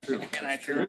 Can I turn?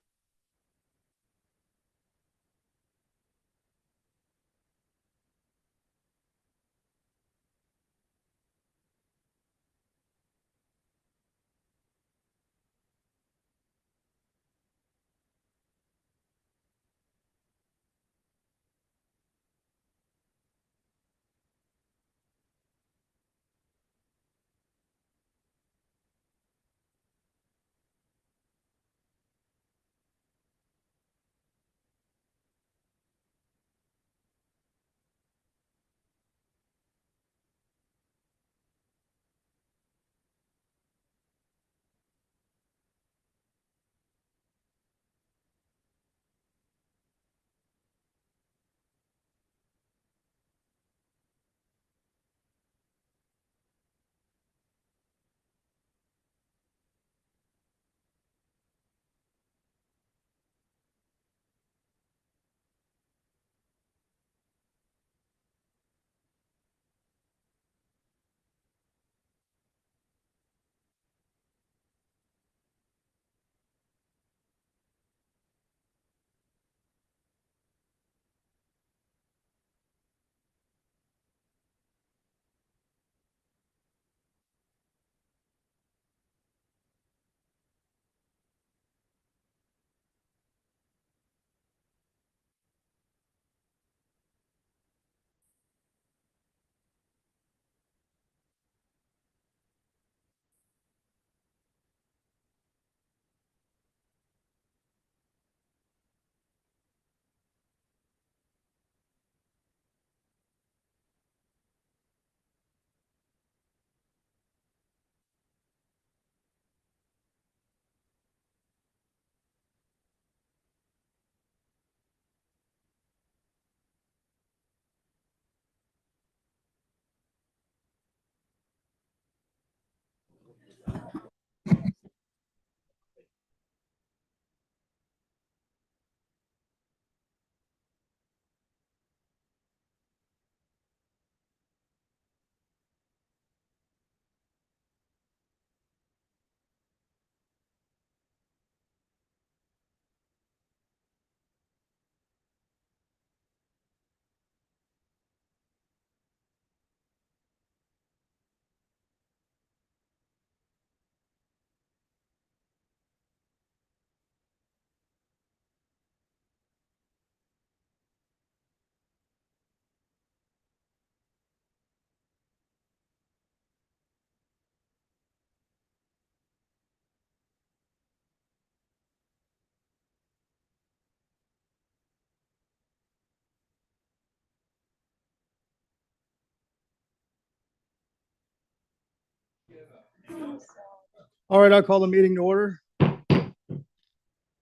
All right, I'll call the meeting to order.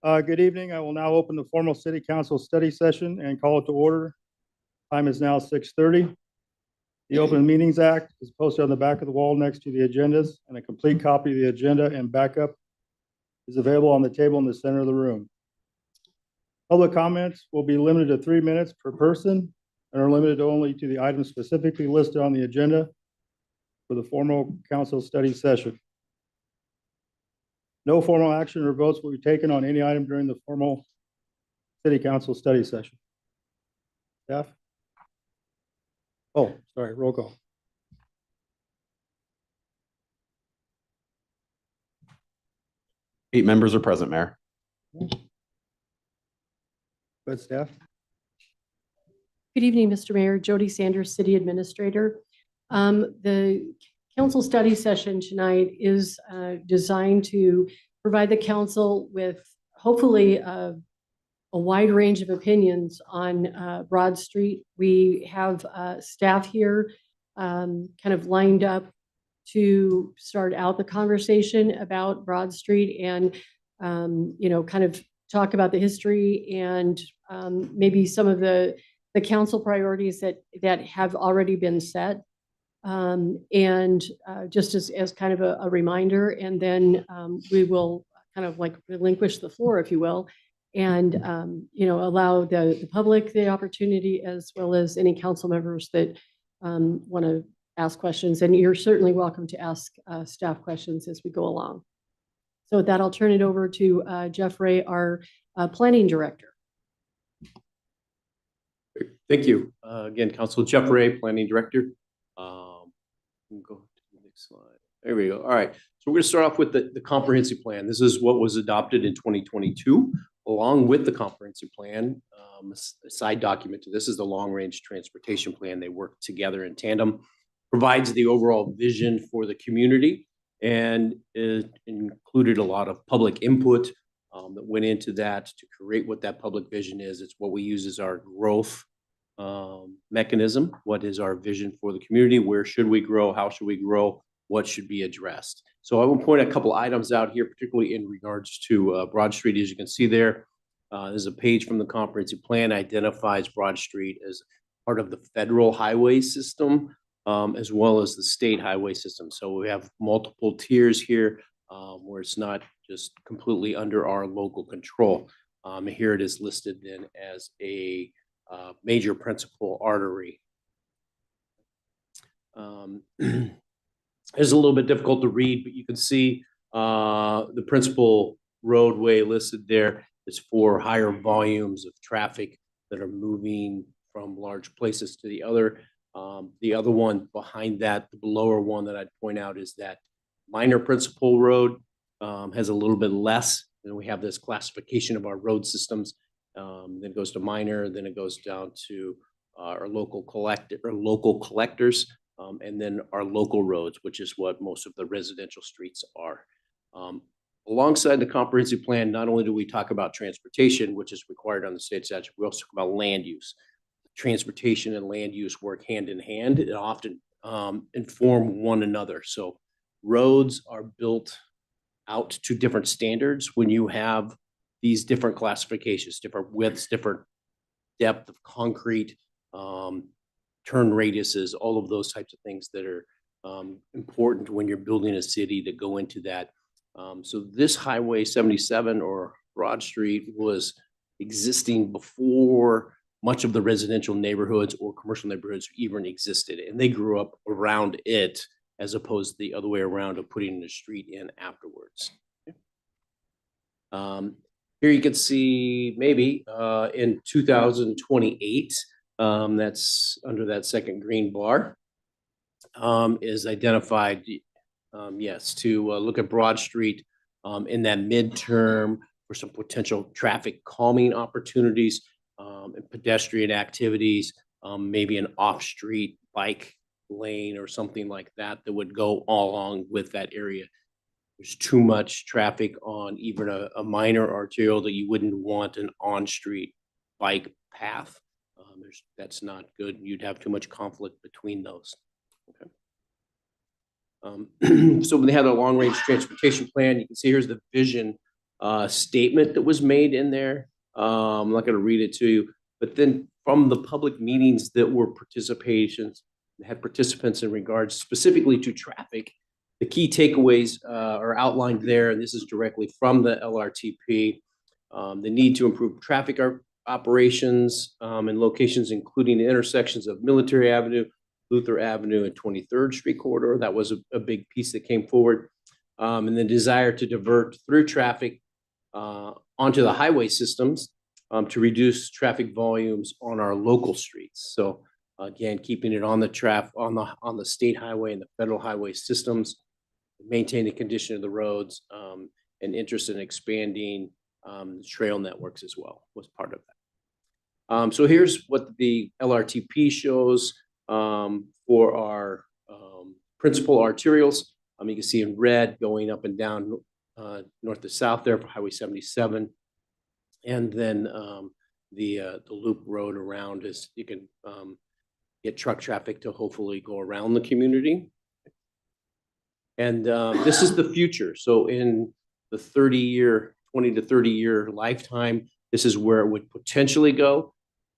Good evening. I will now open the formal city council study session and call it to order. Time is now 6:30. The Open Meetings Act is posted on the back of the wall next to the agendas, and a complete copy of the agenda and backup is available on the table in the center of the room. Public comments will be limited to 3 minutes per person and are limited only to the items specifically listed on the agenda for the formal council study session. No formal action or votes will be taken on any item during the formal city council study session. Staff? Oh, sorry, roll call. Eight members are present, Mayor. Good, staff? Good evening, Mr. Mayor. Jody Sanders, City Administrator. The council study session tonight is designed to provide the council with hopefully a wide range of opinions on Broad Street. We have staff here kind of lined up to start out the conversation about Broad Street and, kind of talk about the history and maybe some of the council priorities that have already been set. Just as kind of a reminder, and then we will kind of like relinquish the floor, if you will, and allow the public the opportunity, as well as any council members that want to ask questions. And you're certainly welcome to ask staff questions as we go along. So with that, I'll turn it over to Jeff Ray, our planning director. Thank you. Again, Council Jeff Ray, Planning Director. We'll go to the next slide. There we go. All right. So we're going to start off with the comprehensive plan. This is what was adopted in 2022. Along with the comprehensive plan, a side document to this is the long-range transportation plan. They work together in tandem, provides the overall vision for the community, and it included a lot of public input that went into that to create what that public vision is. It's what we use as our growth mechanism. What is our vision for the community? Where should we grow? How should we grow? What should be addressed? So I will point a couple items out here, particularly in regards to Broad Street. As you can see there, there's a page from the comprehensive plan identifies Broad Street as part of the federal highway system, as well as the state highway system. So we have multiple tiers here where it's not just completely under our local control. Here it is listed then as a major principal artery. It's a little bit difficult to read, but you can see the principal roadway listed there is for higher volumes of traffic that are moving from large places to the other. The other one behind that, the lower one that I'd point out is that minor principal road has a little bit less. And we have this classification of our road systems. Then it goes to minor, then it goes down to our local collectors, and then our local roads, which is what most of the residential streets are. Alongside the comprehensive plan, not only do we talk about transportation, which is required on the state statute, we also talk about land use. Transportation and land use work hand in hand and often inform one another. So roads are built out to different standards when you have these different classifications, different widths, different depth of concrete, turn radiuses, all of those types of things that are important when you're building a city to go into that. So this Highway 77 or Broad Street was existing before much of the residential neighborhoods or commercial neighborhoods even existed, and they grew up around it as opposed to the other way around of putting the street in afterwards. Here you can see maybe in 2028, that's under that second green bar, is identified, yes, to look at Broad Street in that midterm for some potential traffic calming opportunities and pedestrian activities, maybe an off-street bike lane or something like that that would go all along with that area. There's too much traffic on even a minor arterial that you wouldn't want an on-street bike path. That's not good. You'd have too much conflict between those. Okay. So when they had a long-range transportation plan, you can see here's the vision statement that was made in there. I'm not going to read it to you, but then from the public meetings that were had participants in regards specifically to traffic, the key takeaways are outlined there, and this is directly from the LRTP. The need to improve traffic operations in locations including the intersections of Military Avenue, Luther Avenue, and 23rd Street corridor. That was a big piece that came forward. And the desire to divert through traffic onto the highway systems to reduce traffic volumes on our local streets. So again, keeping it on the on the state highway and the federal highway systems, maintain the condition of the roads, and interest in expanding trail networks as well was part of that. So here's what the LRTP shows for our principal arterials. You can see in red going up and down north to south there for Highway 77. And then the loop road around is you can get truck traffic to hopefully go around the community. And this is the future. So in the 20 to 30 year lifetime, this is where it would potentially go,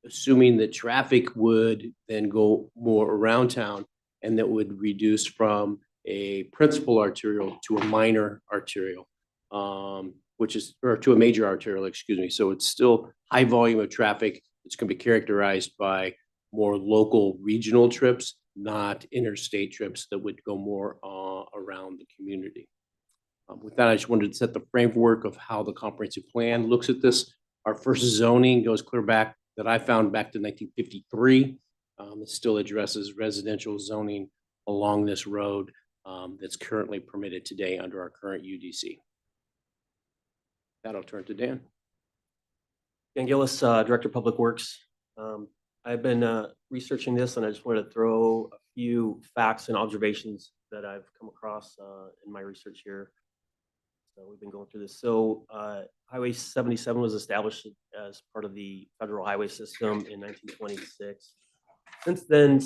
assuming that traffic would then go more around town and that would reduce from a principal arterial to a minor arterial, or to a major arterial, excuse me. So it's still high volume of traffic. It's going to be characterized by more local regional trips, not interstate trips that would go more around the community. With that, I just wanted to set the framework of how the comprehensive plan looks at this. Our first zoning goes clear back, that I found, back to 1953. It still addresses residential zoning along this road that's currently permitted today under our current UDC. That'll turn to Dan. Dan Gillis, Director of Public Works. I've been researching this, and I just wanted to throw a few facts and observations that I've come across in my research here. So we've been going through this. So Highway 77 was established as part of the federal highway system in 1926. Since then,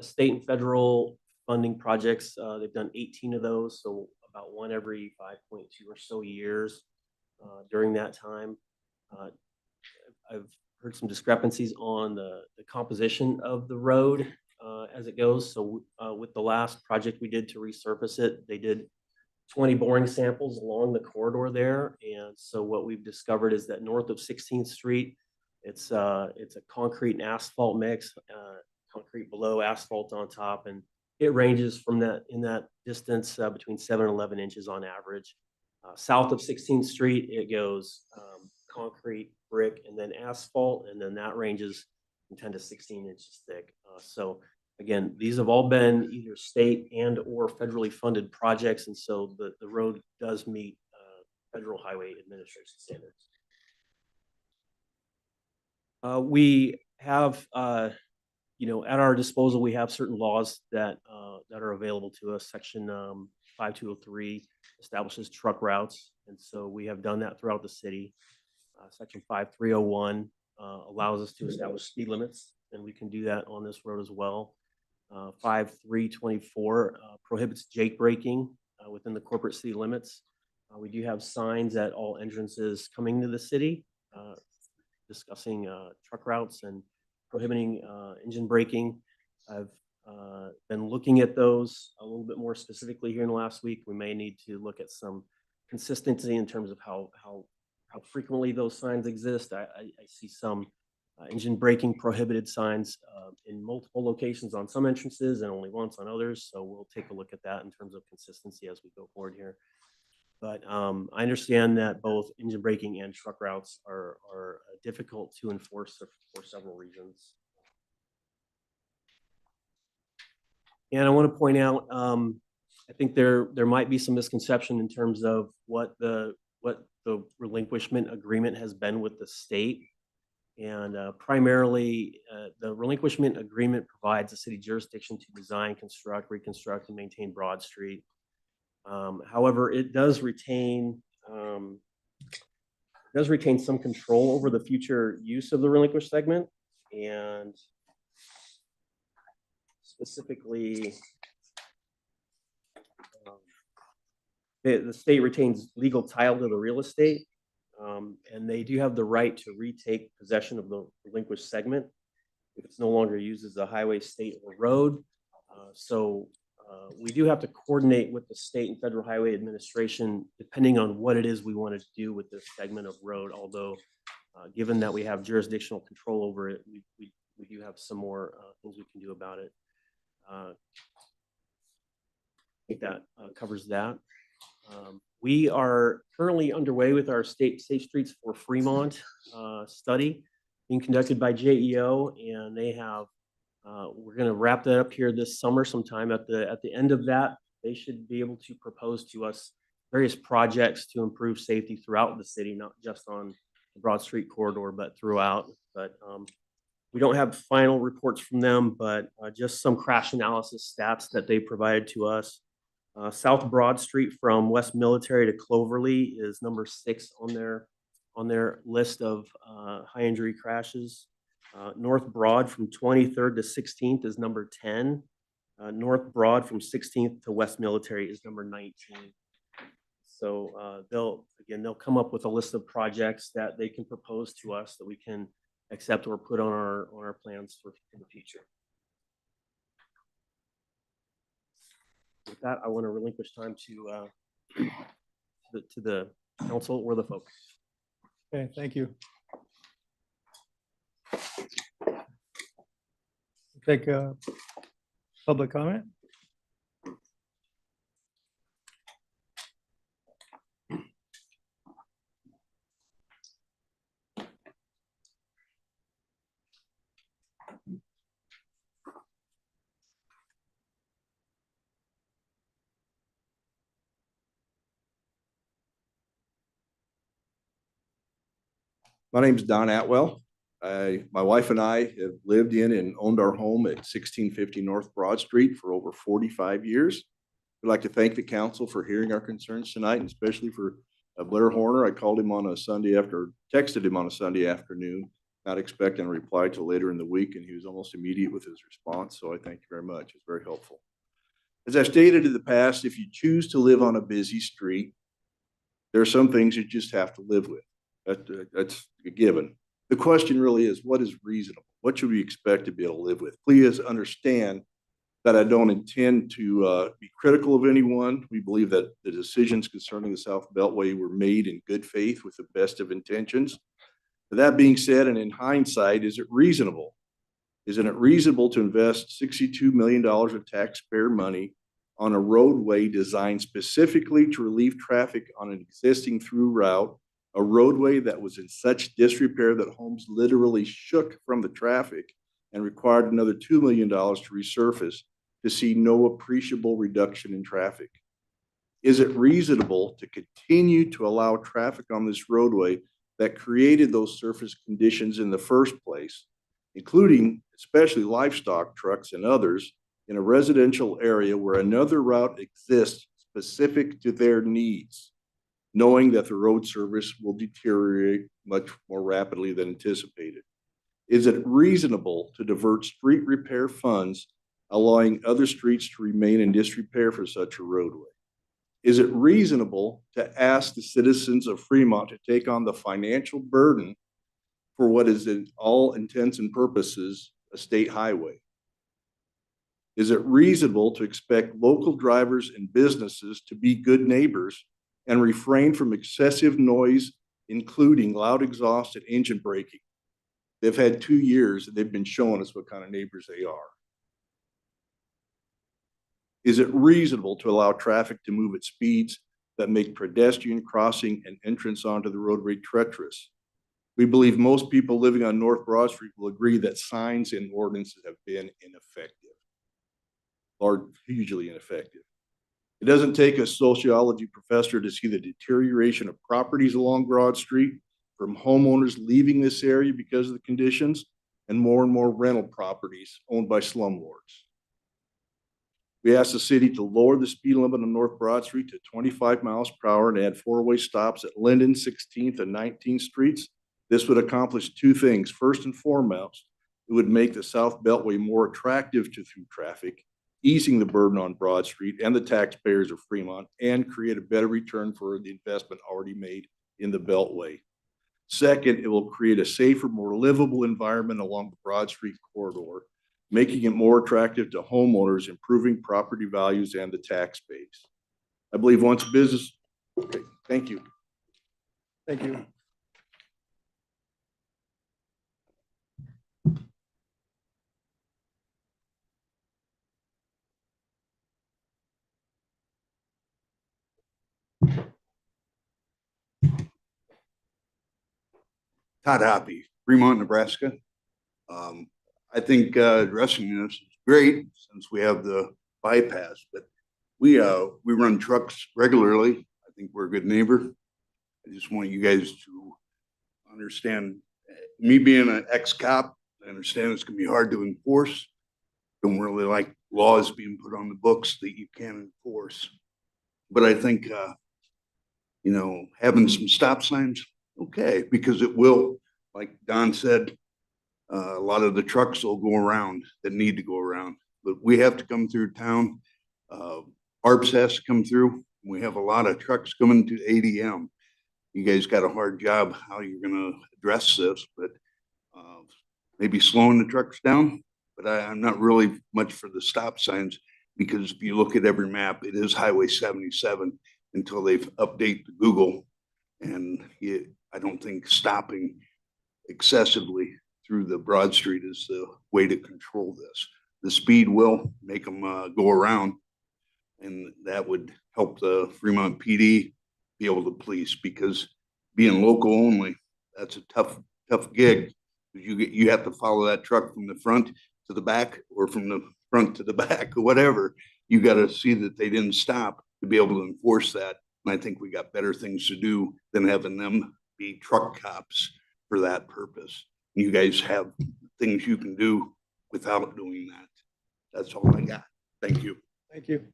state and federal funding projects, they've done 18 of those, so about one every 5.2 or so years during that time. I've heard some discrepancies on the composition of the road as it goes. So with the last project we did to resurface it, they did 20 boring samples along the corridor there. And so what we've discovered is that north of 16th Street, it's a concrete and asphalt mix, concrete below, asphalt on top, and it ranges from in that distance between 7 and 11 inches on average. South of 16th Street, it goes concrete, brick, and then asphalt, and then that ranges from 10 to 16 inches thick. So again, these have all been either state and or federally funded projects, and so the road does meet Federal Highway Administration standards. We have, at our disposal, we have certain laws that are available to us. Section 5203 establishes truck routes, and so we have done that throughout the city. Section 5301 allows us to establish speed limits, and we can do that on this road as well. 5324 prohibits jake braking within the corporate city limits. We do have signs at all entrances coming to the city discussing truck routes and prohibiting engine braking. I've been looking at those a little bit more specifically here in the last week. We may need to look at some consistency in terms of how frequently those signs exist. I see some engine braking prohibited signs in multiple locations on some entrances and only once on others. So we'll take a look at that in terms of consistency as we go forward here. But I understand that both engine braking and truck routes are difficult to enforce for several reasons. And I want to point out, I think there might be some misconception in terms of what the relinquishment agreement has been with the state. And primarily, the relinquishment agreement provides the city jurisdiction to design, construct, reconstruct, and maintain Broad Street. However, it does retain some control over the future use of the relinquished segment, and specifically, the state retains legal title to the real estate, and they do have the right to retake possession of the relinquished segment if it's no longer used as a highway, state, or road. So we do have to coordinate with the state and federal highway administration depending on what it is we want to do with this segment of road. Although, given that we have jurisdictional control over it, we do have some more things we can do about it. I think that covers that. We are currently underway with our State Safe Streets for Fremont study being conducted by JEO, and they have we're going to wrap that up here this summer sometime. At the end of that, they should be able to propose to us various projects to improve safety throughout the city, not just on the Broad Street corridor, but throughout. But we don't have final reports from them, but just some crash analysis stats that they provided to us. South Broad Street from West Military to Cloverly is number 6 on their list of high injury crashes. North Broad from 23rd to 16th is number 10. North Broad from 16th to West Military is number 19. So they'll come up with a list of projects that they can propose to us that we can accept or put on our plans for the future. With that, I want to relinquish time to the council or the folks. Okay, thank you. Take public comment. My name's Don Atwell. My wife and I have lived in and owned our home at 1650 North Broad Street for over 45 years. I'd like to thank the council for hearing our concerns tonight, and especially for Blair Horner. I called him on a texted him on a Sunday afternoon, not expecting a reply till later in the week, and he was almost immediate with his response. So I thank you very much. It's very helpful. As I've stated in the past, if you choose to live on a busy street, there are some things you just have to live with. That's a given. The question really is, what is reasonable? What should we expect to be able to live with? Please understand that I don't intend to be critical of anyone. We believe that the decisions concerning the South Beltway were made in good faith with the best of intentions. But that being said, and in hindsight, is it reasonable? Isn't it reasonable to invest $62 million of taxpayer money on a roadway designed specifically to relieve traffic on an existing through route, a roadway that was in such disrepair that homes literally shook from the traffic and required another $2 million to resurface, to see no appreciable reduction in traffic? Is it reasonable to continue to allow traffic on this roadway that created those surface conditions in the first place, including especially livestock trucks and others, in a residential area where another route exists specific to their needs, knowing that the road service will deteriorate much more rapidly than anticipated? Is it reasonable to divert street repair funds, allowing other streets to remain in disrepair for such a roadway? Is it reasonable to ask the citizens of Fremont to take on the financial burden for what is, in all intents and purposes, a state highway? Is it reasonable to expect local drivers and businesses to be good neighbors and refrain from excessive noise, including loud exhaust and engine braking? They've had 2 years and they've been showing us what kind of neighbors they are. Is it reasonable to allow traffic to move at speeds that make pedestrian crossing and entrance onto the roadway treacherous? We believe most people living on North Broad Street will agree that signs and ordinances have been ineffective, or hugely ineffective. It doesn't take a sociology professor to see the deterioration of properties along Broad Street, from homeowners leaving this area because of the conditions, and more rental properties owned by slumlords. We asked the city to lower the speed limit on North Broad Street to 25 miles per hour and add four-way stops at Linden, 16th, and 19th Streets. This would accomplish two things. First and foremost, it would make the South Beltway more attractive to through traffic, easing the burden on Broad Street and the taxpayers of Fremont, and create a better return for the investment already made in the Beltway. Second, it will create a safer, more livable environment along the Broad Street corridor, making it more attractive to homeowners, improving property values and the tax base. I believe once business, okay, thank you. Thank you. Todd Hoppy, Fremont, Nebraska. I think addressing this is great since we have the bypass, but we run trucks regularly. I think we're a good neighbor. I just want you guys to understand, me being an ex-cop, I understand it's gonna be hard to enforce. Don't really like laws being put on the books that you can't enforce. But I think, you know, having some stop signs, okay, because it will, like Don said, a lot of the trucks will go around that need to go around, but we have to come through town. ARPS has to come through. We have a lot of trucks coming to ADM. You guys got a hard job how you're gonna address this, but maybe slowing the trucks down. But I'm not really much for the stop signs, because if you look at every map, it is Highway 77 until they've updated Google. And I don't think stopping excessively through the Broad Street is the way to control this. The speed will make them go around, and that would help the Fremont PD be able to police, because being local only, that's a tough gig. You have to follow that truck from the front to the back, or from the front to the back, or whatever. You got to see that they didn't stop to be able to enforce that. And I think we got better things to do than having them be truck cops for that purpose. You guys have things you can do without doing that. That's all I got. Thank you. Thank you.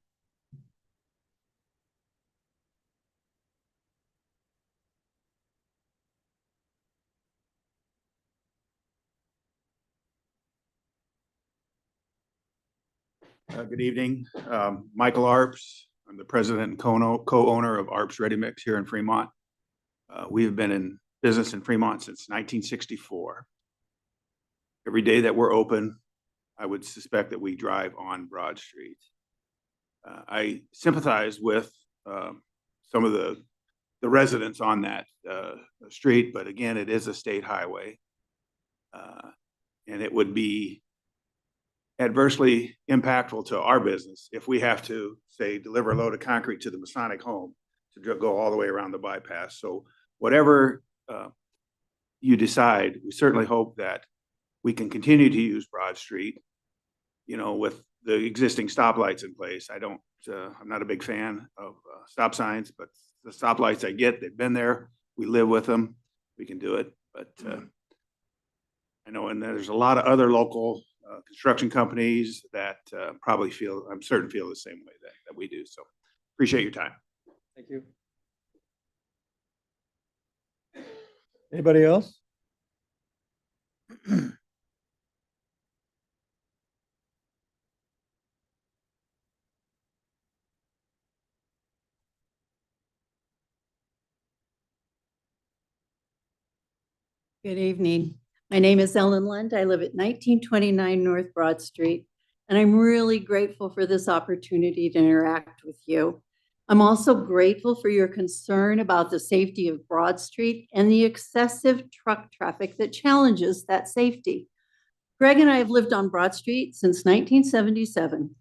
Good evening. Michael Arps. I'm the president and co-owner of Arps Ready Mix here in Fremont. We have been in business in Fremont since 1964. Every day that we're open, I would suspect that we drive on Broad Street. I sympathize with some of the residents on that street, but again, it is a state highway. And it would be adversely impactful to our business if we have to, say, deliver a load of concrete to the Masonic home to go all the way around the bypass. So whatever you decide, we certainly hope that we can continue to use Broad Street, you know, with the existing stoplights in place. I'm not a big fan of stop signs, but the stoplights I get, they've been there. We live with them. We can do it. But I know, and there's a lot of other local construction companies that probably feel the same way that we do. So appreciate your time. Thank you. Anybody else? Good evening. My name is Ellen Lund. I live at 1929 North Broad Street, and I'm really grateful for this opportunity to interact with you. I'm also grateful for your concern about the safety of Broad Street and the excessive truck traffic that challenges that safety. Greg and I have lived on Broad Street since 1977.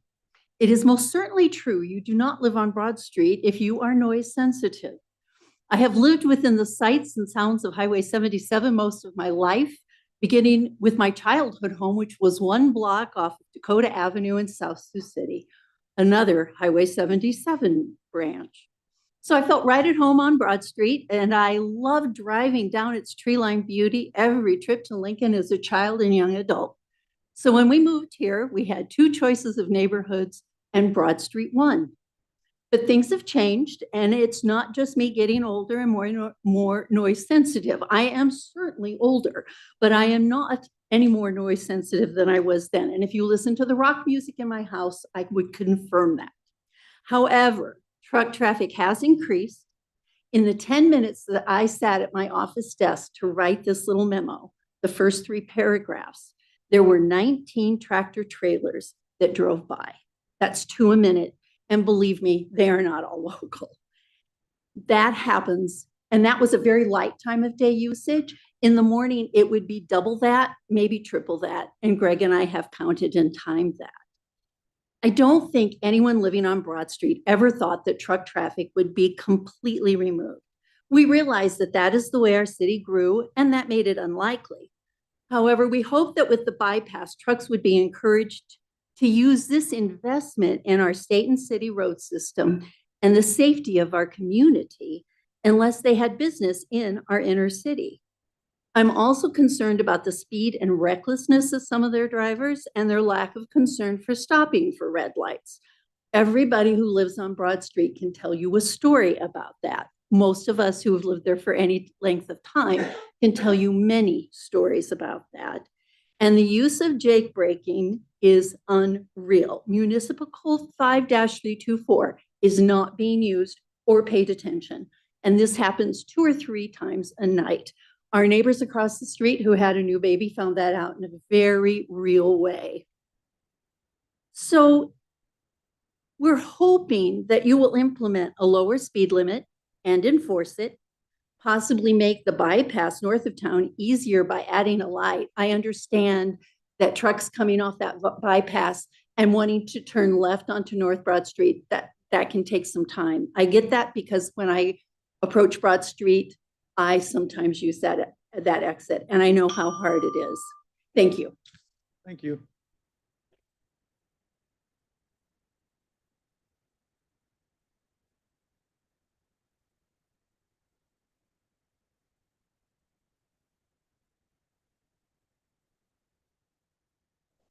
It is most certainly true you do not live on Broad Street if you are noise sensitive. I have lived within the sights and sounds of Highway 77 most of my life, beginning with my childhood home, which was 1 block off of Dakota Avenue in South Sioux City, another Highway 77 branch. So I felt right at home on Broad Street, and I loved driving down its tree-lined beauty every trip to Lincoln as a child and young adult. So when we moved here, we had 2 choices of neighborhoods, and Broad Street won. But things have changed, and it's not just me getting older and more noise sensitive. I am certainly older, but I am not any more noise sensitive than I was then. And if you listen to the rock music in my house, I would confirm that. However, truck traffic has increased. In the 10 minutes that I sat at my office desk to write this little memo, the first 3 paragraphs, there were 19 tractor trailers that drove by. That's 2 a minute. And believe me, they are not all local. That happens. And that was a very light time of day usage. In the morning, it would be double that, maybe triple that. And Greg and I have counted and timed that. I don't think anyone living on Broad Street ever thought that truck traffic would be completely removed. We realized that that is the way our city grew, and that made it unlikely. However, we hope that with the bypass, trucks would be encouraged to use this investment in our state and city road system and the safety of our community unless they had business in our inner city. I'm also concerned about the speed and recklessness of some of their drivers and their lack of concern for stopping for red lights. Everybody who lives on Broad Street can tell you a story about that. Most of us who have lived there for any length of time can tell you many stories about that. And the use of jake braking is unreal. Municipal Code 5-324 is not being used or paid attention. And this happens 2 or 3 times a night. Our neighbors across the street who had a new baby found that out in a very real way. So we're hoping that you will implement a lower speed limit and enforce it, possibly make the bypass north of town easier by adding a light. I understand that trucks coming off that bypass and wanting to turn left onto North Broad Street, that can take some time. I get that because when I approach Broad Street, I sometimes use that exit, and I know how hard it is. Thank you. Thank you.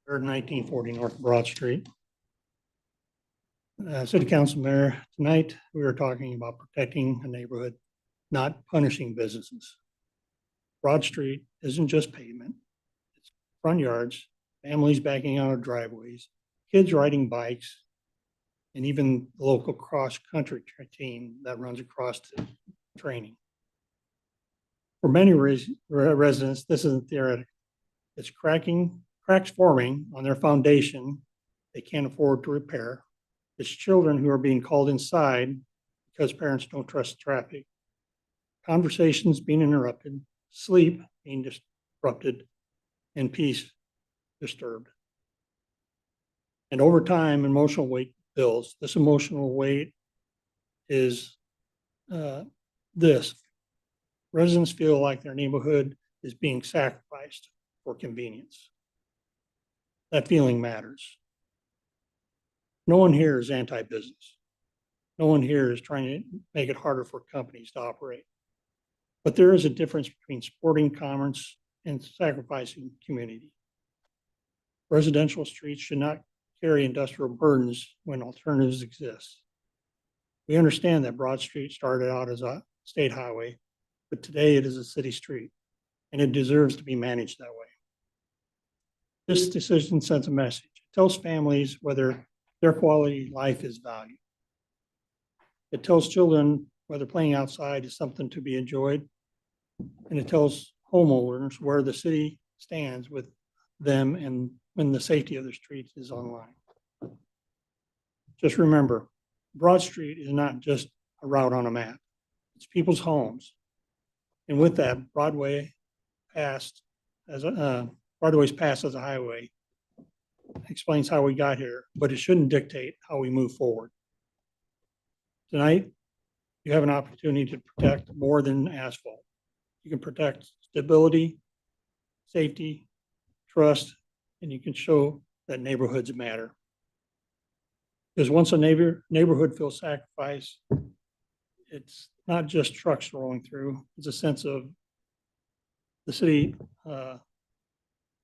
or 1940 North Broad Street. City Council Mayor, tonight we are talking about protecting a neighborhood, not punishing businesses. Broad Street isn't just pavement. It's front yards, families backing out of driveways, kids riding bikes, and even the local cross-country team that runs across the training. For many residents, this isn't theoretical. It's cracks forming on their foundation they can't afford to repair. It's children who are being called inside because parents don't trust traffic. Conversations being interrupted, sleep being disrupted, and peace disturbed. And over time, emotional weight builds. This emotional weight is this. Residents feel like their neighborhood is being sacrificed for convenience. That feeling matters. No one here is anti-business. No one here is trying to make it harder for companies to operate. But there is a difference between supporting commerce and sacrificing community. Residential streets should not carry industrial burdens when alternatives exist. We understand that Broad Street started out as a state highway, but today it is a city street, and it deserves to be managed that way. This decision sends a message. It tells families whether their quality of life is valued. It tells children whether playing outside is something to be enjoyed, and it tells homeowners where the city stands with them and when the safety of the streets is on line. Just remember, Broad Street is not just a route on a map. It's people's homes. And with that, Broadway's passed as a highway explains how we got here, but it shouldn't dictate how we move forward. Tonight, you have an opportunity to protect more than asphalt. You can protect stability, safety, trust, and you can show that neighborhoods matter. Because once a neighborhood feels sacrificed, it's not just trucks rolling through, it's a sense of the city no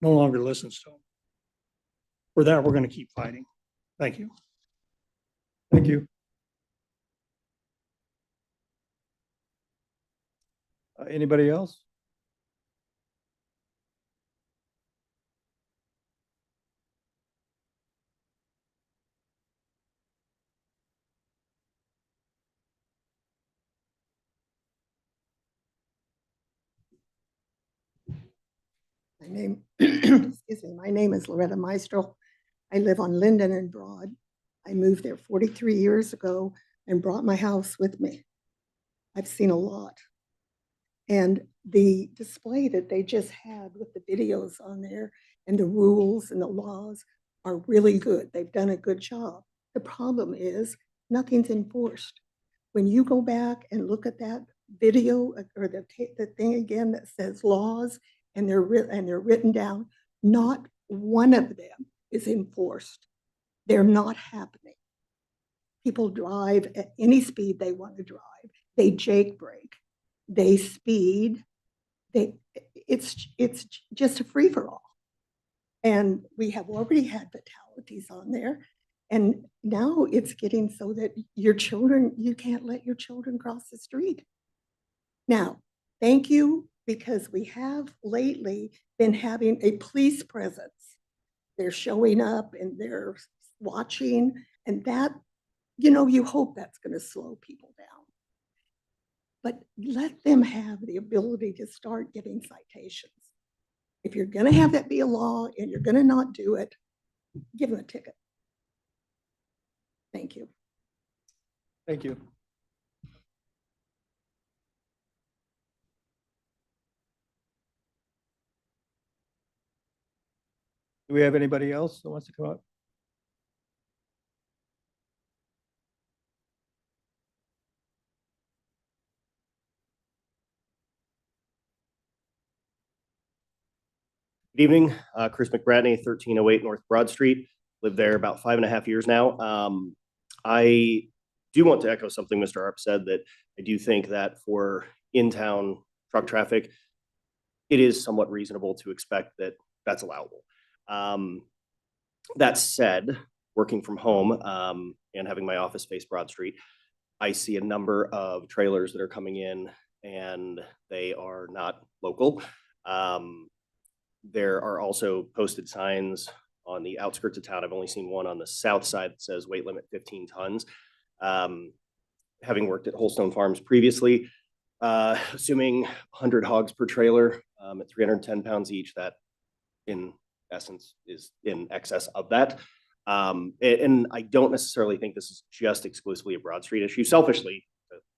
longer listens to them. For that, we're going to keep fighting. Thank you. Thank you. Anybody else? My name, excuse me, my name is Loretta Maestro. I live on Linden and Broad. I moved there 43 years ago and brought my house with me. I've seen a lot. And the display that they just had with the videos on there and the rules and the laws are really good. They've done a good job. The problem is nothing's enforced. When you go back and look at that video or the thing again that says laws and they're written down, not one of them is enforced. They're not happening. People drive at any speed they want to drive. They jake brake. They speed. It's just a free for all. And we have already had fatalities on there. And now it's getting so that your children, you can't let your children cross the street. Now, thank you, because we have lately been having a police presence. They're showing up and they're watching, and that, you know, you hope that's going to slow people down. But let them have the ability to start giving citations. If you're going to have that be a law and you're going to not do it, give them a ticket. Thank you. Thank you. Do we have anybody else that wants to come up? Good evening, Chris McBratney, 1308 North Broad Street. Lived there about 5.5 years now. I do want to echo something Mr. Arp said, that I do think that for in-town truck traffic, it is somewhat reasonable to expect that that's allowable. That said, working from home and having my office face Broad Street, I see a number of trailers that are coming in and they are not local. There are also posted signs on the outskirts of town. I've only seen one on the south side that says weight limit 15 tons. Having worked at Holstone Farms previously, assuming 100 hogs per trailer at 310 pounds each, that in essence is in excess of that. And I don't necessarily think this is just exclusively a Broad Street issue. Selfishly,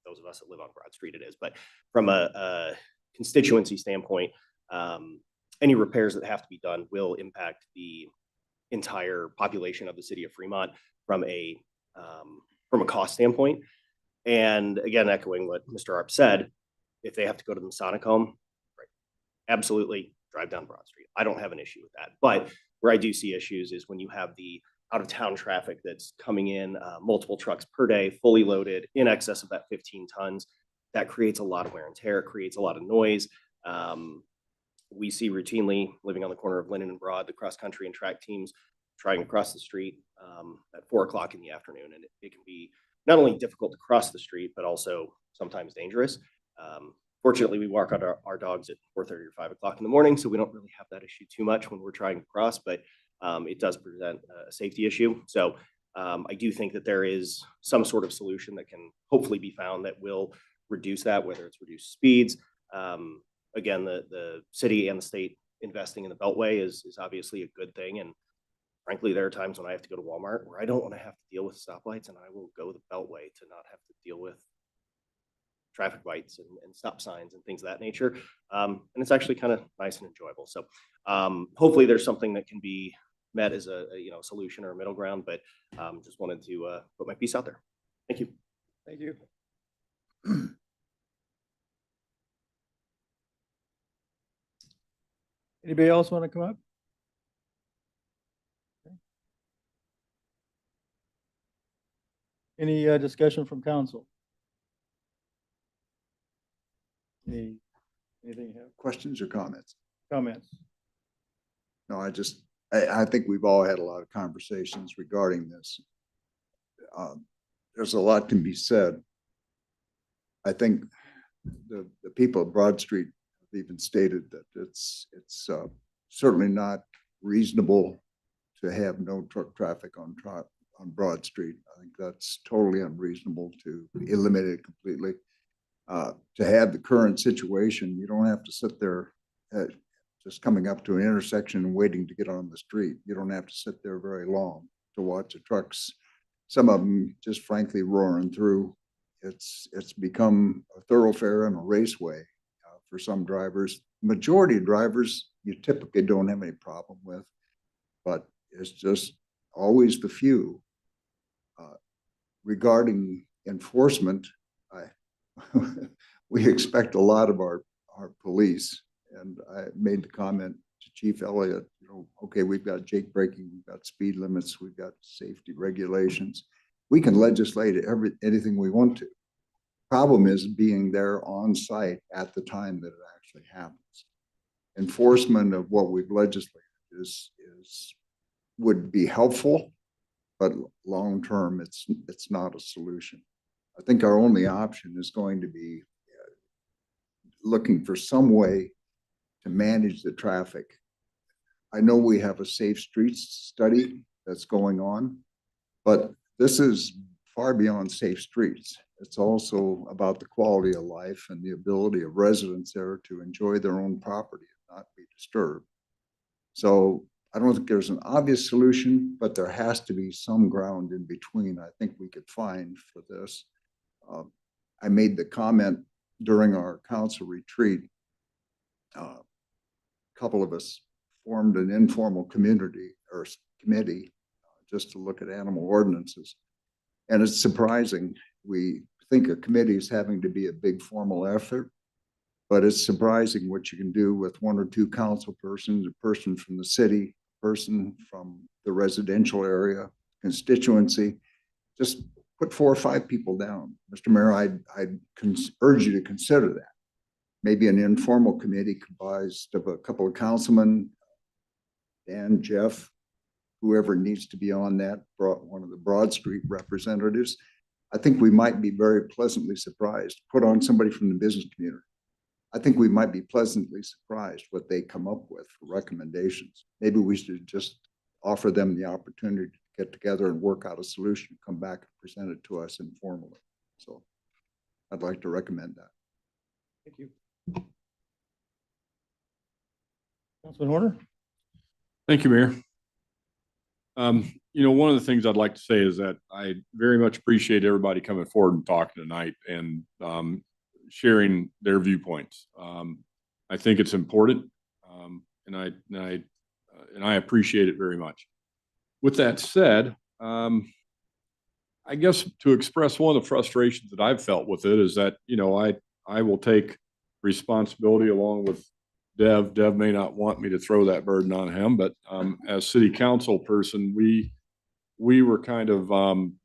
those of us that live on Broad Street, it is. But from a constituency standpoint, any repairs that have to be done will impact the entire population of the city of Fremont from a cost standpoint. And again, echoing what Mr. Arp said, if they have to go to the Masonic Home, right, absolutely drive down Broad Street. I don't have an issue with that. But where I do see issues is when you have the out of town traffic that's coming in, multiple trucks per day, fully loaded, in excess of that 15 tons. That creates a lot of wear and tear. It creates a lot of noise. We see routinely, living on the corner of Linden and Broad, the cross country and track teams trying to cross the street at 4 o'clock in the afternoon. And it can be not only difficult to cross the street, but also sometimes dangerous. Fortunately, we walk our dogs at 4:30 or 5 o'clock in the morning, so we don't really have that issue too much when we're trying to cross, but it does present a safety issue. So I do think that there is some sort of solution that can hopefully be found that will reduce that, whether it's reduced speeds. Again, the city and the state investing in the Beltway is obviously a good thing. And frankly, there are times when I have to go to Walmart where I don't want to have to deal with stoplights, and I will go the Beltway to not have to deal with traffic lights and stop signs and things of that nature. And it's actually kind of nice and enjoyable. So hopefully there's something that can be met as a solution or a middle ground, but just wanted to put my piece out there. Thank you. Thank you. Anybody else want to come up? Any discussion from council? Anything you have? Questions or comments? Comments? No, I think we've all had a lot of conversations regarding this. There's a lot can be said. I think the people of Broad Street have even stated that it's certainly not reasonable to have no truck traffic on Broad Street. I think that's totally unreasonable to eliminate it completely. To have the current situation, you don't have to sit there just coming up to an intersection and waiting to get on the street. You don't have to sit there very long to watch the trucks. Some of them just frankly roaring through. It's become a thoroughfare and a raceway for some drivers. Majority of drivers you typically don't have any problem with, but it's just always the few. Regarding enforcement, we expect a lot of our police, and I made the comment to Chief Elliott, okay, we've got jake braking, we've got speed limits, we've got safety regulations. We can legislate anything we want to. Problem is being there on site at the time that it actually happens. Enforcement of what we've legislated would be helpful, but long term, it's not a solution. I think our only option is going to be looking for some way to manage the traffic. I know we have a safe streets study that's going on, but this is far beyond safe streets. It's also about the quality of life and the ability of residents there to enjoy their own property and not be disturbed. So I don't think there's an obvious solution, but there has to be some ground in between I think we could find for this. I made the comment during our council retreat. A couple of us formed an informal committee just to look at animal ordinances. And it's surprising. We think a committee is having to be a big formal effort, but it's surprising what you can do with one or two council persons, a person from the city, a person from the residential area, constituency. Just put 4 or 5 people down. Mr. Mayor, I'd urge you to consider that. Maybe an informal committee comprised of a couple of councilmen, Dan, Jeff, whoever needs to be on that, one of the Broad Street representatives, I think we might be very pleasantly surprised. Put on somebody from the business community. I think we might be pleasantly surprised what they come up with for recommendations. Maybe we should just offer them the opportunity to get together and work out a solution, come back and present it to us informally. So I'd like to recommend that. Thank you. Councilman Horner? Thank you, Mayor. You know, one of the things I'd like to say is that I very much appreciate everybody coming forward and talking tonight and sharing their viewpoints. I think it's important, and I appreciate it very much. With that said, I guess to express one of the frustrations that I've felt with it is that, you know, I will take responsibility along with Dev. Dev may not want me to throw that burden on him, but as city council person, we were kind of,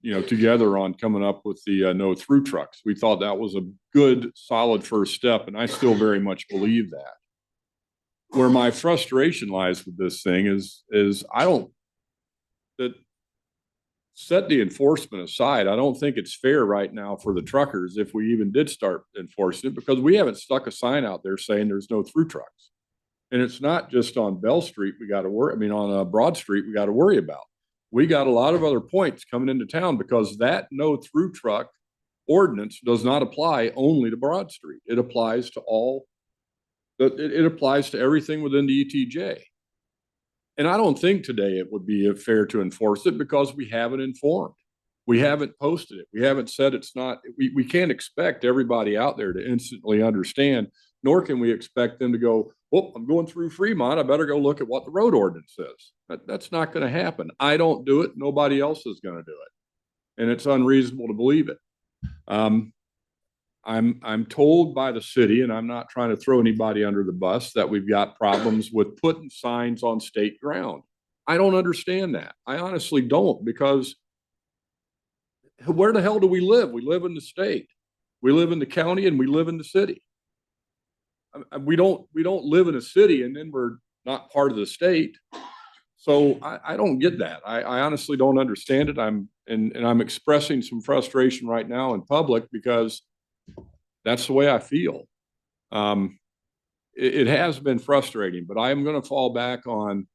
you know, together on coming up with the no through trucks. We thought that was a good, solid first step, and I still very much believe that. Where my frustration lies with this thing is I don't, that set the enforcement aside, I don't think it's fair right now for the truckers if we even did start enforcing it, because we haven't stuck a sign out there saying there's no through trucks. And it's not just on Bell Street we got to worry, I mean, on Broad Street we got to worry about. We got a lot of other points coming into town because that no through truck ordinance does not apply only to Broad Street. It applies to all, it applies to everything within the ETJ. And I don't think today it would be fair to enforce it because we haven't informed. We haven't posted it. We haven't said it's not, we can't expect everybody out there to instantly understand, nor can we expect them to go, oh, I'm going through Fremont, I better go look at what the road ordinance says. That's not going to happen. I don't do it. Nobody else is going to do it. And it's unreasonable to believe it. I'm told by the city, and I'm not trying to throw anybody under the bus, that we've got problems with putting signs on state ground. I don't understand that. I honestly don't, because where the hell do we live? We live in the state. We live in the county and we live in the city. We don't live in a city and then we're not part of the state. So I don't get that. I honestly don't understand it. I'm expressing some frustration right now in public because that's the way I feel. It has been frustrating, but I am going to fall back on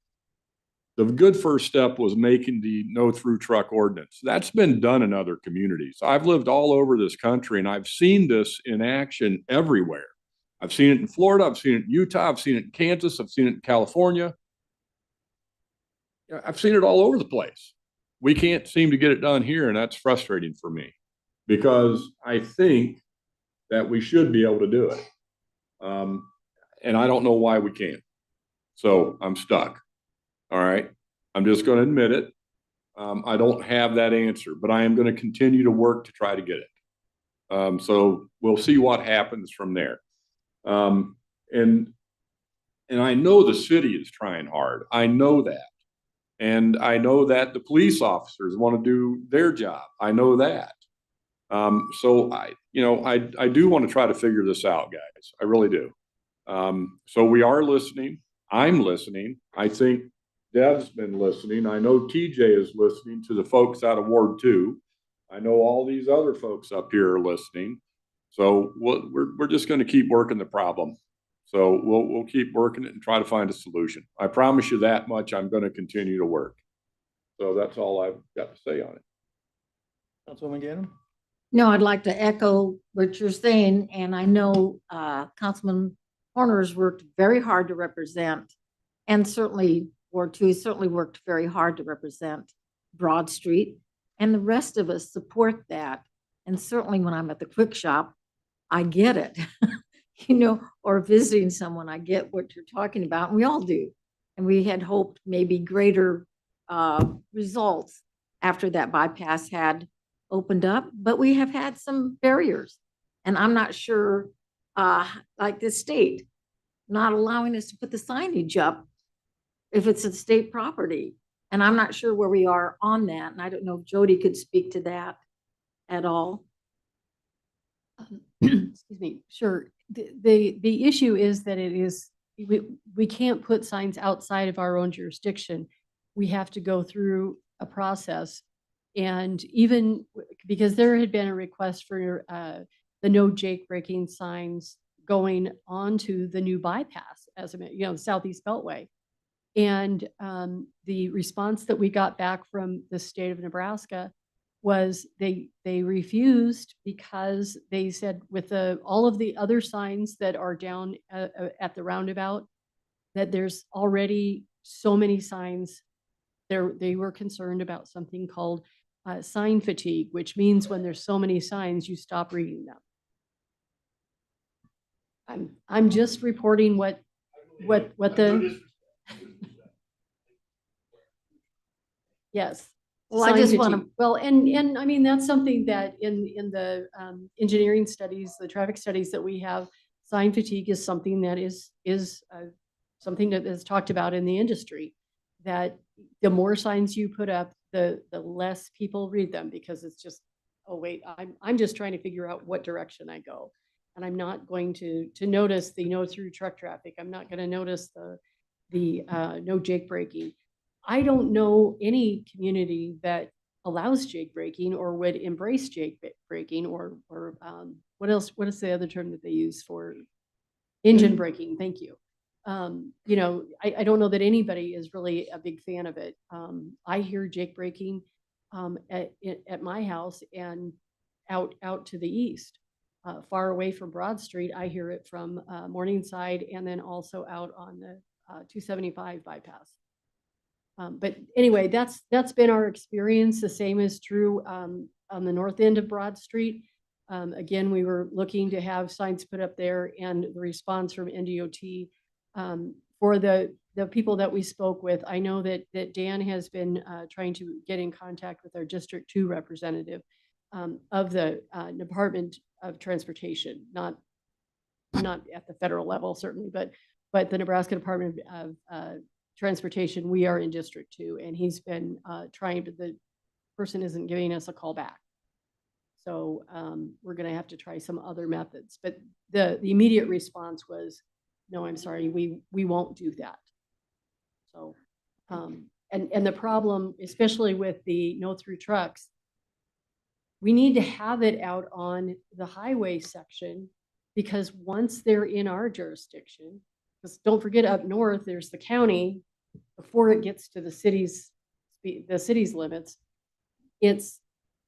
the good first step was making the no through truck ordinance. That's been done in other communities. I've lived all over this country and I've seen this in action everywhere. I've seen it in Florida. I've seen it in Utah. I've seen it in Kansas. I've seen it in California. I've seen it all over the place. We can't seem to get it done here, and that's frustrating for me because I think that we should be able to do it. And I don't know why we can't. So I'm stuck. All right. I'm just going to admit it. I don't have that answer, but I am going to continue to work to try to get it. So we'll see what happens from there. And I know the city is trying hard. I know that. And I know that the police officers want to do their job. I know that. So I do want to try to figure this out, guys. I really do. So we are listening. I'm listening. I think Dev's been listening. I know TJ is listening to the folks out of Ward 2. I know all these other folks up here are listening. So we're just going to keep working the problem. So we'll keep working it and try to find a solution. I promise you that much. I'm going to continue to work. So that's all I've got to say on it. Councilwoman Gannon? No, I'd like to echo what you're saying, and I know Councilman Horner has worked very hard to represent, and certainly Ward 2 certainly worked very hard to represent Broad Street, and the rest of us support that. And certainly when I'm at the quick shop, I get it, or visiting someone, I get what you're talking about, and we all do. And we had hoped maybe greater results after that bypass had opened up, but we have had some barriers. And I'm not sure, like the state, not allowing us to put the signage up if it's a state property. And I'm not sure where we are on that. And I don't know if Jody could speak to that at all. Excuse me. Sure. The issue is that we can't put signs outside of our own jurisdiction. we have to go through a process. And even because there had been a request for the no Jake breaking signs going onto the new bypass as a, the Southeast Beltway. And the response that we got back from the state of Nebraska was they refused because they said with all of the other signs that are down at the roundabout, that there's already so many signs. They were concerned about something called sign fatigue, which means when there's so many signs, you stop reading them. I'm just reporting what the yes. Well, I sign just want fatigue. to, Well, and I mean, that's something that in the engineering studies, the traffic studies that we have, sign fatigue is something that is something that is talked about in the industry, that the more signs you put up, the less people read them, because it's just, oh wait, I'm just trying to figure out what direction I go. And I'm not going to notice the no through truck traffic. I'm not going to notice the no Jake braking. I don't know any community that allows Jake braking or would embrace Jake braking or what else? What is the other term that they use for engine braking? Thank you. I don't know that anybody is really a big fan of it. I hear Jake braking at my house and out to the east, far away from Broad Street. I hear it from Morningside and then also out on the 275 bypass. But anyway, that's been our experience. The same is true on the north end of Broad Street. Again, we were looking to have signs put up there, and the response from NDOT for the people that we spoke with. I know that Dan has been trying to get in contact with our District 2 representative of the Department of Transportation, not at the federal level certainly, but the Nebraska Department of Transportation. We are in District 2, and he's been trying to. The person isn't giving us a call back. So we're going to have to try some other methods. But the immediate response was, no, I'm sorry, we won't do that. So, and the problem, especially with the no through trucks, we need to have it out on the highway section, because once they're in our jurisdiction, because don't forget up north, there's the county before it gets to the city's limits. It's,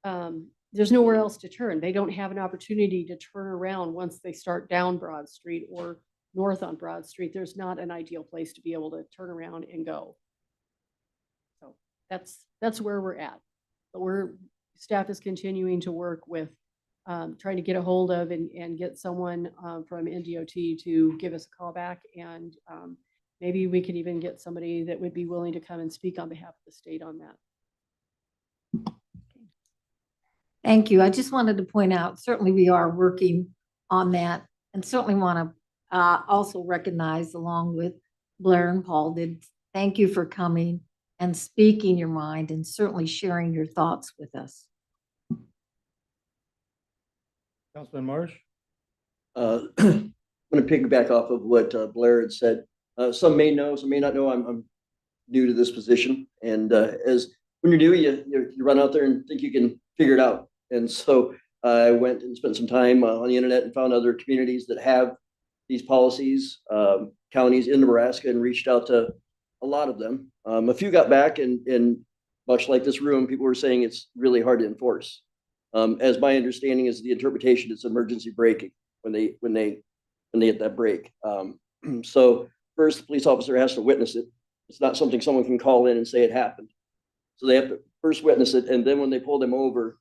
there's nowhere else to turn. They don't have an opportunity to turn around once they start down Broad Street or north on Broad Street. There's not an ideal place to be able to turn around and go. So that's where we're at. But staff is continuing to work with trying to get a hold of and get someone from NDOT to give us a call back. And maybe we could even get somebody that would be willing to come and speak on behalf of the state on that. thank you. I just wanted to point out, certainly we are working on that, and certainly want to also recognize, along with Blair and Paul did, thank you for coming and speaking your mind and certainly sharing your thoughts with us. Councilman Marsh? I'm going to piggyback off of what Blair had said. Some may know, some may not know. I'm new to this position, and as when you're new, you run out there and think you can figure it out. And so I went and spent some time on the internet and found other communities that have these policies, counties in Nebraska, and reached out to a lot of them. A few got back, and much like this room, people were saying it's really hard to enforce. As my understanding is, the interpretation is emergency braking when they hit that brake. So first, the police officer has to witness it. It's not something someone can call in and say it happened. So they have to first witness it, and then when they pull them over,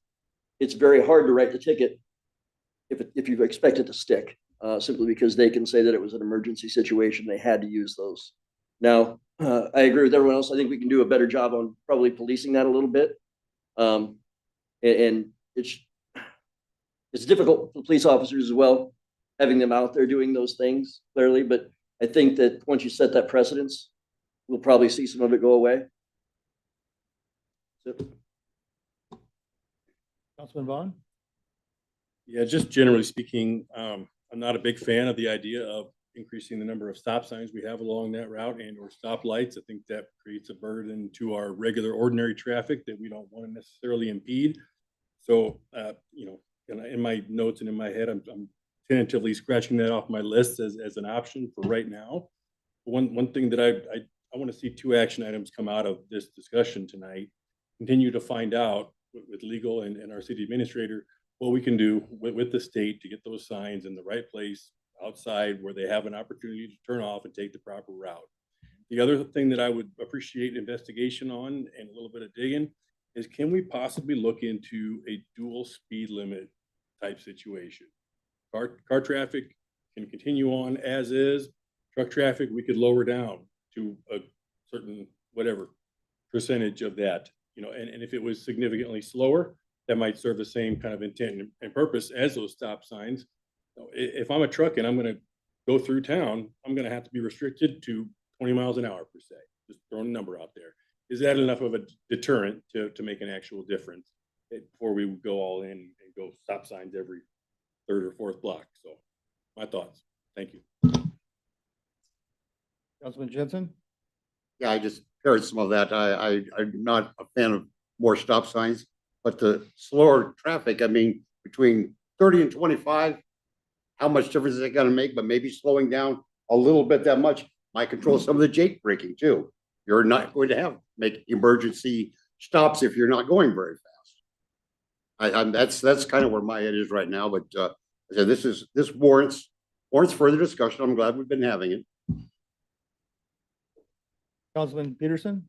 it's very hard to write the ticket if you expect it to stick, simply because they can say that it was an emergency situation. They had to use those. Now, I agree with everyone else. I think we can do a better job on probably policing that a little bit. And it's difficult for police officers as well, having them out there doing those things, clearly. But I think that once you set that precedence, we'll probably see some of it go away. So. Councilman Vaughn? Yeah, just generally speaking, I'm not a big fan of the idea of increasing the number of stop signs we have along that route and or stoplights. I think that creates a burden to our regular ordinary traffic that we don't want to necessarily impede. So, you know, in my notes and in my head, I'm tentatively scratching that off my list as an option for right now. One thing that I want to see 2 action items come out of this discussion tonight. Continue to find out with legal and our city administrator what we can do with the state to get those signs in the right place outside where they have an opportunity to turn off and take the proper route. The other thing that I would appreciate investigation on and a little bit of digging is, can we possibly look into a dual speed limit type situation? Car traffic can continue on as is. Truck traffic, we could lower down to a certain whatever percentage of that, you know, and if it was significantly slower, that might serve the same kind of intent and purpose as those stop signs. If I'm a truck and I'm going to go through town, I'm going to have to be restricted to 20 miles an hour per se. Just throwing a number out there. Is that enough of a deterrent to make an actual difference before we go all in and go stop signs every 3rd or 4th block? So my thoughts. Thank you. Councilman Jensen? Yeah, I just heard some of that. I'm not a fan of more stop signs, but the slower traffic, I mean, between 30 and 25, how much difference is it gonna make? But maybe slowing down a little bit that much might control some of the Jake braking too. You're not going to make emergency stops if you're not going very fast. That's kind of where my head is right now, but I said this warrants further discussion. I'm glad we've been having it. Councilman Peterson?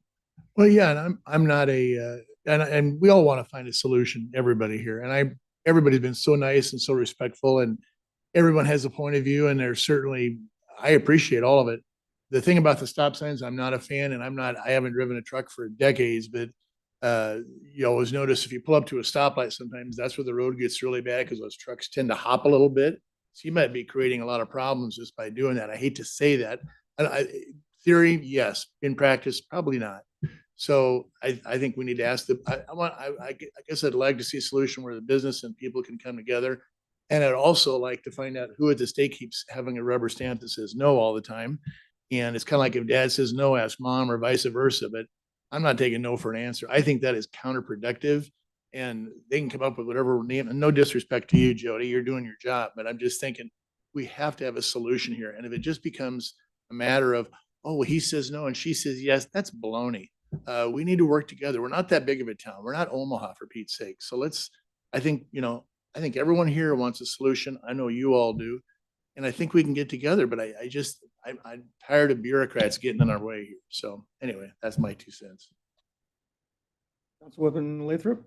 Well, yeah, and I'm not and we all want to find a solution, everybody here. And everybody's been so nice and so respectful, and everyone has a point of view, and I appreciate all of it. The thing about the stop signs, I'm not a fan, and I haven't driven a truck for decades, but you always notice if you pull up to a stoplight, sometimes that's where the road gets really bad because those trucks tend to hop a little bit. So you might be creating a lot of problems just by doing that. I hate to say that. Theory, yes. In practice, probably not. So I think we need to ask I guess I'd like to see a solution where the business and people can come together. And I'd also like to find out who at the state keeps having a rubber stamp that says no all the time. And it's kind of like if dad says no, ask mom, or vice versa. But I'm not taking no for an answer. I think that is counterproductive, and they can come up with whatever name. And no disrespect to you, Jody, you're doing your job. But I'm just thinking we have to have a solution here. And if it just becomes a matter of, oh, well, he says no and she says yes, that's baloney. We need to work together. We're not that big of a town. We're not Omaha, for Pete's sake. So I think everyone here wants a solution. I know you all do. And I think we can get together, but I'm tired of bureaucrats getting in our way here. So anyway, that's my 2 cents. Councilwoman Lathrop?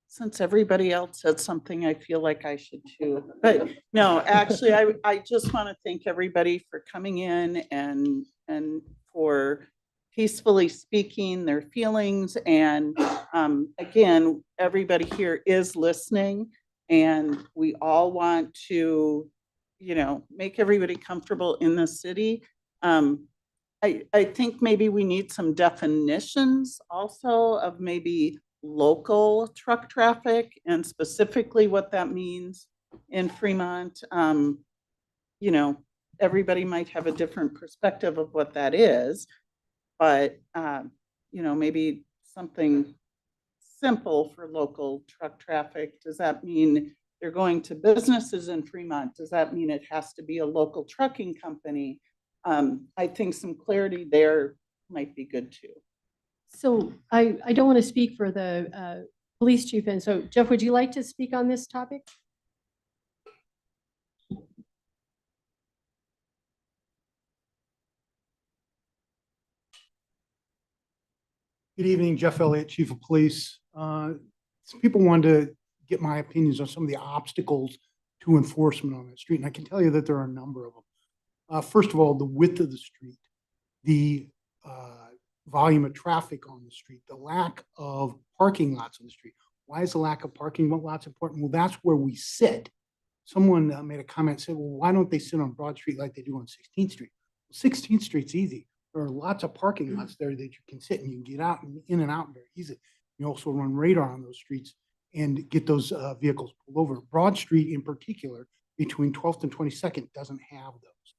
Since everybody else said something, I feel like I should too. But no, actually, I just want to thank everybody for coming in and for peacefully speaking their feelings. And again, everybody here is listening, and we all want to, make everybody comfortable in the city. I think maybe we need some definitions also of maybe local truck traffic and specifically what that means in Fremont. Everybody might have a different perspective of what that is, but maybe something simple for local truck traffic. Does that mean they're going to businesses in Fremont? Does that mean it has to be a local trucking company? I think some clarity there might be good too. So I don't want to speak for the police chief. And so Jeff, would you like to speak on this topic? Good evening, Jeff Elliott, Chief of Police. Some people wanted to get my opinions on some of the obstacles to enforcement on that street, and I can tell you that there are a number of them. First of all, the width of the street, the volume of traffic on the street, the lack of parking lots on the street. Why is the lack of parking lots important? Well, that's where we sit. Someone made a comment, said, well, why don't they sit on Broad Street like they do on 16th Street? 16th Street's easy. There are lots of parking lots there that you can sit and you can get out and in and out very easily. You also run radar on those streets and get those vehicles pulled over. Broad Street in particular, between 12th and 22nd, doesn't have those.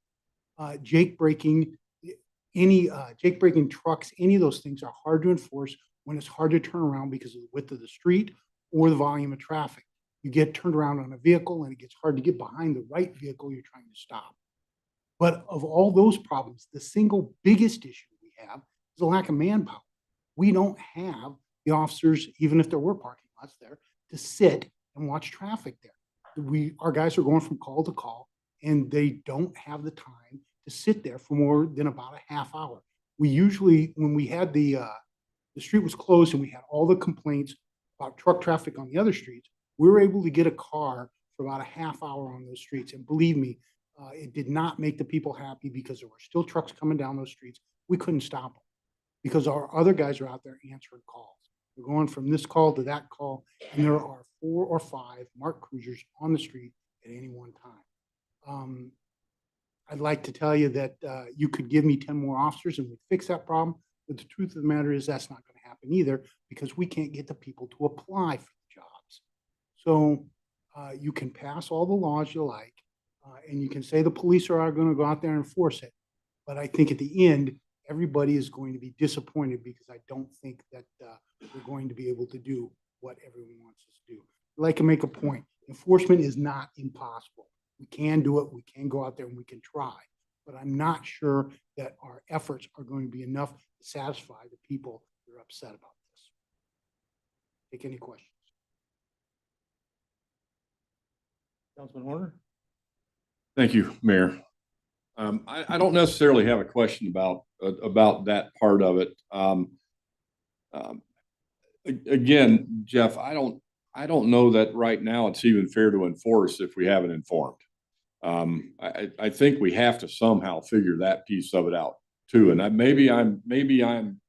Jake breaking, jake breaking trucks, any of those things are hard to enforce when it's hard to turn around because of the width of the street or the volume of traffic. You get turned around on a vehicle and it gets hard to get behind the right vehicle you're trying to stop. But of all those problems, the single biggest issue we have is the lack of manpower. We don't have the officers, even if there were parking lots there, to sit and watch traffic there. Our guys are going from call to call and they don't have the time to sit there for more than about a half hour. We usually, when we had the street was closed and we had all the complaints about truck traffic on the other streets, we were able to get a car for about a half hour on those streets. And believe me, it did not make the people happy because there were still trucks coming down those streets. We couldn't stop them because our other guys are out there answering calls. We're going from this call to that call, and there are 4 or 5 marked cruisers on the street at any one time. I'd like to tell you that you could give me 10 more officers and we'd fix that problem. But the truth of the matter is that's not going to happen either because we can't get the people to apply for the jobs. So you can pass all the laws you like, and you can say the police are going to go out there and enforce it. But I think at the end, everybody is going to be disappointed because I don't think that we're going to be able to do what everyone wants us to do. I'd like to make a point. Enforcement is not impossible. We can do it. We can go out there and we can try. But I'm not sure that our efforts are going to be enough to satisfy the people that are upset about this. Take any questions. Councilman Horner? Thank you, Mayor. I don't necessarily have a question about that part of it. Again, Jeff, I don't know that right now it's even fair to enforce if we haven't informed. I think we have to somehow figure that piece of it out too. And maybe I'm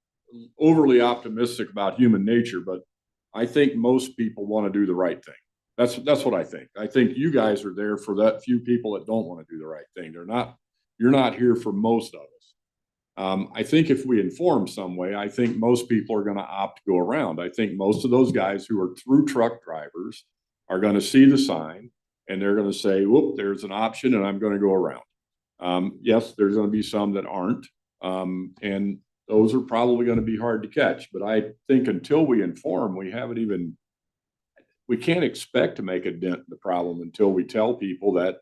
overly optimistic about human nature, but I think most people want to do the right thing. That's what I think. I think you guys are there for that few people that don't want to do the right thing. You're not here for most of us. I think if we inform some way, I think most people are going to opt to go around. I think most of those guys who are through truck drivers are going to see the sign and they're going to say, whoop, there's an option and I'm going to go around. Yes, there's going to be some that aren't. And those are probably going to be hard to catch. But I think until we inform, we can't expect to make a dent in the problem until we tell people that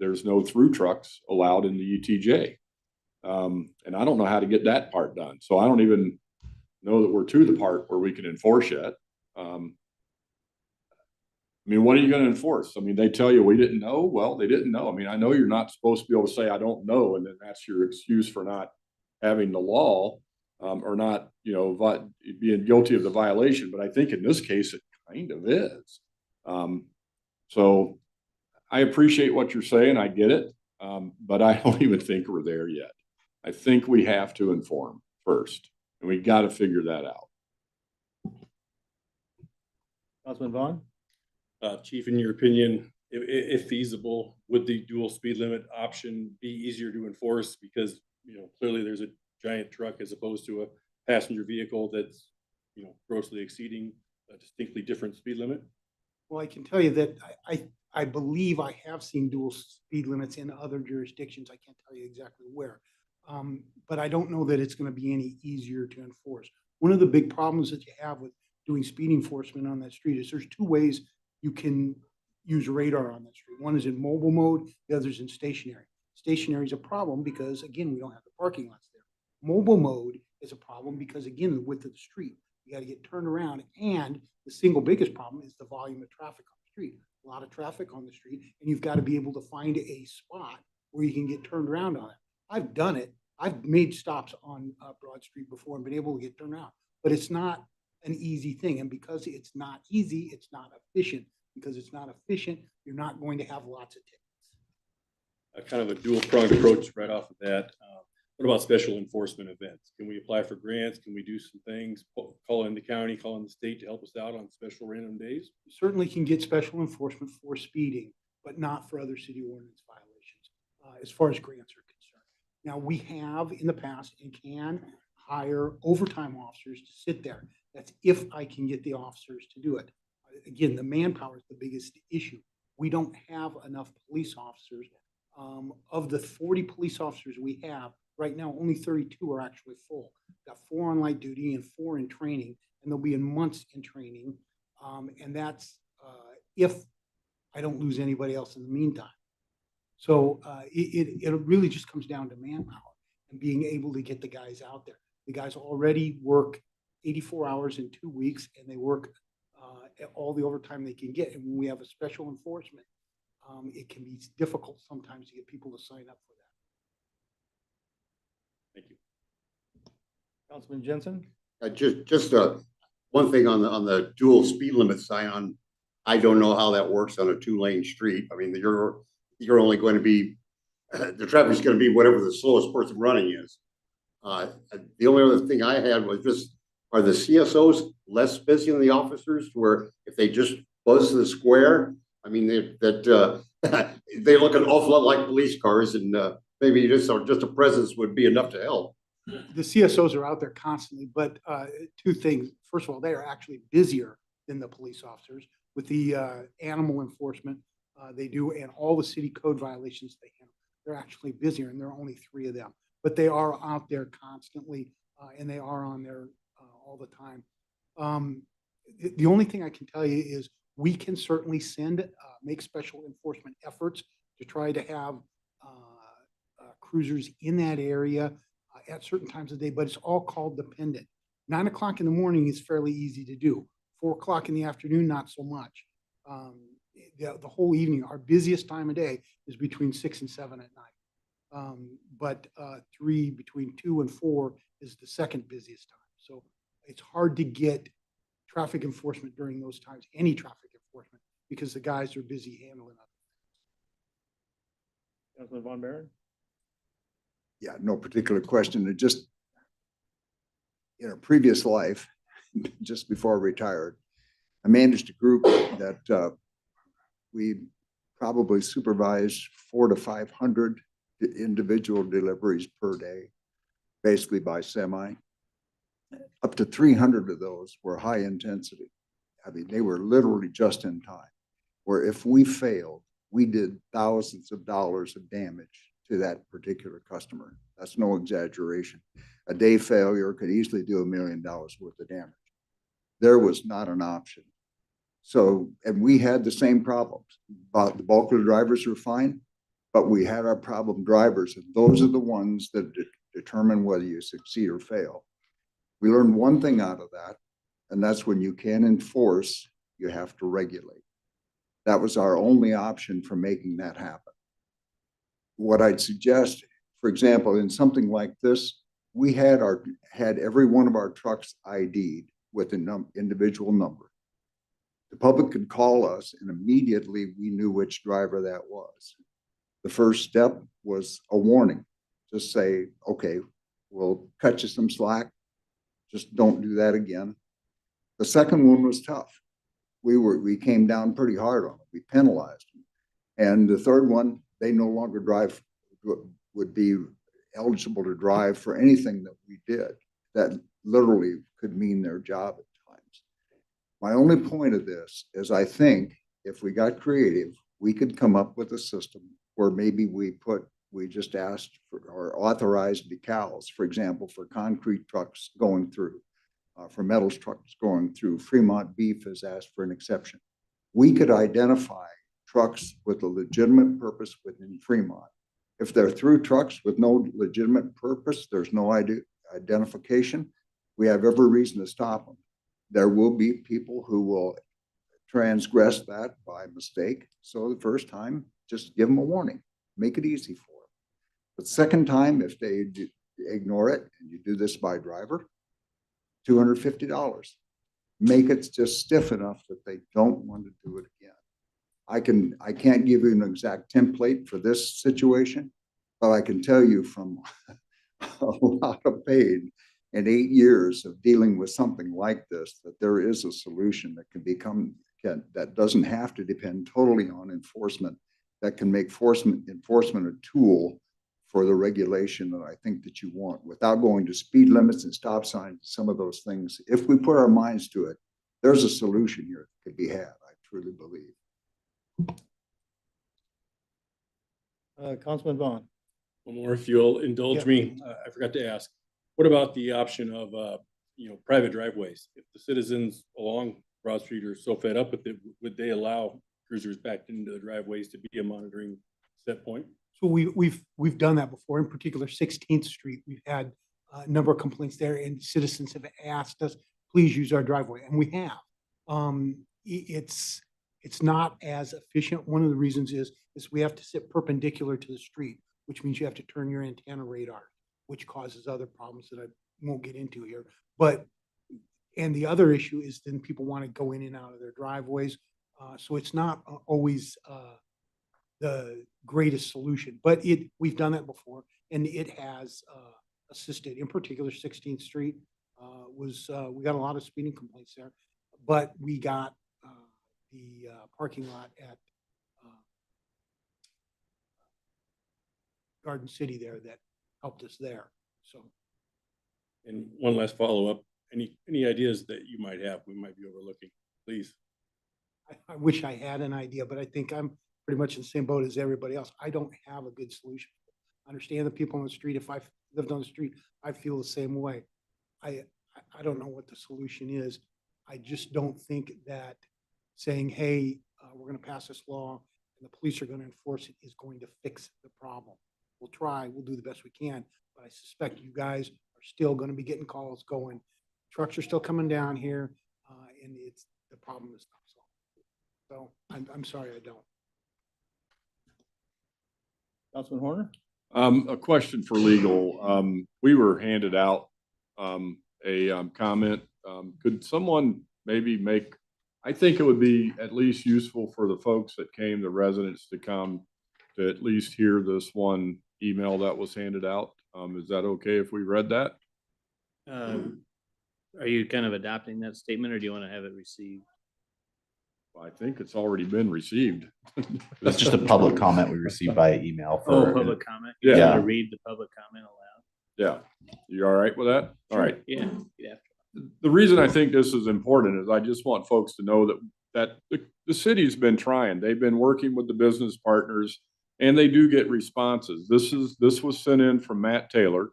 there's no through trucks allowed in the ETJ. And I don't know how to get that part done. So I don't even know that we're to the part where we can enforce yet. I mean, what are you going to enforce? I mean, they tell you we didn't know. Well, they didn't know. I mean, I know you're not supposed to be able to say, I don't know. And then that's your excuse for not having the law or not, being guilty of the violation. But I think in this case, it kind of is. So I appreciate what you're saying. I get it. But I don't even think we're there yet. I think we have to inform first, and we got to figure that out. Councilman Vaughn? Chief, in your opinion, if feasible, would the dual speed limit option be easier to enforce? Because, clearly there's a giant truck as opposed to a passenger vehicle that's, grossly exceeding a distinctly different speed limit. Well, I can tell you that I believe I have seen dual speed limits in other jurisdictions. I can't tell you exactly where. But I don't know that it's going to be any easier to enforce. One of the big problems that you have with doing speed enforcement on that street is there's 2 ways you can use radar on that street. One is in mobile mode, the other is in stationary. Stationary is a problem because, again, we don't have the parking lots there. Mobile mode is a problem because, again, the width of the street. You got to get turned around. And the single biggest problem is the volume of traffic on the street. A lot of traffic on the street, and you've got to be able to find a spot where you can get turned around on it. I've done it. I've made stops on Broad Street before and been able to get turned around, but it's not an easy thing. And because it's not easy, it's not efficient. Because it's not efficient, you're not going to have lots of tickets. Kind of a dual pronged approach right off of that. What about special enforcement events? Can we apply for grants? Can we do some things? Call in the county, call in the state to help us out on special random days? You certainly can get special enforcement for speeding, but not for other city ordinance violations, as far as grants are concerned. Now, we have in the past and can hire overtime officers to sit there. That's if I can get the officers to do it. Again, the manpower is the biggest issue. We don't have enough police officers Of the 40 police officers we have, right now, only 32 are actually full. Got 4 on light duty and 4 in training, and they'll be in months in training. And that's if I don't lose anybody else in the meantime. So it really just comes down to manpower and being able to get the guys out there. The guys already work 84 hours in 2 weeks, and they work all the overtime they can get. And when we have a special enforcement, it can be difficult sometimes to get people to sign up for that. Thank you. Councilman Jensen? Just one thing on the dual speed limit sign on, I don't know how that works on a 2-lane street. I mean, you're only going to be, the traffic's going to be whatever the slowest person running is. The only other thing I had was just, are the CSOs less busy than the officers, where if they just buzz the square, I mean, they look an awful lot like police cars, and maybe just a presence would be enough to help. The CSOs are out there constantly, but 2 things. First of all, they are actually busier than the police officers with the animal enforcement they do and all the city code violations they handle. They're actually busier, and there are only 3 of them, but they are out there constantly, and they are on there all the time. The only thing I can tell you is we can certainly make special enforcement efforts to try to have cruisers in that area at certain times of the day, but it's all call dependent. 9 o'clock in the morning is fairly easy to do. 4 o'clock in the afternoon, not so much. The whole evening, our busiest time of day is between 6 and 7 at night. But between 2 and 4 is the second busiest time. So it's hard to get traffic enforcement during those times, any traffic enforcement, because the guys are busy handling other things. Councilman Von Baron? Yeah, no particular question. It just, in a previous life, just before I retired, I managed a group that we probably supervised 400 to 500 individual deliveries per day, basically by semi. Up to 300 of those were high intensity. I mean, they were literally just in time, where if we failed, we did thousands of dollars of damage to that particular customer. That's no exaggeration. A day failure could easily do $1 million worth of damage. There was not an option. So, and we had the same problems. But the bulk of the drivers were fine, but we had our problem drivers, and those are the ones that determine whether you succeed or fail. We learned one thing out of that, and that's when you can't enforce, you have to regulate. That was our only option for making that happen. What I'd suggest, for example, in something like this, we had every one of our trucks ID'd with an individual number. The public could call us, and immediately we knew which driver that was. The first step was a warning. Just say, okay, we'll cut you some slack. Just don't do that again. The second one was tough. We came down pretty hard on it. We penalized them. And the third one, they no longer would be eligible to drive for anything that we did. That literally could mean their job at times. My only point of this is, I think if we got creative, we could come up with a system where maybe we just asked for or authorized decals, for example, for concrete trucks going through, for metals trucks going through. Fremont Beef has asked for an exception. We could identify trucks with a legitimate purpose within Fremont. If they're through trucks with no legitimate purpose, there's no identification, we have every reason to stop them. There will be people who will transgress that by mistake. So the first time, just give them a warning, make it easy for them. But second time, if they ignore it, and you do this by driver, $250. Make it just stiff enough that they don't want to do it again. I can't give you an exact template for this situation, but I can tell you from a lot of pain and 8 years of dealing with something like this, that there is a solution that that doesn't have to depend totally on enforcement, that can make enforcement a tool for the regulation that I think that you want, without going to speed limits and stop signs, some of those things. If we put our minds to it, there's a solution here that could be had, I truly believe. Councilman Vaughn. One more, if you'll indulge Yeah. me, I forgot to ask, what about the option of, private driveways? If the citizens along Broad Street are so fed up with it, would they allow cruisers back into the driveways to be a monitoring set point? So we've done that before, in particular 16th Street. We've had a number of complaints there and citizens have asked us, please use our driveway, and we have. It's not as efficient. One of the reasons is we have to sit perpendicular to the street, which means you have to turn your antenna radar, which causes other problems that I won't get into here. And the other issue is then people want to go in and out of their driveways. So it's not always the greatest solution, but we've done that before and it has assisted. In particular, 16th Street we got a lot of speeding complaints there, but we got the parking lot at Garden City there that helped us there. So. And one last follow-up, any ideas that you might have, we might be overlooking, please? I wish I had an idea, but I think I'm pretty much in the same boat as everybody else. I don't have a good solution. I understand the people on the street. If I lived on the street, I feel the same way. I don't know what the solution is. I just don't think that saying, hey, we're going to pass this law and the police are going to enforce it is going to fix the problem. We'll try, we'll do the best we can, but I suspect you guys are still going to be getting calls going. Trucks are still coming down here, and the problem is not solved. So I'm sorry, I don't. Councilman Horner. A question for legal. We were handed out a comment. Could someone maybe I think it would be at least useful for the folks that came, the residents, to come to at least hear this one email that was handed out. Is that okay if we read that? Are you kind of adopting that statement or do you want to have it received? I think it's already been received. That's just a public comment we received by email Oh, for. public comment? Yeah. You want to read the public comment aloud? Yeah. You all right with that? All right. Yeah. Yeah. The reason I think this is important is I just want folks to know that the city's been trying. They've been working with the business partners and they do get responses. This was sent in from Matt Taylor,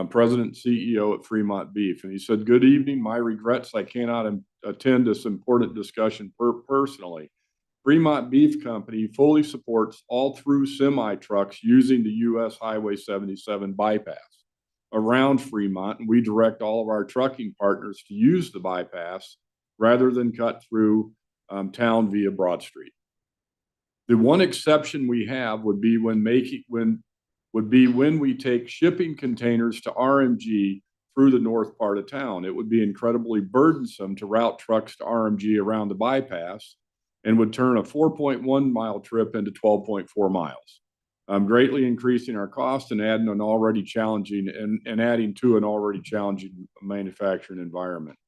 President and CEO at Fremont Beef. And he said, good evening. My regrets. I cannot attend this important discussion personally. Fremont Beef Company fully supports all through semi trucks using the US Highway 77 bypass around Fremont. And we direct all of our trucking partners to use the bypass rather than cut through town via Broad Street. The one exception we have would be when we take shipping containers to RMG through the north part of town. It would be incredibly burdensome to route trucks to RMG around the bypass and would turn a 4.1 mile trip into 12.4 miles. Greatly increasing our cost and adding to an already challenging manufacturing environment.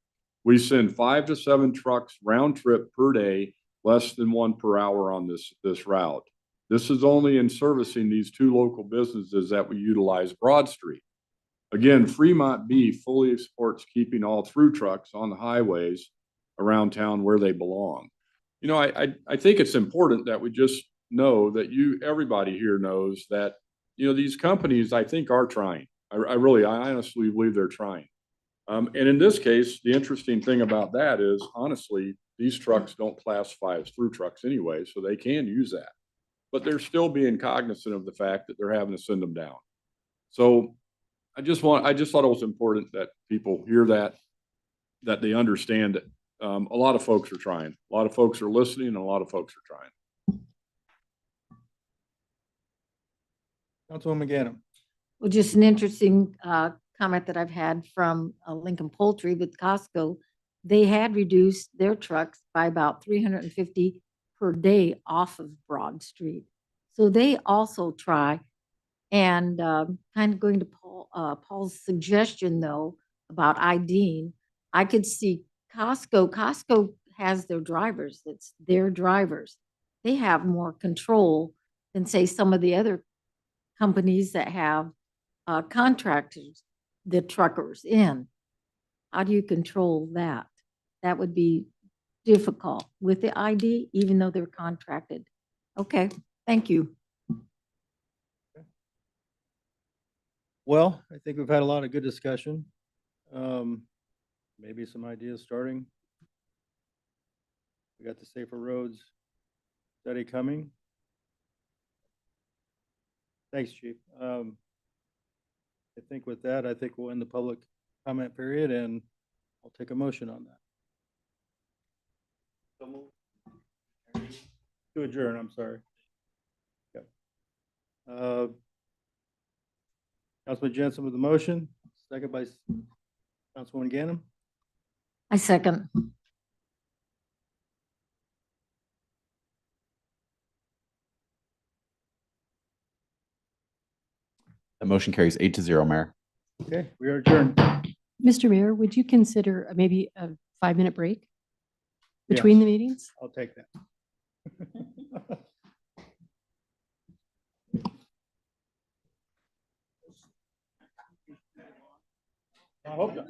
We send 5 to 7 trucks round trip per day, less than 1 per hour on this route. This is only in servicing these 2 local businesses that we utilize Broad Street. Again, Fremont Beef fully supports keeping all through trucks on the highways around town where they belong. You know, I think it's important that we just know that everybody here knows that, these companies, I think, are trying. I honestly believe they're trying. And in this case, the interesting thing about that is, honestly, these trucks don't classify as through trucks anyway, so they can use that. But they're still being cognizant of the fact that they're having to send them down. So I just thought it was important that people hear that they understand that a lot of folks are trying. A lot of folks are listening and a lot of folks are trying. Councilwoman Ganem. Well, just an interesting comment that I've had from Lincoln Poultry with Costco. They had reduced their trucks by about 350 per day off of Broad Street. So they also try. And kind of going to Paul's suggestion, though, about IDing, I could see Costco has their drivers. That's their drivers. They have more control than, say, some of the other companies that have contractors, the truckers in. How do you control that? That would be difficult with the ID, even though they're contracted. Okay, thank you. Well, I think we've had a lot of good discussion. Maybe some ideas starting. We got the Safer Roads study coming. Thanks, Chief. I think with that, I think we'll end the public comment period and I'll take a motion on that. To adjourn, I'm sorry. Yep. Councilman Jensen with the motion, second by Councilwoman Ganem. I second. The motion carries 8-0, Mayor. Okay, we are adjourned. Mr. Mayor, would you consider maybe a 5-minute break between Yes, the meetings? I'll take that. I hope not.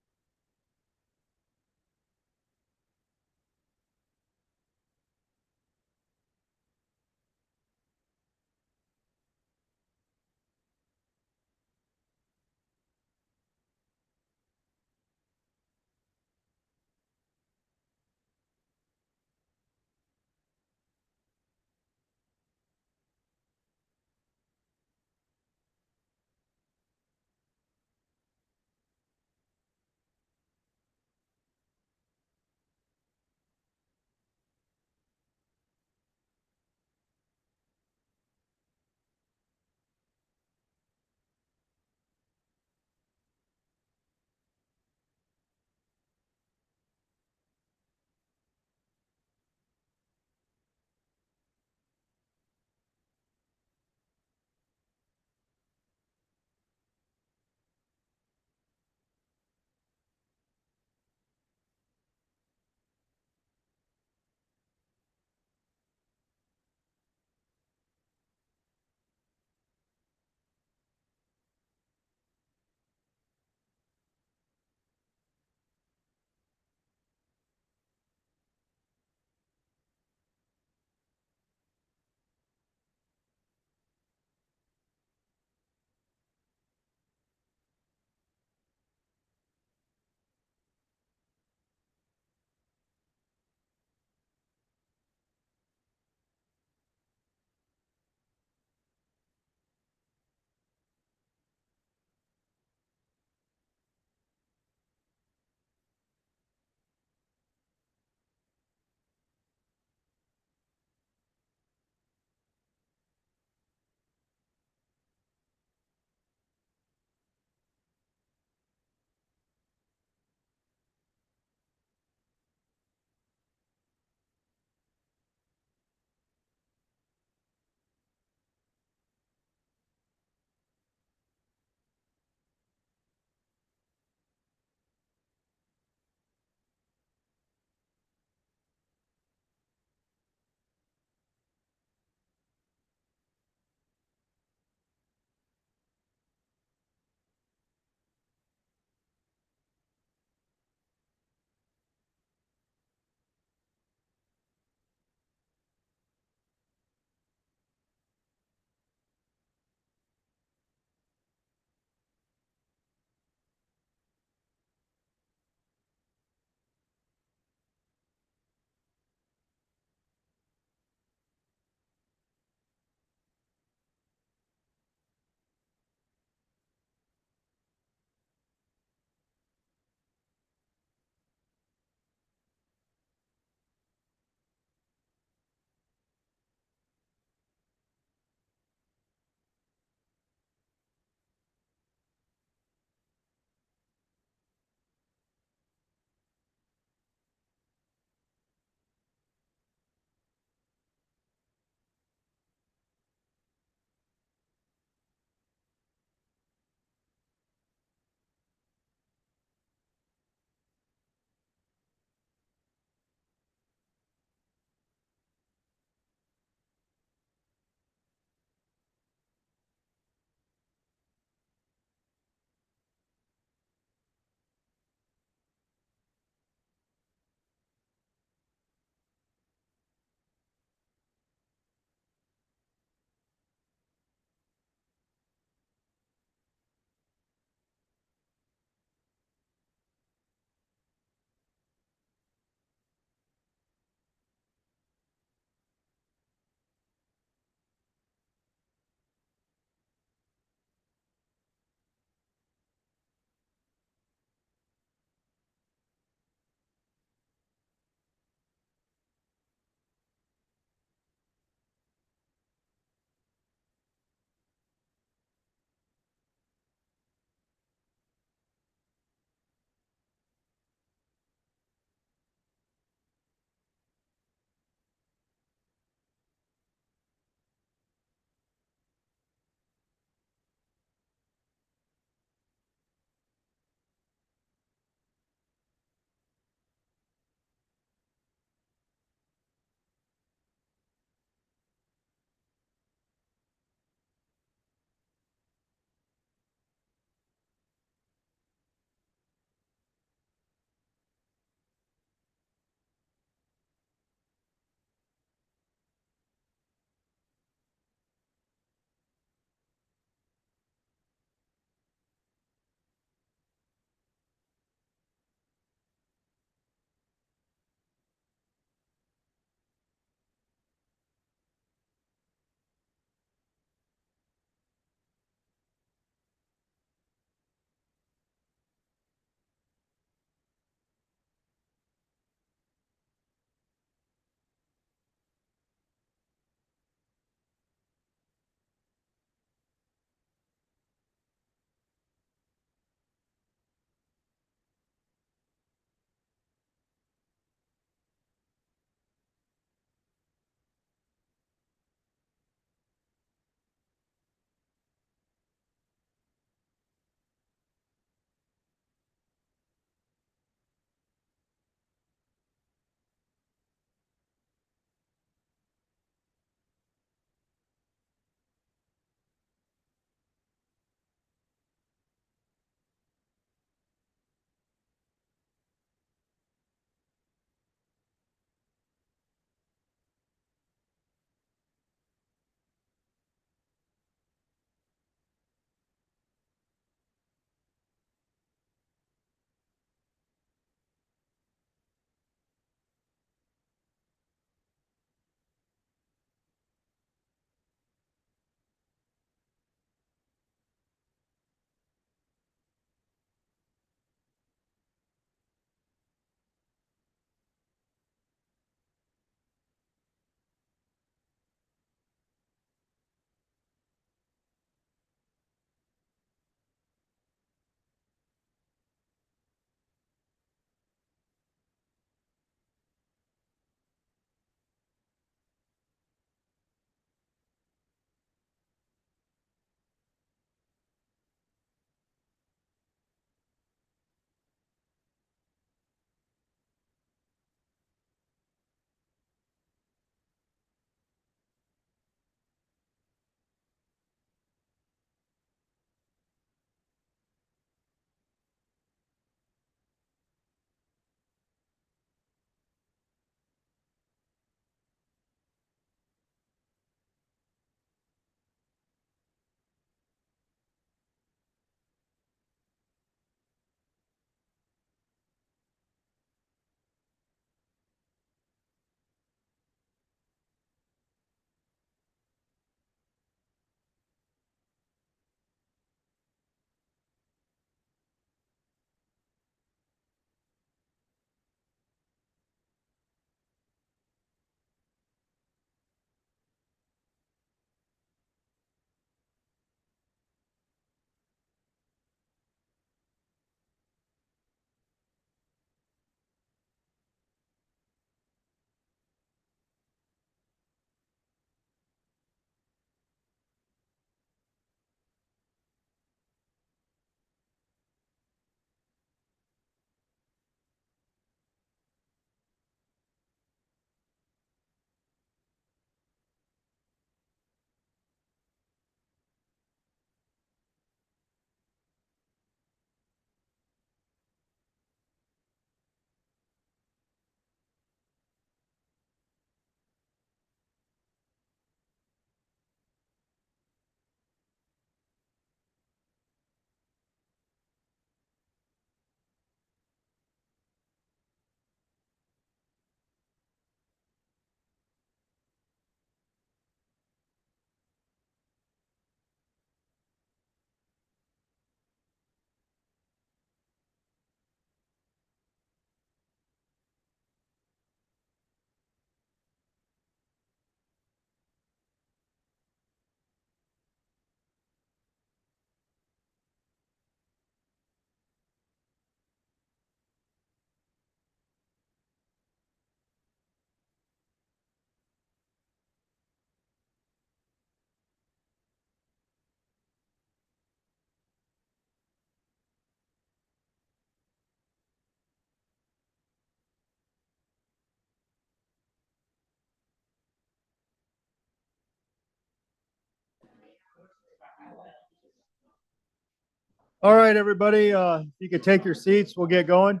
All right, everybody, if you could take your seats, we'll get going.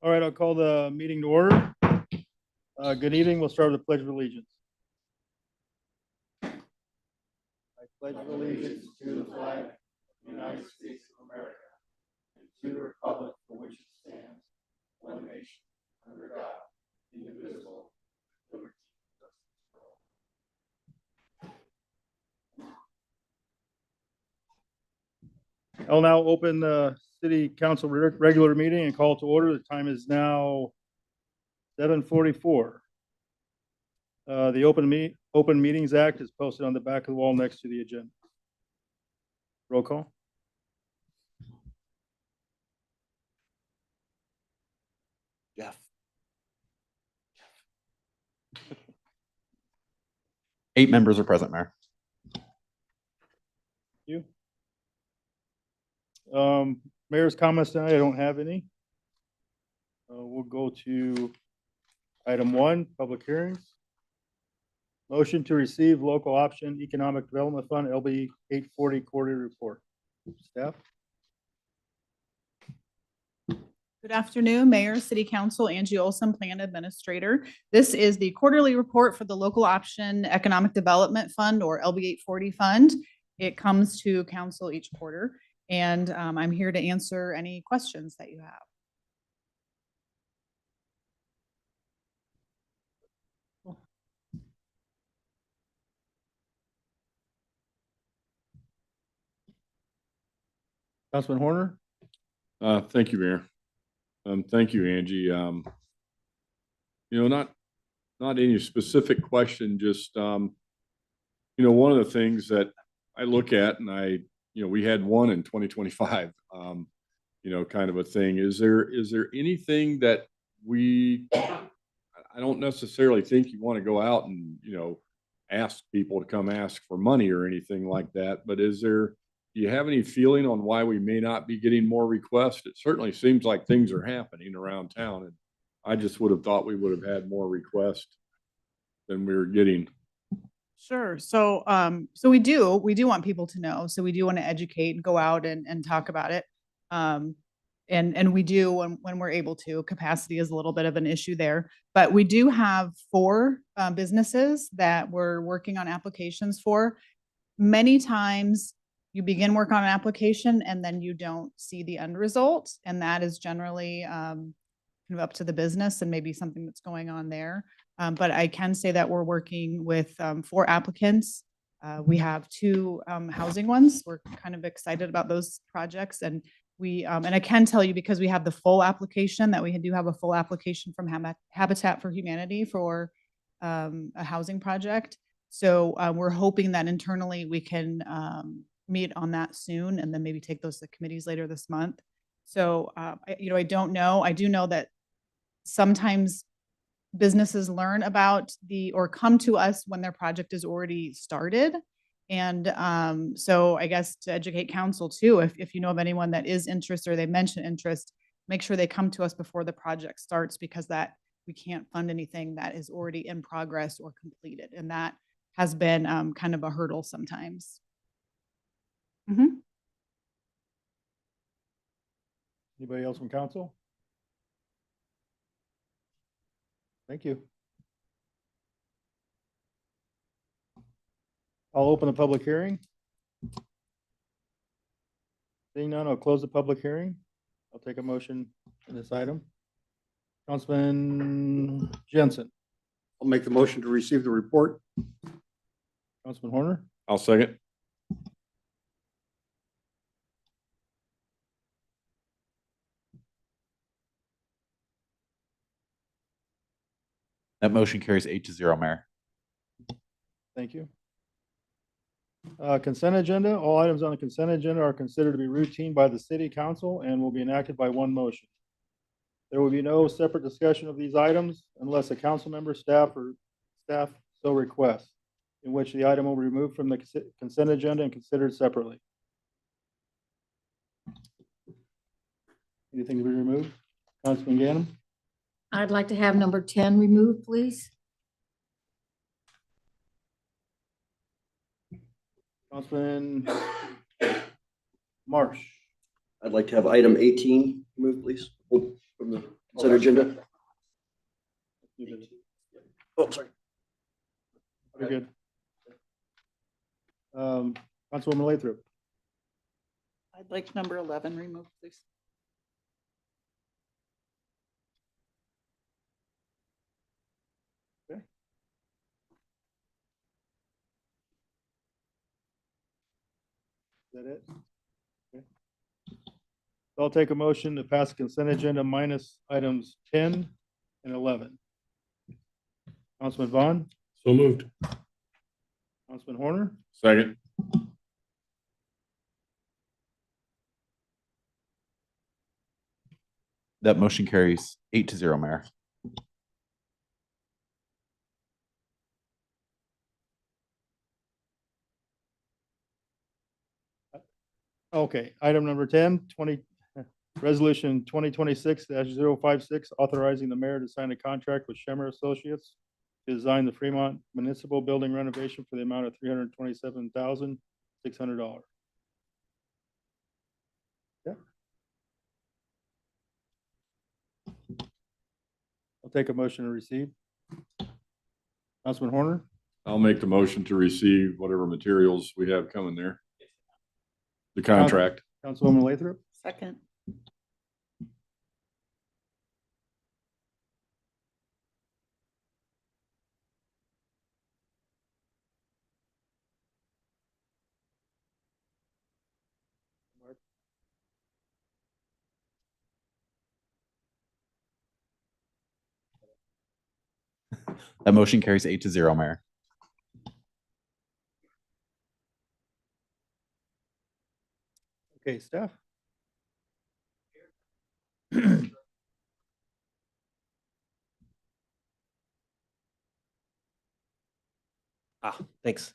All right, I'll call the meeting to order. Good evening. We'll start with the Pledge of Allegiance. I pledge allegiance to the flag of the United States of America and to the republic for which it stands, one nation, under God, indivisible, with liberty and justice for all. I'll now open the City Council regular meeting and call to order. The time is now 7:44. The Open Meetings Act is posted on the back of the wall next to the agenda. Roll call. Jeff. 8 members are present, Mayor. You. Mayor's comments tonight, I don't have any. We'll go to item 1, public hearings. Motion to receive local option economic development fund LB 840 quarterly report. Staff. Good afternoon, Mayor, City Council, Angie Olson, Plan Administrator. This is the quarterly report for the Local Option Economic Development Fund, or LB 840 fund. It comes to council each quarter, and I'm here to answer any questions that you have. Councilman Horner. Thank you, Mayor. Thank you, Angie. Not any specific question, just, one of the things that I look at and we had one in 2025, kind of a thing. Is there anything that I don't necessarily think you want to go out and, ask people to come ask for money or anything like that, but do you have any feeling on why we may not be getting more requests? It certainly seems like things are happening around town, and I just would have thought we would have had more requests than we were getting. Sure. So, we do want people to know. So we do want to educate and go out and talk about it. And we do when we're able to. Capacity is a little bit of an issue there, but we do have 4 businesses that we're working on applications for. Many times you begin work on an application and then you don't see the end result. And that is generally kind of up to the business and maybe something that's going on there. But I can say that we're working with 4 applicants. We have 2 housing ones. We're kind of excited about those projects. And and I can tell you, because we have the full application, that we do have a full application from Habitat for Humanity for a housing project. So we're hoping that internally we can meet on that soon and then maybe take those to committees later this month. So, I don't know. I do know that sometimes businesses learn about or come to us when their project is already started. And so I guess to educate council too, if you know of anyone that is interested or they mention interest, make sure they come to us before the project starts, because that we can't fund anything that is already in progress or completed. And that has been kind of a hurdle sometimes. Anybody else from council? Thank you. I'll open the public hearing. Seeing none, I'll close the public hearing. I'll take a motion on this item. Councilman Jensen. I'll make the motion to receive the report. Councilman Horner. I'll second. That motion carries 8-0, Mayor. Thank you. Consent agenda. All items on the consent agenda are considered to be routine by the city council and will be enacted by one motion. There will be no separate discussion of these items unless a council member, staff so requests, in which the item will be removed from the consent agenda and considered separately. Anything to be removed? Councilman Gannon? I'd like to have number 10 removed, please. Councilman Marsh? I'd like to have item 18 removed, please, from the consent agenda. Oh, sorry. Very good. Councilwoman Lathrop? I'd like number 11 removed, please. Okay. Is that it? Okay. So I'll take a motion to pass consent agenda minus items 10 and 11. Councilman Vaughn? So moved. Councilman Horner? Second. That motion carries 8-0, Mayor. Okay, item number 10, resolution 2026-056, authorizing the mayor to sign a contract with Schemmer Associates to design the Fremont Municipal Building renovation for the amount of $327,600. Yeah. I'll take a motion to receive. Councilman Horner? I'll make the motion to receive whatever materials we have coming there. The contract. Councilwoman Lathrop? Second. That motion carries 8-0, Mayor. Okay, staff? Thanks.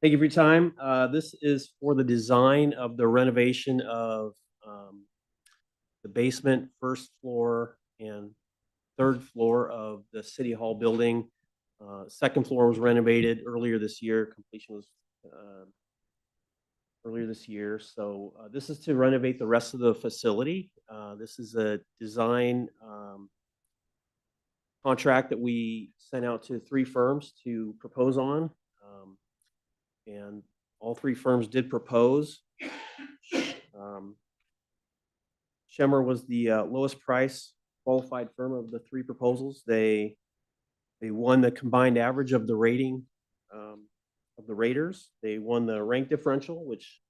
Thank you for your time. This is for the design of the renovation of the basement, first floor, and third floor of the City Hall building. Second floor was renovated earlier this year. Completion was earlier this year. So this is to renovate the rest of the facility. This is a design contract that we sent out to 3 firms to propose on. And all 3 firms did propose. Schemmer was the lowest price qualified firm of the 3 proposals. They won the combined average of the rating of the raters. They won the rank differential, which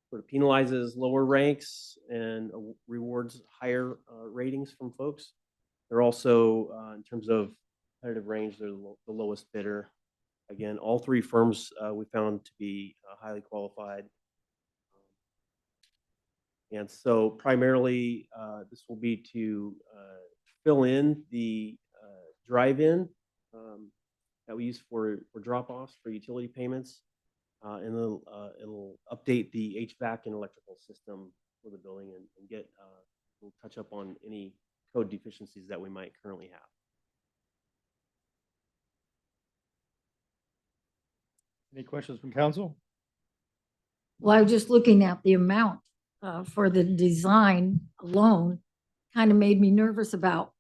sort of penalizes lower ranks and rewards higher ratings from folks. They're also, in terms of competitive range, they're the lowest bidder. Again, all 3 firms we found to be highly qualified. And so primarily, this will be to fill in the drive-in that we use for drop-offs for utility payments. And it'll update the HVAC and electrical system for the building and get, we'll touch up on any code deficiencies that we might currently have. Any questions from council? Well, I was just looking at the amount for the design alone, kind of made me nervous about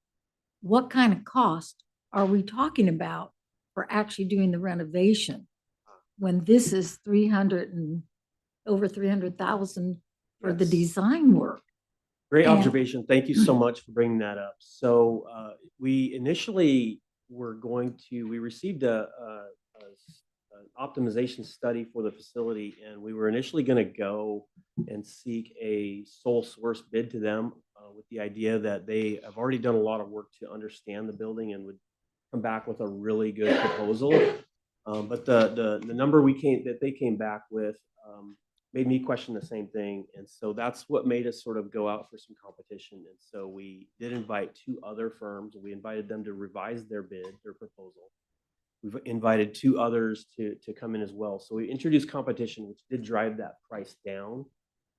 what kind of cost are we talking about for actually doing the renovation when this is over 300,000 for the design work. Great And- observation. Thank you so much for bringing that up. So we initially were we received an optimization study for the facility, and we were initially going to go and seek a sole source bid to them with the idea that they have already done a lot of work to understand the building and would come back with a really good proposal. But the number that they came back with made me question the same thing. And so that's what made us sort of go out for some competition. And so we did invite 2 other firms. We invited them to revise their bid, their proposal. We've invited 2 others to come in as well. So we introduced competition, which did drive that price down.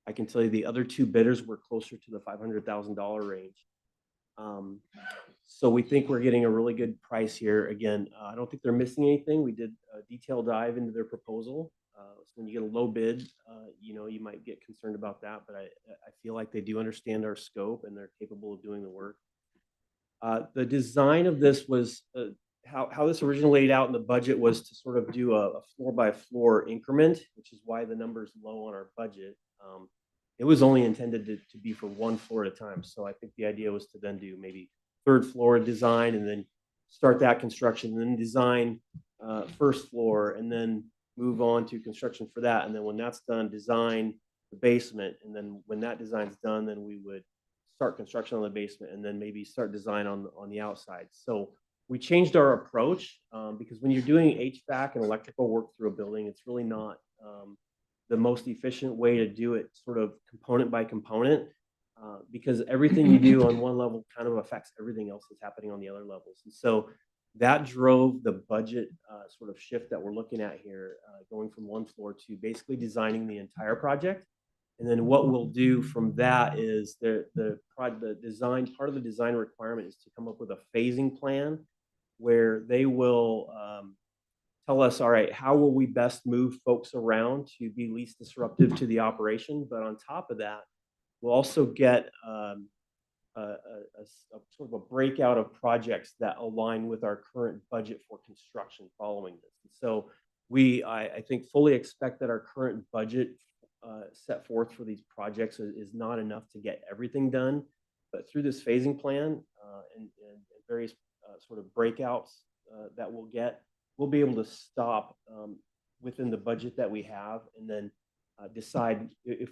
I can tell you the other 2 bidders were closer to the $500,000 range. So we think we're getting a really good price here. Again, I don't think they're missing anything. We did a detailed dive into their proposal. So when you get a low bid, you might get concerned about that, but I feel like they do understand our scope and they're capable of doing the work. The design of this was how this originally laid out in the budget was to sort of do a floor by floor increment, which is why the number's low on our budget. It was only intended to be for 1 floor at a time. So I think the idea was to then do maybe 3rd floor design and then start that construction, and then design 1st floor, and then move on to construction for that. And then when that's done, design the basement. And then when that design's done, then we would start construction on the basement and then maybe start design on the outside. So we changed our approach because when you're doing HVAC and electrical work through a building, it's really not the most efficient way to do it sort of component by component because everything you do on one level kind of affects everything else that's happening on the other levels. And so that drove the budget sort of shift that we're looking at here, going from 1 floor to basically designing the entire project. And then what we'll do from that is the design, part of the design requirement is to come up with a phasing plan where they will tell us, all right, how will we best move folks around to be least disruptive to the operation? But on top of that, we'll also get sort of a breakout of projects that align with our current budget for construction following this. And so I think fully expect that our current budget set forth for these projects is not enough to get everything done, but through this phasing plan and various sort of breakouts that we'll get, we'll be able to stop within the budget that we have and then decide if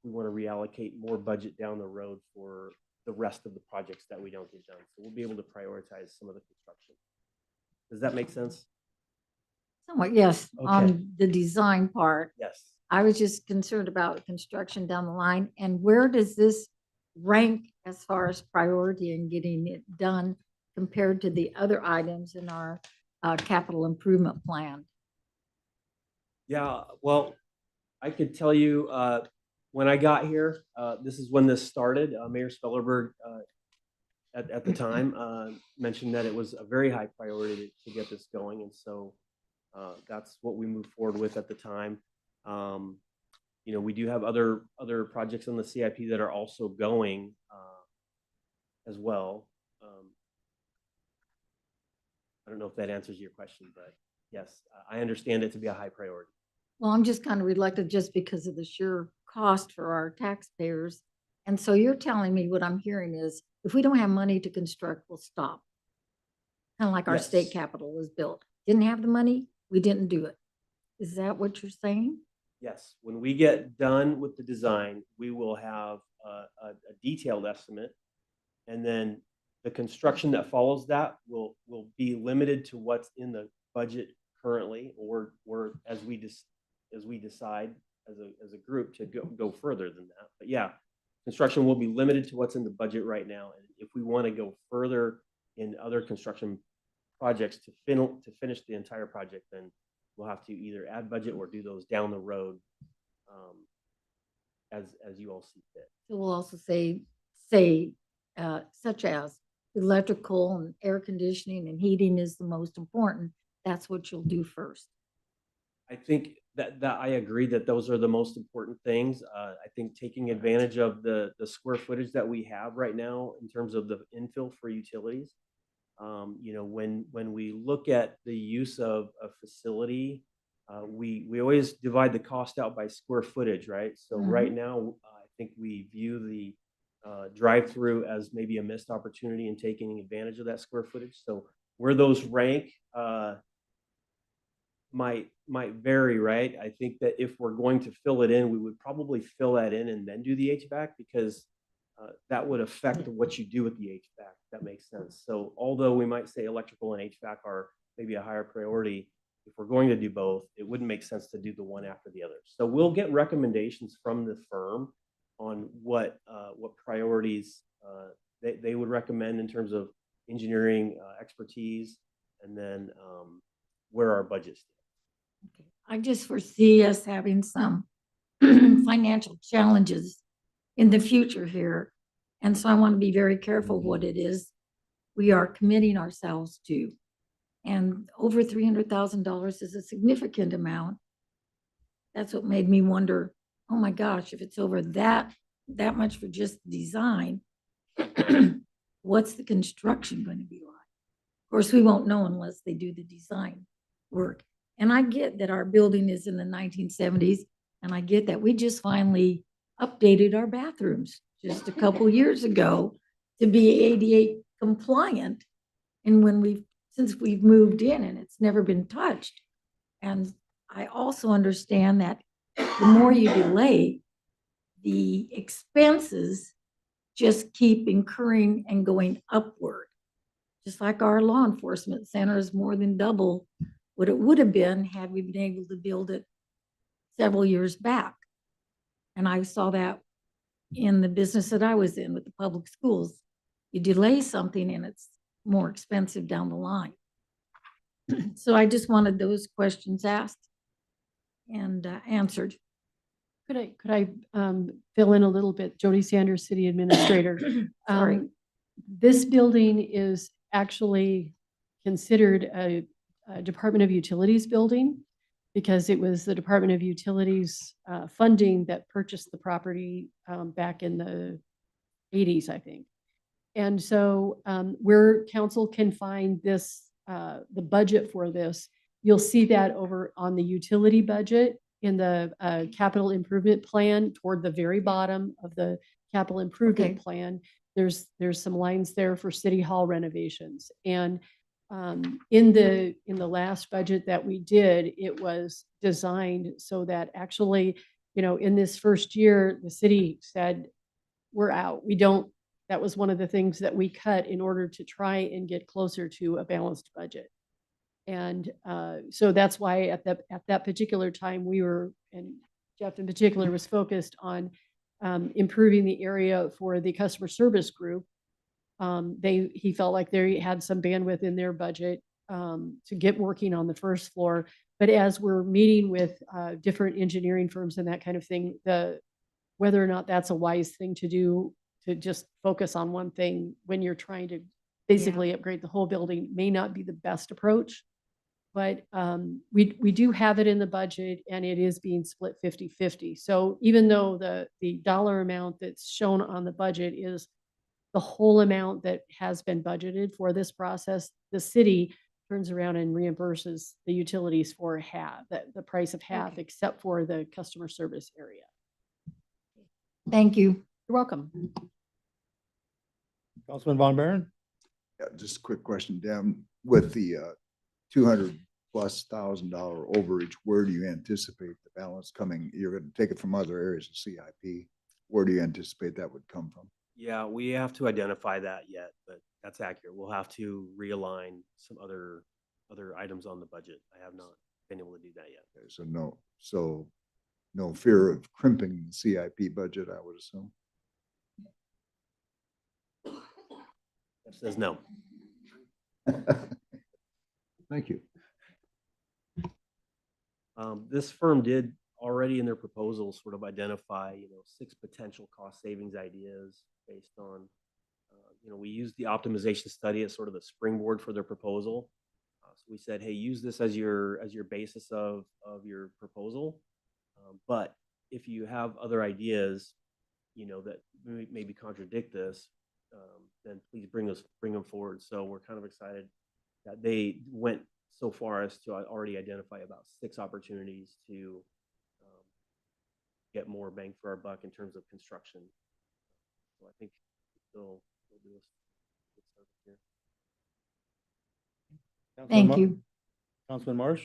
we want to reallocate more budget down the road for the rest of the projects that we don't get done. So we'll be able to prioritize some of the construction. Does that make sense? Somewhat, yes, Okay. on the design part. Yes. I was just concerned about construction down the line. And where does this rank as far as priority in getting it done compared to the other items in our capital improvement plan? Yeah, well, I could tell you when I got here, this is when this started. Mayor Spellerberg at the time mentioned that it was a very high priority to get this going. And so that's what we moved forward with at the time. We do have other projects on the CIP that are also going as well. I don't know if that answers your question, but yes, I understand it to be a high priority. Well, I'm just kind of reluctant just because of the sheer cost for our taxpayers. And so you're telling me what I'm hearing is if we don't have money to construct, we'll stop. Kind of like our state Yes. capitol was built. Didn't have the money, we didn't do it. Is that what you're saying? Yes, when we get done with the design, we will have a detailed estimate. And then the construction that follows that will be limited to what's in the budget currently, or as we decide as a group to go further than that. But yeah, construction will be limited to what's in the budget right now. And if we want to go further in other construction projects to finish the entire project, then we'll have to either add budget or do those down the road as you all see fit. So we'll also say such as electrical and air conditioning and heating is the most important. That's what you'll do first. I think that I agree that those are the most important things. I think taking advantage of the square footage that we have right now in terms of the infill for utilities. When we look at the use of a facility, we always divide the cost out by square footage, right? So right now, I think we view the drive-through as maybe a missed opportunity in taking advantage of that square footage. So where those rank might vary, right? I think that if we're going to fill it in, we would probably fill that in and then do the HVAC because that would affect what you do with the HVAC. That makes sense. So although we might say electrical and HVAC are maybe a higher priority, if we're going to do both, it wouldn't make sense to do the one after the other. So we'll get recommendations from the firm on what priorities they would recommend in terms of engineering expertise, and then where our budget stands. I just foresee us having some financial challenges in the future here. And so I want to be very careful what it is we are committing ourselves to. And over $300,000 is a significant amount. That's what made me wonder, oh my gosh, if it's over that much for just design, what's the construction going to be like? Of course, we won't know unless they do the design work. And I get that our building is in the 1970s, and I get that we just finally updated our bathrooms just a couple years ago to be ADA compliant. And since we've moved in, and it's never been touched. And I also understand that the more you delay, the expenses just keep incurring and going upward. Just like our law enforcement center is more than double what it would have been had we been able to build it several years back. And I saw that in the business that I was in with the public schools. You delay something and it's more expensive down the line. So I just wanted those questions asked and answered. Could I fill in a little bit? Jody Sanders, City Administrator. Sorry. This building is actually considered a Department of Utilities building because it was the Department of Utilities funding that purchased the property back in the 80s, I think. And so where council can find this, the budget for this, you'll see that over on the utility budget in the capital improvement plan toward the very bottom of the capital improvement plan. There's some lines there for city hall renovations. And in the last budget that we did, it was designed so that actually, in this first year, the city said, we're out. That was one of the things that we cut in order to try and get closer to a balanced budget. And so that's why at that particular time and Jeff in particular was focused on improving the area for the customer service group. He felt like they had some bandwidth in their budget to get working on the first floor. But as we're meeting with different engineering firms and that kind of thing, whether or not that's a wise thing to do, to just focus on one thing when you're trying to basically upgrade the whole building may not be the best approach. But we do have it in the budget, and it is being split 50-50. So even though the dollar amount that's shown on the budget is the whole amount that has been budgeted for this process, the city turns around and reimburses the utilities for half, the price of half, except for the customer service area. Thank you. You're welcome. Councilman Von Baron? Yeah, just a quick question, Dan, with the $200,000+ overage, where do you anticipate the balance coming? You're going to take it from other areas of CIP. Where do you anticipate that would come from? Yeah, we have to identify that yet, but that's accurate. We'll have to realign some other items on the budget. I have not been able to do that yet. Okay, so no fear of crimping the CIP budget, I would assume. It says no. Thank you. This firm did already in their proposal sort of identify, 6 potential cost savings ideas based on, we used the optimization study as sort of the springboard for their proposal. So we said, hey, use this as your basis of your proposal. But if you have other ideas, that maybe contradict this, then please bring them forward. So we're kind of excited that they went so far as to already identify about 6 opportunities to get more bang for our buck in terms of construction. So I think they'll do this. Thank you. Councilman Marsh?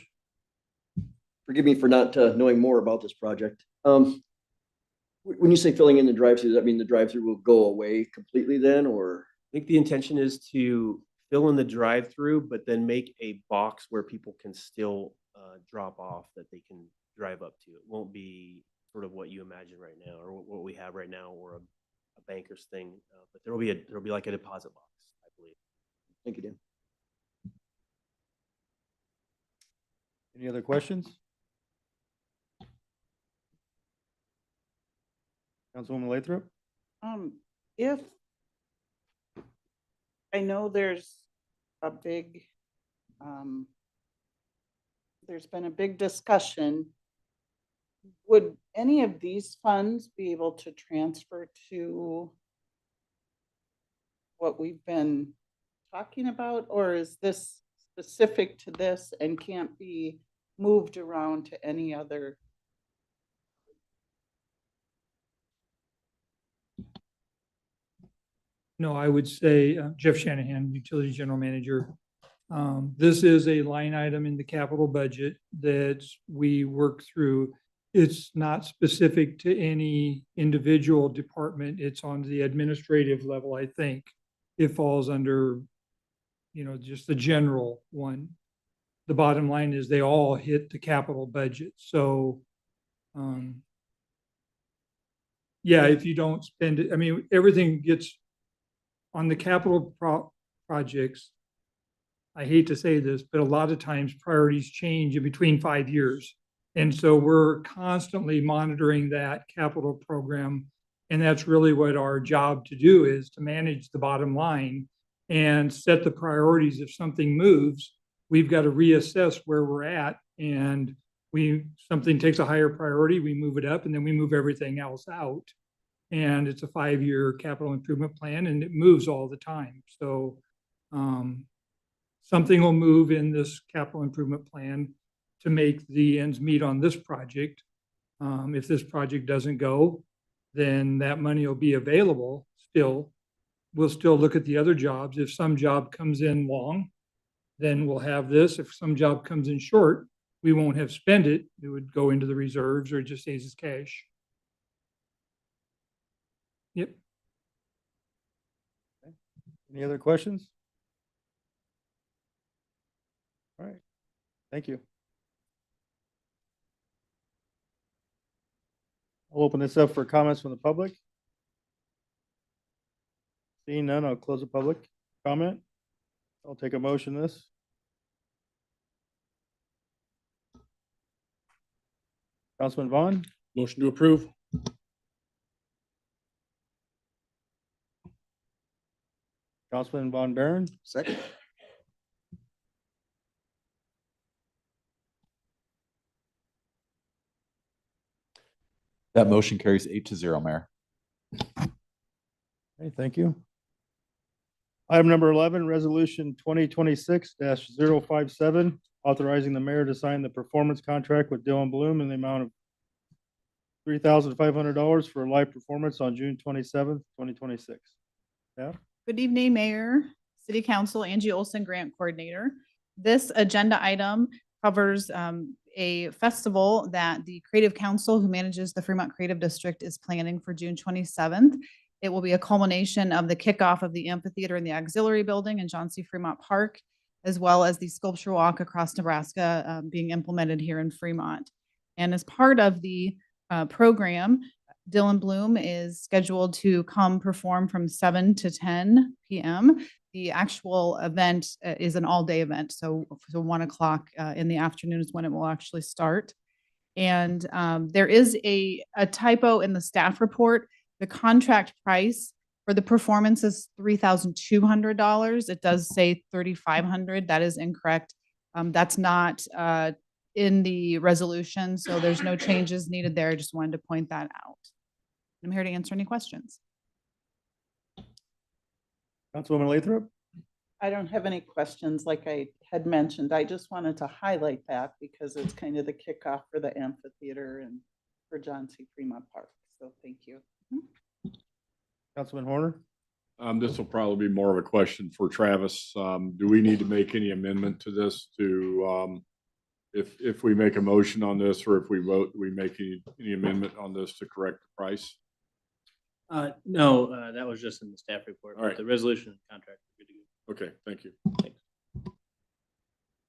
Forgive me for not knowing more about this project. When you say filling in the drive-through, does that mean the drive-through will go away completely then, or? I think the intention is to fill in the drive-through, but then make a box where people can still drop off that they can drive up to. It won't be sort of what you imagine right now, or what we have right now, or a banker's thing. But there'll be like a deposit box, I believe. Thank you, Dan. Any other questions? Councilwoman Lathrop? If, I know there's a big, there's been a big discussion. Would any of these funds be able to transfer to what we've been talking about, or is this specific to this and can't be moved around to any other? No, I would say Jeff Shanahan, Utility General Manager. This is a line item in the capital budget that we work through. It's not specific to any individual department. It's on the administrative level, I think. It falls under, just the general one. The bottom line is they all hit the capital budget. So, yeah, if you don't spend it, everything gets on the capital projects. I hate to say this, but a lot of times priorities change in between 5 years. And so we're constantly monitoring that capital program. And that's really what our job to do is to manage the bottom line and set the priorities. If something moves, we've got to reassess where we're at. And something takes a higher priority, we move it up, and then we move everything else out. And it's a 5-year capital improvement plan, and it moves all the time. So something will move in this capital improvement plan to make the ends meet on this project. If this project doesn't go, then that money will be available still. We'll still look at the other jobs. If some job comes in long, then we'll have this. If some job comes in short, we won't have spent it. It would go into the reserves, or it just stays as cash. Yep. Any other questions? All right. Thank you. I'll open this up for comments from the public. Seeing none, I'll close the public comment. I'll take a motion this. Councilman Vaughn? Motion to approve. Councilman Von Baron? Second. That motion carries 8-0, Mayor. Okay, thank you. Item number 11, resolution 2026-057, authorizing the mayor to sign the performance contract with Dylan Bloom in the amount of $3,500 for a live performance on June 27th, 2026. Yeah. Good evening, Mayor, City Council, Angie Olson, Grant Coordinator. This agenda item covers a festival that the Creative Council, who manages the Fremont Creative District, is planning for June 27th. It will be a culmination of the kickoff of the amphitheater in the auxiliary building in John C. Fremont Park, as well as the sculpture walk across Nebraska being implemented here in Fremont. And as part of the program, Dylan Bloom is scheduled to come perform from 7 to 10 p.m. The actual event is an all-day event, so 1 o'clock in the afternoon is when it will actually start. And there is a typo in the staff report. The contract price for the performance is $3,200. It does say $3,500. That is incorrect. That's not in the resolution, so there's no changes needed there. I just wanted to point that out. I'm here to answer any questions. Councilwoman Lathrop? I don't have any questions like I had mentioned. I just wanted to highlight that because it's kind of the kickoff for the amphitheater and for John C. Fremont Park. So thank you. Councilman Horner? This will probably be more of a question for Travis. Do we need to make any amendment to this to, if we make a motion on this, or if we vote, we make any amendment on this to correct the price? No, that was just in the staff report. All right. The resolution and contract are good to go. Okay, thank you.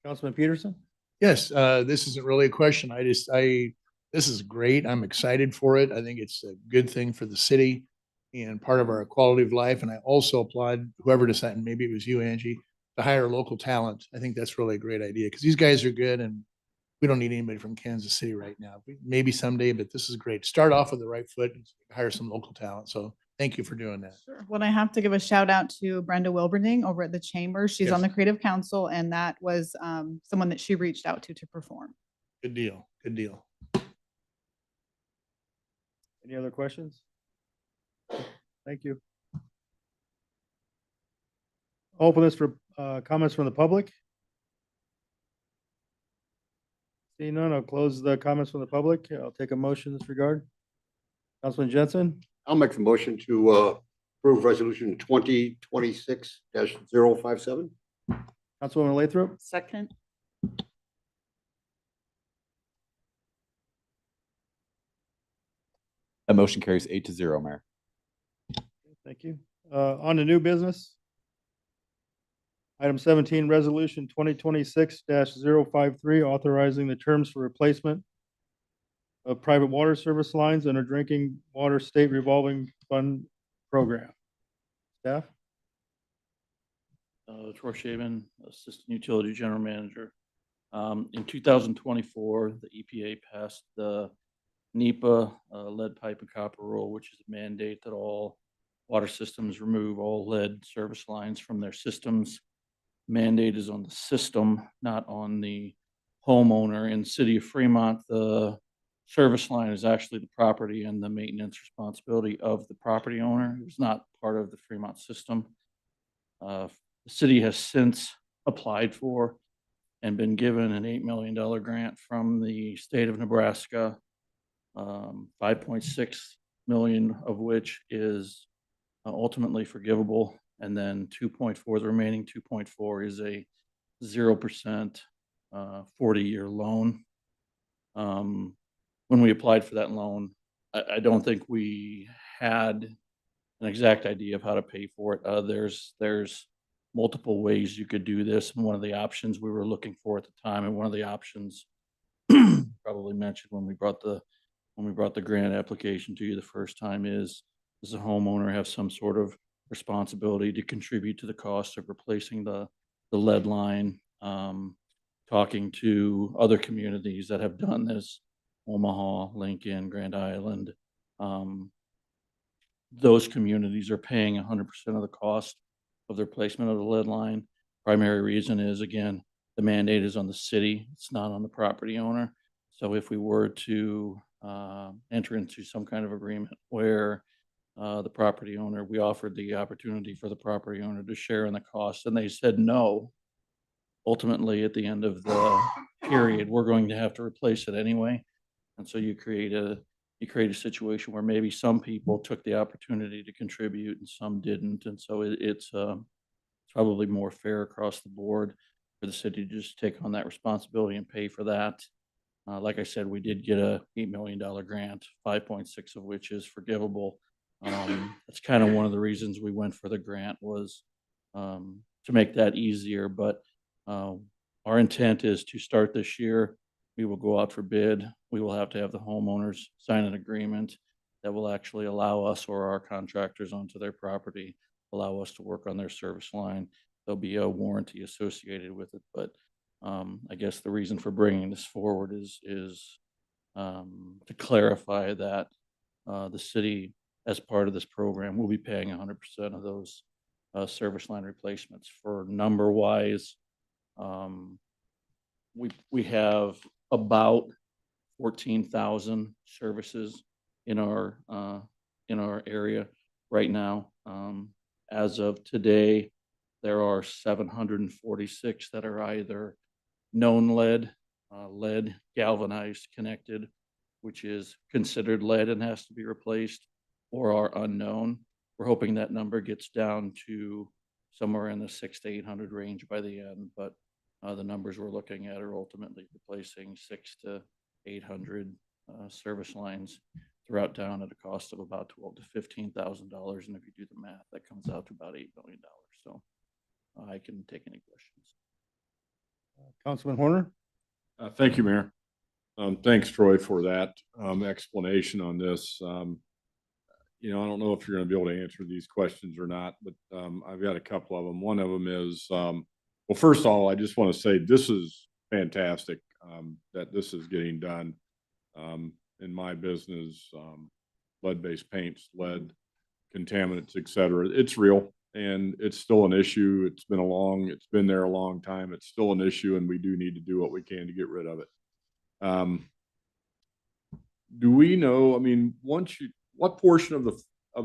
Councilman Peterson? Yes, this isn't really a question. This is great. I'm excited for it. I think it's a good thing for the city and part of our quality of life. And I also applaud whoever decided, and maybe it was you, Angie, to hire local talent. I think that's really a great idea because these guys are good and we don't need anybody from Kansas City right now. Maybe someday, but this is great. Start off with the right foot and hire some local talent. So thank you for doing that. Sure. Well, I have to give a shout out to Brenda Wilberding over at the Chamber. She's on Yes. the Creative Council, and that was someone that she reached out to perform. Good deal. Good deal. Any other questions? Thank you. Open this for comments from the public. Seeing none, I'll close the comments from the public. I'll take a motion in this regard. Councilman Jensen, I'll make the motion to approve resolution 2026-057. Councilwoman Lathrop, Second. That motion carries 8-0, Mayor. thank you. On to new business. Item 17, resolution 2026-053, authorizing the terms for replacement of private water service lines and a drinking water state revolving fund program. Staff? Troy Shaven, Assistant Utility General Manager. In 2024, the EPA passed the NEPA lead pipe and copper rule, which is a mandate that all water systems remove all lead service lines from their systems. Mandate is on the system, not on the homeowner. In the city of Fremont, the service line is actually the property and the maintenance responsibility of the property owner. It was not part of the Fremont system. The city has since applied for and been given an $8 million grant from the state of Nebraska, 5.6 million of which is ultimately forgivable. And then 2.4, the remaining 2.4 is a 0% 40-year loan. When we applied for that loan, I don't think we had an exact idea of how to pay for it. There's multiple ways you could do this. And one of the options we were looking for at the time, and one of the options probably mentioned when we brought the grant application to you the first time is, does the homeowner have some sort of responsibility to contribute to the cost of replacing the lead line? Talking to other communities that have done this, Omaha, Lincoln, Grand Island, those communities are paying 100% of the cost of the replacement of the lead line. Primary reason is, again, the mandate is on the city. It's not on the property owner. So if we were to enter into some kind of agreement where the property owner, we offered the opportunity for the property owner to share in the cost, and they said no. Ultimately, at the end of the period, we're going to have to replace it anyway. And so you create a situation where maybe some people took the opportunity to contribute and some didn't. And so it's probably more fair across the board for the city to just take on that responsibility and pay for that. Like I said, we did get a $8 million grant, 5.6 of which is forgivable. That's kind of one of the reasons we went for the grant, was to make that easier. But our intent is to start this year. We will go out for bid. We will have to have the homeowners sign an agreement that will actually allow us or our contractors onto their property, allow us to work on their service line. There'll be a warranty associated with it. But I guess the reason for bringing this forward is to clarify that the city, as part of this program, will be paying 100% of those service line replacements. For number wise, we have about 14,000 services in our area right now. As of today, there are 746 that are either known lead galvanized connected, which is considered lead and has to be replaced, or are unknown. We're hoping that number gets down to somewhere in the 600 to 800 range by the end, but the numbers we're looking at are ultimately replacing 600 to 800 service lines throughout town at a cost of about $12,000 to $15,000. And if you do the math, that comes out to about $8 million. So I can take any questions. Councilman Horner? Thank you, Mayor. Thanks, Troy, for that explanation on this. I don't know if you're going to be able to answer these questions or not, but I've got a couple of them. One of them is, well, first of all, I just want to say this is fantastic that this is getting done in my business. Lead-based paints, lead contaminants, et cetera. It's real and it's still an issue. It's been there a long time. It's still an issue, and we do need to do what we can to get rid of it. Do we know, I mean, what portion of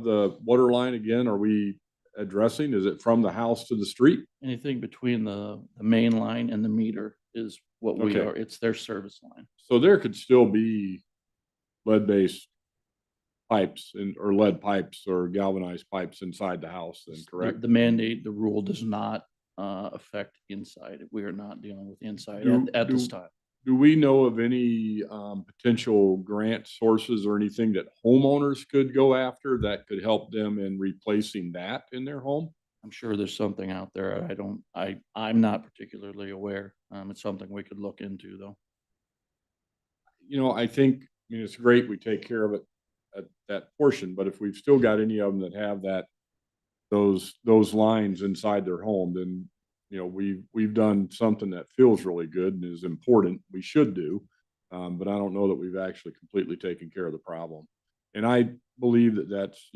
the water line again are we addressing? Is it from the house to the street? Anything between the main line and the meter is what we Okay. are, it's their service line. So there could still be lead-based pipes or lead pipes or galvanized pipes inside the house then, correct? The mandate, the rule does not affect inside. We are not dealing with inside Do- at this do- time. Do we know of any potential grant sources or anything that homeowners could go after that could help them in replacing that in their home? I'm sure there's something out there. I'm not particularly aware. It's something we could look into though. I think, it's great we take care of it at that portion, but if we've still got any of them that have those lines inside their home, then, we've done something that feels really good and is important. We should do. But I don't know that we've actually completely taken care of the problem. And I believe that that's,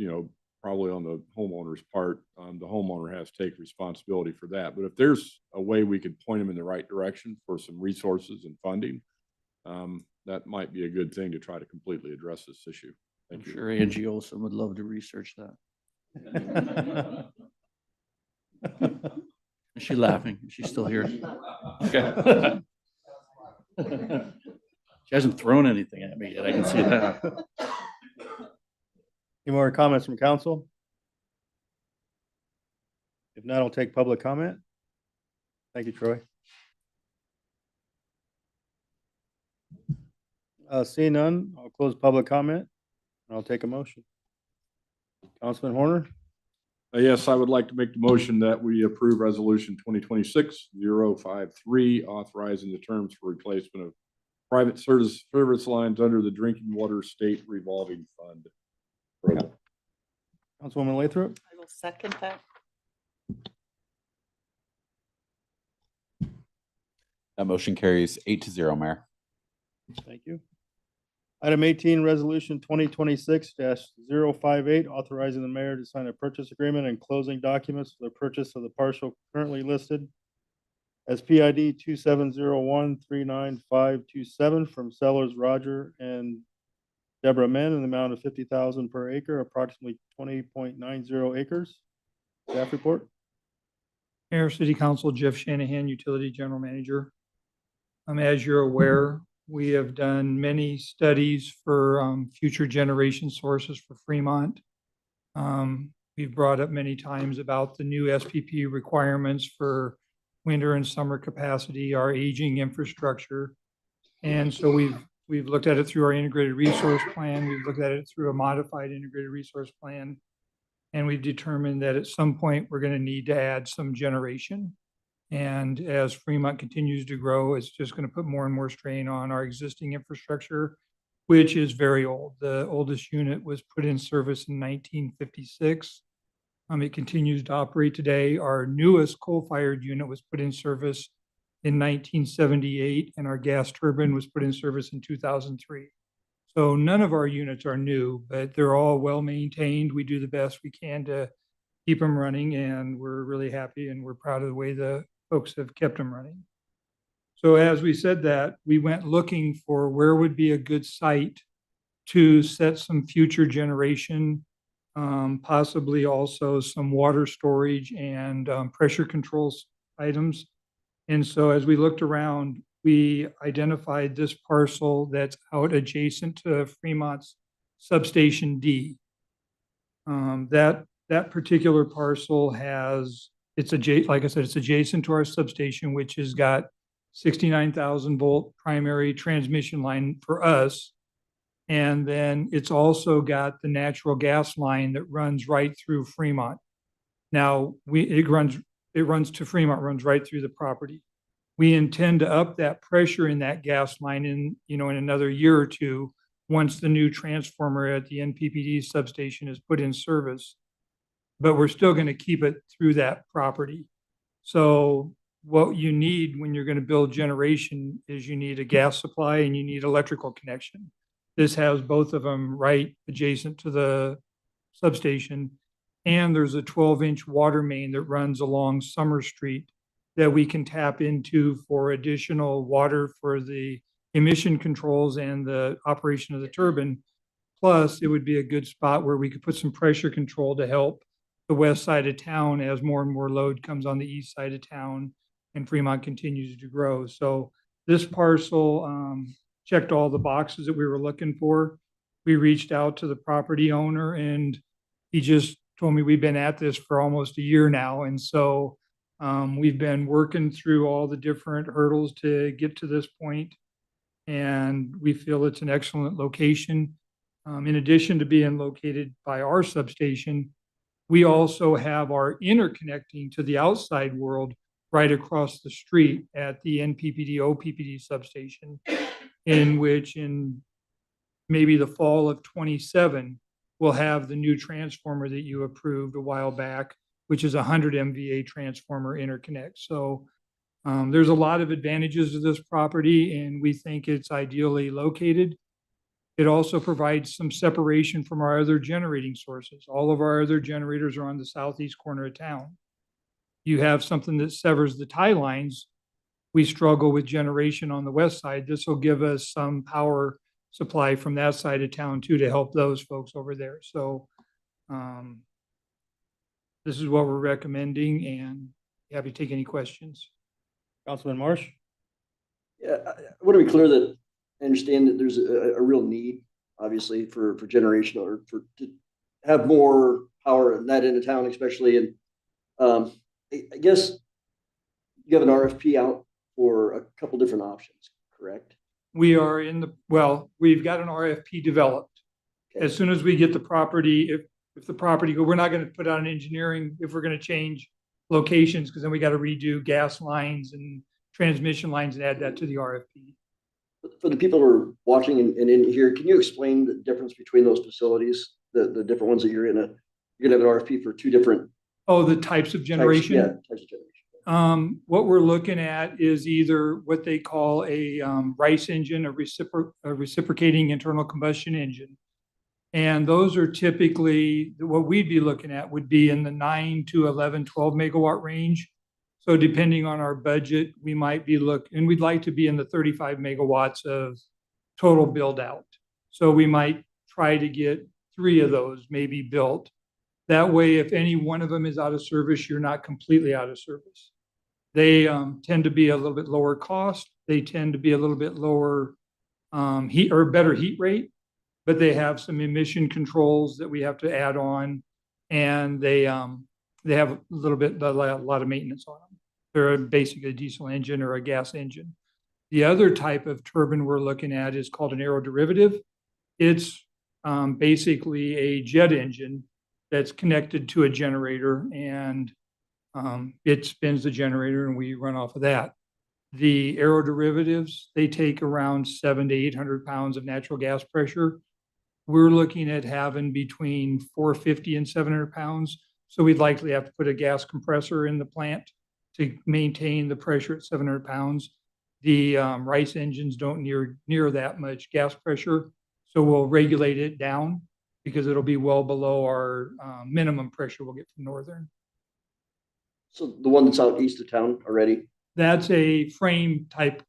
probably on the homeowner's part. The homeowner has to take responsibility for that. But if there's a way we could point them in the right direction for some resources and funding, that might be a good thing to try to completely address this issue. I'm Thank you. sure Angie Olson would love to research that. Is she laughing? Is she still here? Okay. She hasn't thrown anything at me yet. I can see that. Any more comments from council? If not, I'll take public comment. Thank you, Troy. Seeing none, I'll close public comment and I'll take a motion. Councilman Horner? Yes, I would like to make the motion that we approve resolution 2026-053, authorizing the terms for replacement of private service lines under the Drinking Water State Revolving Fund. Councilwoman Lathrop? I will second that. That motion carries 8-0, Mayor. Thank you. Item 18, resolution 2026-058, authorizing the mayor to sign a purchase agreement and closing documents for the purchase of the parcel currently listed as PID 2701395527 from sellers Roger and Deborah Men in the amount of 50,000 per acre, approximately 20.90 acres. Staff report. Mayor, City Council, Jeff Shanahan, Utility General Manager. As you're aware, we have done many studies for future generation sources for Fremont. We've brought up many times about the new SPP requirements for winter and summer capacity, our aging infrastructure. And so we've looked at it through our integrated resource plan. We've looked at it through a modified integrated resource plan. And we've determined that at some point, we're going to need to add some generation. And as Fremont continues to grow, it's just going to put more and more strain on our existing infrastructure, which is very old. The oldest unit was put in service in 1956. It continues to operate today. Our newest coal-fired unit was put in service in 1978, and our gas turbine was put in service in 2003. So none of our units are new, but they're all well-maintained. We do the best we can to keep them running, and we're really happy and we're proud of the way the folks have kept them running. So as we said that, we went looking for where would be a good site to set some future generation, possibly also some water storage and pressure controls items. And so as we looked around, we identified this parcel that's out adjacent to Fremont's Substation D. That particular parcel has, like I said, it's adjacent to our substation, which has got 69,000 volt primary transmission line for us. And then it's also got the natural gas line that runs right through Fremont. Now it runs to Fremont, runs right through the property. We intend to up that pressure in that gas line in, in another year or two, once the new transformer at the NPPD substation is put in service. But we're still going to keep it through that property. So what you need when you're going to build generation is you need a gas supply and you need electrical connection. This has both of them right adjacent to the substation. And there's a 12-inch water main that runs along Summer Street that we can tap into for additional water for the emission controls and the operation of the turbine. Plus, it would be a good spot where we could put some pressure control to help the west side of town as more and more load comes on the east side of town and Fremont continues to grow. So this parcel checked all the boxes that we were looking for. We reached out to the property owner and he just told me we've been at this for almost a year now. And so we've been working through all the different hurdles to get to this point, and we feel it's an excellent location. In addition to being located by our substation, we also have our interconnecting to the outside world right across the street at the NPPD OPPD substation, in which in maybe the fall of 27, we'll have the new transformer that you approved a while back, which is a 100 MVA transformer interconnect. So there's a lot of advantages to this property, and we think it's ideally located. It also provides some separation from our other generating sources. All of our other generators are on the southeast corner of town. You have something that severs the tie lines. We struggle with generation on the west side. This will give us some power supply from that side of town too, to help those folks over there. So this is what we're recommending, and happy to take any questions. Councilman Marsh? Yeah, I want to be clear that I understand that there's a real need, obviously, for generation or to have more power in that end of town, especially. And I guess you have an RFP out for a couple different options, correct? We are we've got an RFP developed. Okay. As soon as we get the property, if the property we're not going to put out an engineering if we're going to change locations, because then we got to redo gas lines and transmission lines and add that to the RFP. For the people who are watching and in here, can you explain the difference between those facilities, the different ones that you're gonna have an RFP for two different? Oh, the types of generation? Types of generation. What we're looking at is either what they call a RICE engine, a reciprocating internal combustion engine. And those are typically, what we'd be looking at would be in the 9 to 11, 12 megawatt range. So depending on our budget, we might be and we'd like to be in the 35 megawatts of total build out. So we might try to get 3 of those maybe built. That way, if any one of them is out of service, you're not completely out of service. They tend to be a little bit lower cost. They tend to be a little bit lower heat or better heat rate, but they have some emission controls that we have to add on, and they have a lot of maintenance on them. They're basically a diesel engine or a gas engine. The other type of turbine we're looking at is called an aeroderivative. It's basically a jet engine that's connected to a generator, and it spins the generator and we run off of that. The aeroderivatives, they take around 700 to 800 pounds of natural gas pressure. We're looking at having between 450 and 700 pounds. So we'd likely have to put a gas compressor in the plant to maintain the pressure at 700 pounds. The RICE engines don't near that much gas pressure. So we'll regulate it down because it'll be well below our minimum pressure we'll get from Northern. So the one that's out east of town already? That's a frame type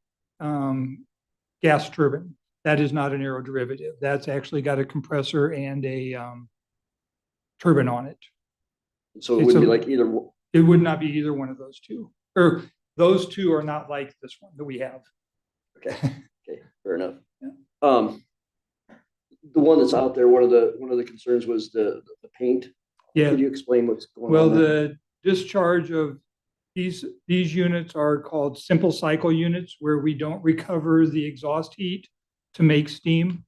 gas turbine. That is not an aeroderivative. That's actually got a compressor and a turbine on it. So it wouldn't be like either. It would not be either one of those two. Or those two are not like this one that we have. Okay. Okay. Fair enough. Yeah. The one that's out there, one of the concerns was the paint. Yeah. Could you explain what's going on? Well, there? the discharge of these units are called simple cycle units, where we don't recover the exhaust heat to make steam.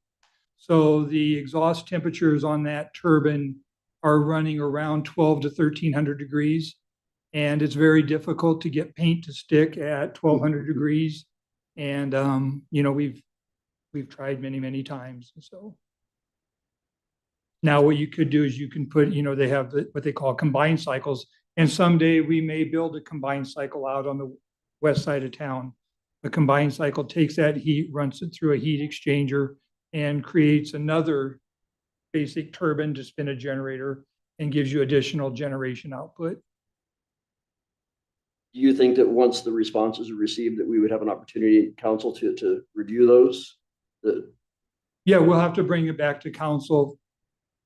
So the exhaust temperatures on that turbine are running around 12 to 1300 degrees. And it's very difficult to get paint to stick at 1,200 degrees. And, you know, we've tried many, many times. So now what you could do is you can put, you know, they have what they call combined cycles. And someday we may build a combined cycle out on the west side of town. A combined cycle takes that heat, runs it through a heat exchanger, and creates another basic turbine to spin a generator and gives you additional generation output. Do you think that once the responses are received, that we would have an opportunity at council to review those? Yeah, we'll have to bring it back to council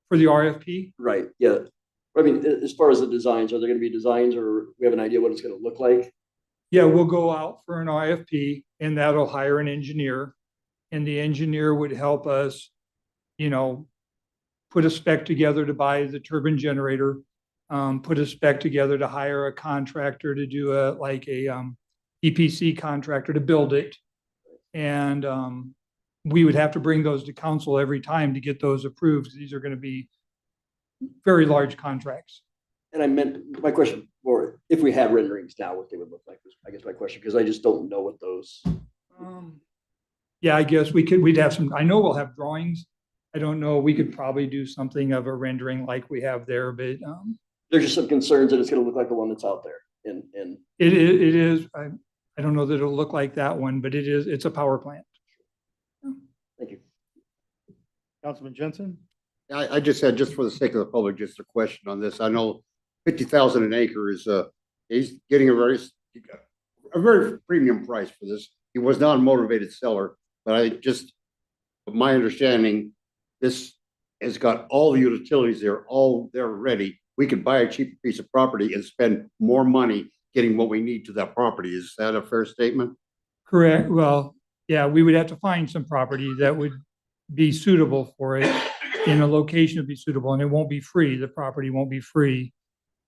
for the RFP. Right, yeah. I mean, as far as the designs, are there gonna be designs, or we have an idea what it's gonna look like? Yeah, we'll go out for an RFP, and that'll hire an engineer. And the engineer would help us, you know, put a spec together to buy the turbine generator, put a spec together to hire a contractor to do a EPC contractor to build it. And we would have to bring those to council every time to get those approved. These are going to be very large contracts. And I meant, my question, or if we had renderings now, what they would look like, was, I guess, my question, because I just don't know what those. Yeah, I guess we'd have some, I know we'll have drawings. I don't know, we could probably do something of a rendering like we have there, but There's just some concerns that it's gonna look like the one that's out there, and it is, I don't know that it'll look like that one, but it's a power plant. Thank you. Councilman Jensen? I just had, just for the sake of the public, just a question on this. I know 50,000 an acre is, he's getting a very premium price for this. He was not a motivated seller, but my understanding, this has got all the utilities there, all there ready. We could buy a cheaper piece of property and spend more money getting what we need to that property. Is that a fair statement? Correct. Well, yeah, we would have to find some property that would be suitable for it, in a location to be suitable, and it won't be free. The property won't be free.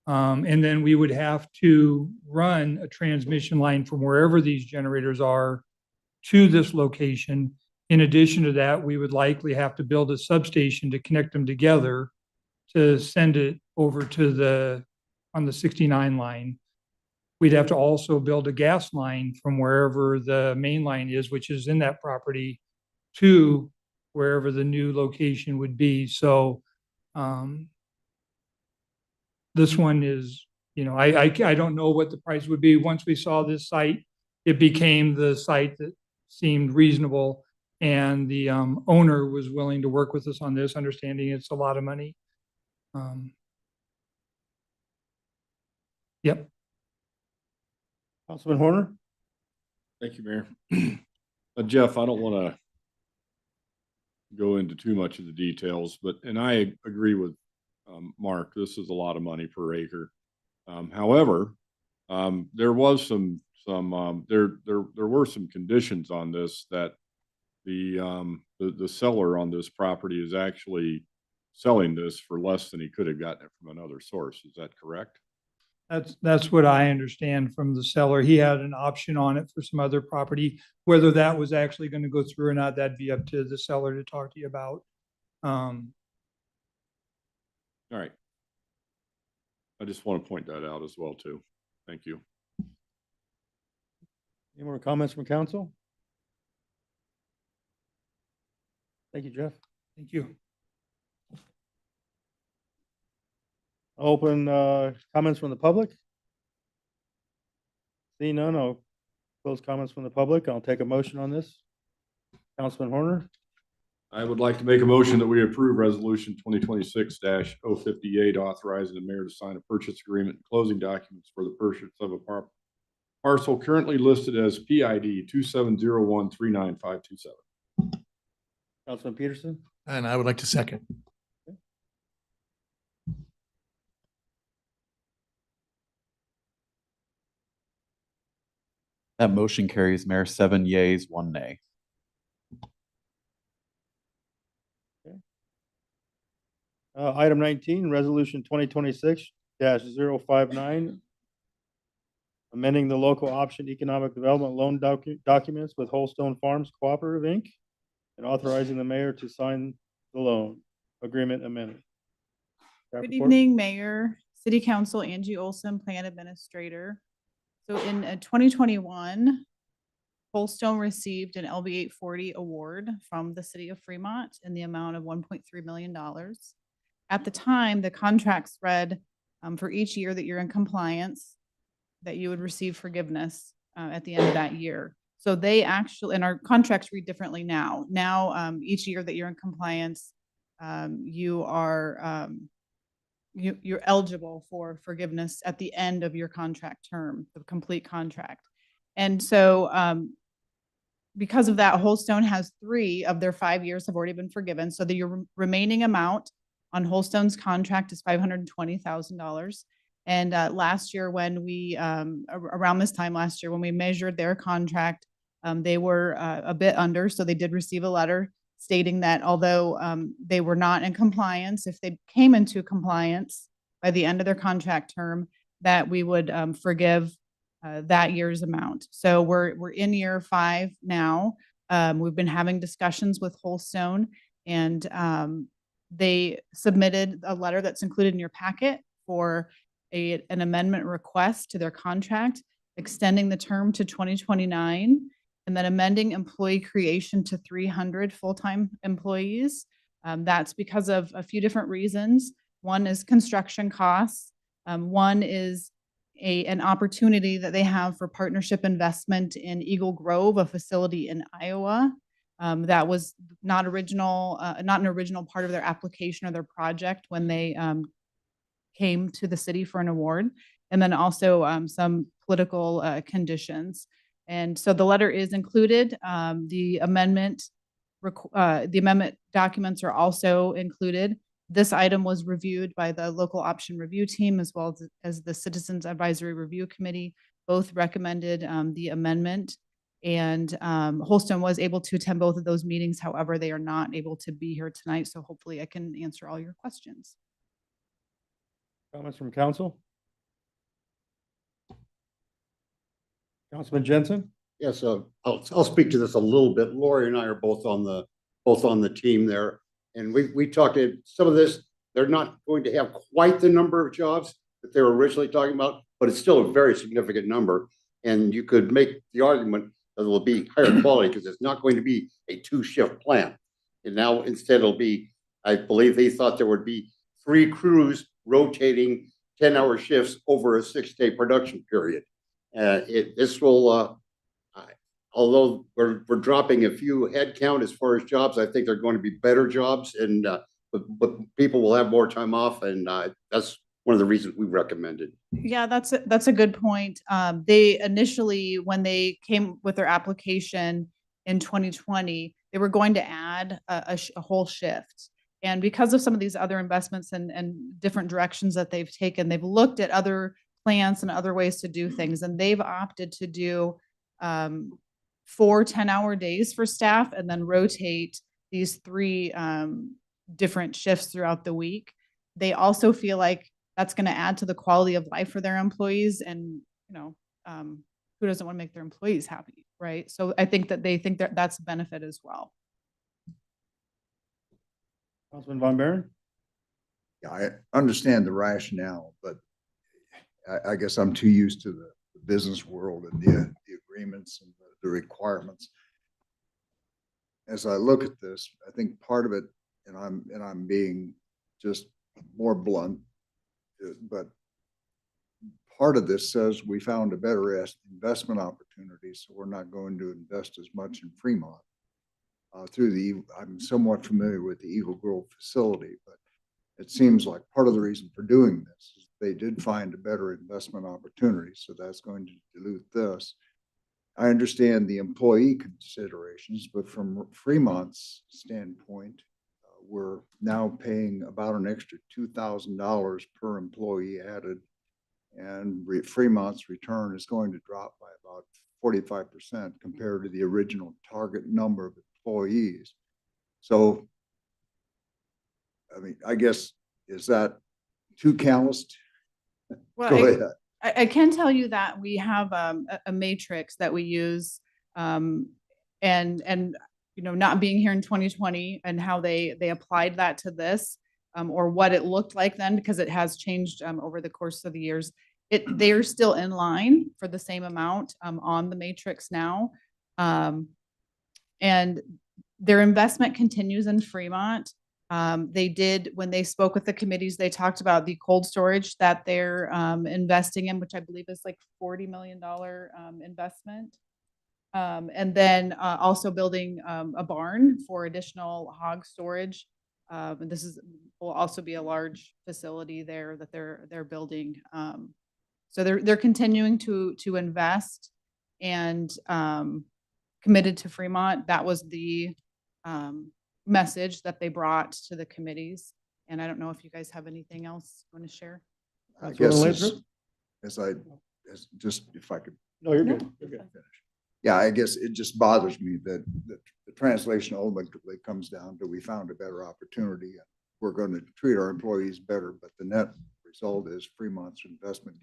And then we would have to run a transmission line from wherever these generators are to this location. In addition to that, we would likely have to build a substation to connect them together to send it over to on the 69 line. We'd have to also build a gas line from wherever the main line is, which is in that property, to wherever the new location would be. So this one is, you know, I don't know what the price would be. Once we saw this site, it became the site that seemed reasonable, and the owner was willing to work with us on this, understanding it's a lot of money. Yep. Councilman Horner? Thank you, Mayor. Jeff, I don't want to go into too much of the details, and I agree with Mark, this is a lot of money per acre. However, there was there were some conditions on this that the seller on this property is actually selling this for less than he could have gotten it from another source. Is that correct? That's what I understand from the seller. He had an option on it for some other property. Whether that was actually going to go through or not, that'd be up to the seller to talk to you about. All right. I just want to point that out as well, too. Thank you. Any more comments from council? Thank you, Jeff. Thank you. Open comments from the public? Seeing none, I'll close comments from the public. I'll take a motion on this. Councilman Horner? I would like to make a motion that we approve resolution 2026-058, authorizing the mayor to sign a purchase agreement and closing documents for the purchase of a parcel currently listed as PID 27013957. Councilman Peterson? And I would like to second. That motion carries, Mayor, 7 yeas, 1 nay. Item 19, resolution 2026-059, amending the local option economic development loan documents with Holstone Farms Cooperative, Inc., and authorizing the mayor to sign the loan agreement amendment. Good evening, Mayor, City Council, Angie Olson, Plan Administrator. So in 2021, Holstone received an LB 840 award from the city of Fremont in the amount of $1.3 million. At the time, the contracts read for each year that you're in compliance, that you would receive forgiveness at the end of that year. So they actually, and our contracts read differently now. Now, each year that you're in compliance, you are you're eligible for forgiveness at the end of your contract term, the complete contract. And so because of that, Holstone has 3 of their 5 years have already been forgiven. So the remaining amount on Holstone's contract is $520,000. And last year when we, around this time last year, when we measured their contract, they were a bit under. So they did receive a letter stating that although they were not in compliance, if they came into compliance by the end of their contract term, that we would forgive that year's amount. So we're in year 5 now. We've been having discussions with Holstone, and they submitted a letter that's included in your packet for an amendment request to their contract, extending the term to 2029, and then amending employee creation to 300 full-time employees. That's because of a few different reasons. One is construction costs. One is an opportunity that they have for partnership investment in Eagle Grove, a facility in Iowa. That was not an original part of their application or their project when they came to the city for an award. And then also some political conditions. And so the letter is included. The amendment documents are also included. This item was reviewed by the local option review team as well as the Citizens Advisory Review Committee. Both recommended the amendment, and Holstone was able to attend both of those meetings. However, they are not able to be here tonight. So hopefully I can answer all your questions. Comments from council? Councilman Jensen? Yes, I'll speak to this a little bit. Lori and I are both on the team there. And we talked to some of this, they're not going to have quite the number of jobs that they were originally talking about, but it's still a very significant number. And you could make the argument that it will be higher quality because it's not going to be a 2-shift plant. And now instead it'll be, I believe they thought there would be 3 crews rotating 10-hour shifts over a 6-day production period. This will, although we're dropping a few headcount as far as jobs, I think they're going to be better jobs, and but people will have more time off, and that's one of the reasons we recommended. Yeah, that's a good point. They initially, when they came with their application in 2020, they were going to add a whole shift. And because of some of these other investments and different directions that they've taken, they've looked at other plants and other ways to do things, and they've opted to do 4 10-hour days for staff and then rotate these 3 different shifts throughout the week. They also feel like that's going to add to the quality of life for their employees, and who doesn't want to make their employees happy, right? So I think that they think that that's a benefit as well. Councilman Von Baron? Yeah, I understand the rationale, but I guess I'm too used to the business world and the agreements and the requirements. As I look at this, I think part of it, and I'm being just more blunt, but part of this says we found a better investment opportunity, so we're not going to invest as much in Fremont. I'm somewhat familiar with the Eagle Grove facility, but it seems like part of the reason for doing this is they did find a better investment opportunity, so that's going to dilute this. I understand the employee considerations, but from Fremont's standpoint, we're now paying about an extra $2,000 per employee added, and Fremont's return is going to drop by about 45% compared to the original target number of employees. So, I mean, I guess, is that too calloused? Well, Go ahead. I can tell you that we have a matrix that we use, and not being here in 2020 and how they applied that to this. or what it looked like then, because it has changed over the course of the years. They're still in line for the same amount on the matrix now. And their investment continues in Fremont. They did, when they spoke with the committees, they talked about the cold storage that they're investing in, which I believe is like $40 million investment. And then also building a barn for additional hog storage. And will also be a large facility there that they're building. So they're continuing to invest and committed to Fremont. That was the message that they brought to the committees. And I don't know if you guys have anything else you want to share. I guess if I could. No, you're good. You're good. Yeah, I guess it just bothers me that the translation ultimately comes down to we found a better opportunity and we're going to treat our employees better, but the net result is Fremont's investment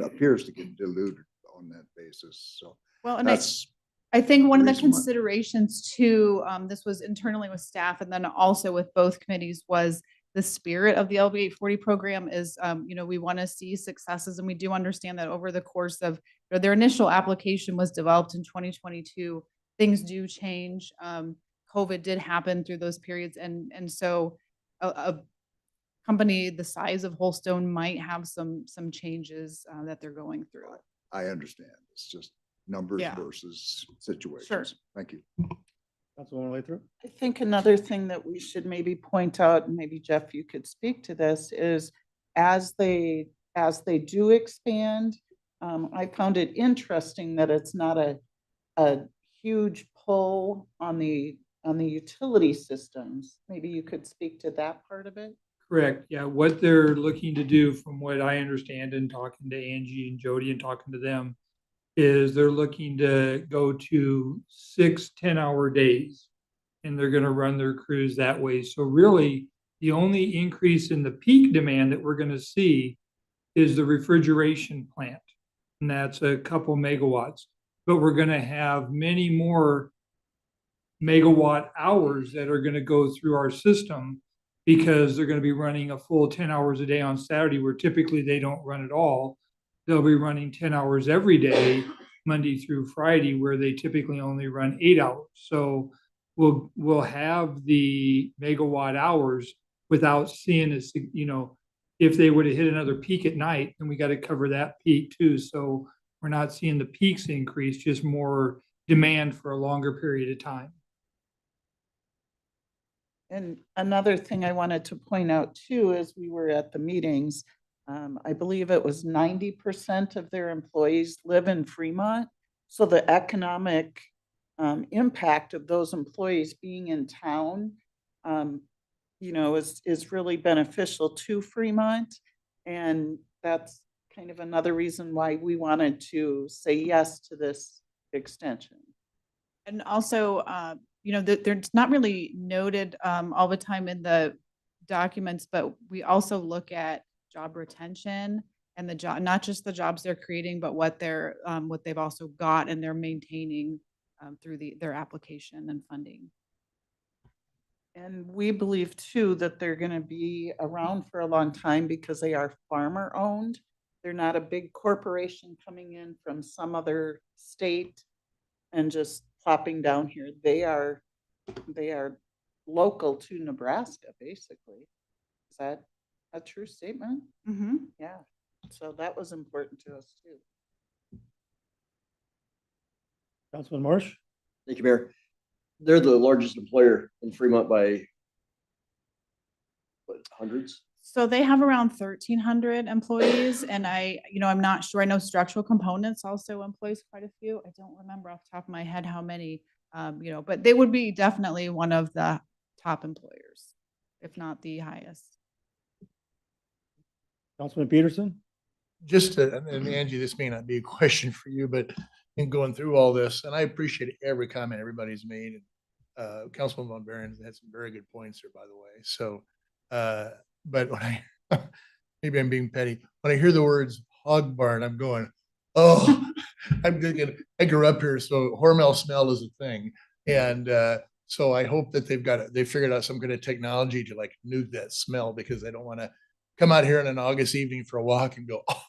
appears to get diluted on that basis. So well, and that's I think one of the reason why. considerations too, this was internally with staff and then also with both committees, was the spirit of the LB 840 program is, we want to see successes, and we do understand that over the course of their initial application was developed in 2022. Things do change. COVID did happen through those periods, and so a company the size of Holstone might have some changes that they're going through. I understand. It's just numbers versus situations. Sure. Thank you. Councilwoman Lathrop? I think another thing that we should maybe point out, and maybe Jeff, you could speak to this, is as they do expand, I found it interesting that it's not a huge pull on the utility systems. Maybe you could speak to that part of it. Correct. Yeah. What they're looking to do, from what I understand and talking to Angie and Jody and talking to them, is they're looking to go to 6 10-hour days, and they're going to run their crews that way. So really the only increase in the peak demand that we're going to see is the refrigeration plant. And that's a couple megawatts, but we're going to have many more megawatt hours that are going to go through our system, because they're going to be running a full 10 hours a day on Saturday, where typically they don't run at all. They'll be running 10 hours every day, Monday through Friday, where they typically only run 8 hours. So we'll have the megawatt hours without seeing if they would have hit another peak at night, then we got to cover that peak too. So we're not seeing the peaks increase, just more demand for a longer period of time. And another thing I wanted to point out too, is we were at the meetings, I believe it was 90% of their employees live in Fremont. So the economic impact of those employees being in town, is really beneficial to Fremont. And that's kind of another reason why we wanted to say yes to this extension. And also, they're not really noted all the time in the documents, but we also look at job retention and the job, not just the jobs they're creating, but what they've also got and they're maintaining through their application and funding. And we believe too that they're going to be around for a long time because they are farmer owned. They're not a big corporation coming in from some other state and just plopping down here. They are local to Nebraska, basically. Is that a true statement? Mm-hmm. Yeah. So that was important to us too. Councilman Marsh? Thank you, Mayor. They're the largest employer in Fremont by hundreds? So they have around 1,300 employees, and I'm not sure. I know Structural Components also employs quite a few. I don't remember off the top of my head how many, but they would be definitely one of the top employers, if not the highest. Councilman Peterson? And Angie, this may not be a question for you, but in going through all this, and I appreciate every comment everybody's made. Councilman Von Buren had some very good points there, by the way. So, but when maybe I'm being petty, when I hear the words hog barn, I'm going, oh, I'm thinking, I grew up here, so Hormel smell is a thing. And So I hope that they figured out some kind of technology to like nuke that smell, because they don't want to come out here on an August evening for a walk and go, oh,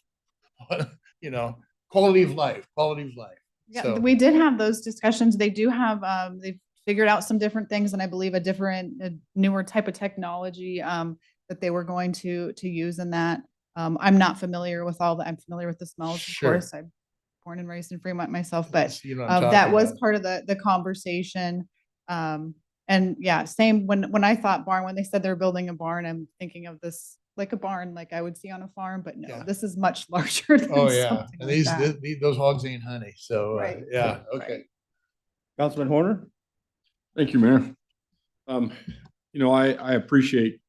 you know, quality of life. Yeah, So- we did have those discussions. They do have, they've figured out some different things, and I believe a newer type of technology that they were going to use in that. I'm not familiar with all that. I'm familiar with the smells, of Sure. course. I'm born and raised in Fremont myself, but You know what I'm that talking was about. part of the conversation. And yeah, same when I thought barn, when they said they're building a barn, I'm thinking of this like a barn like I would see on a farm, but no, Yeah. this is much larger than Oh, yeah. something And like that. those hogs ain't honey. So, Right. yeah, okay. Councilman Horner? Thank you, Mayor. You know, I appreciate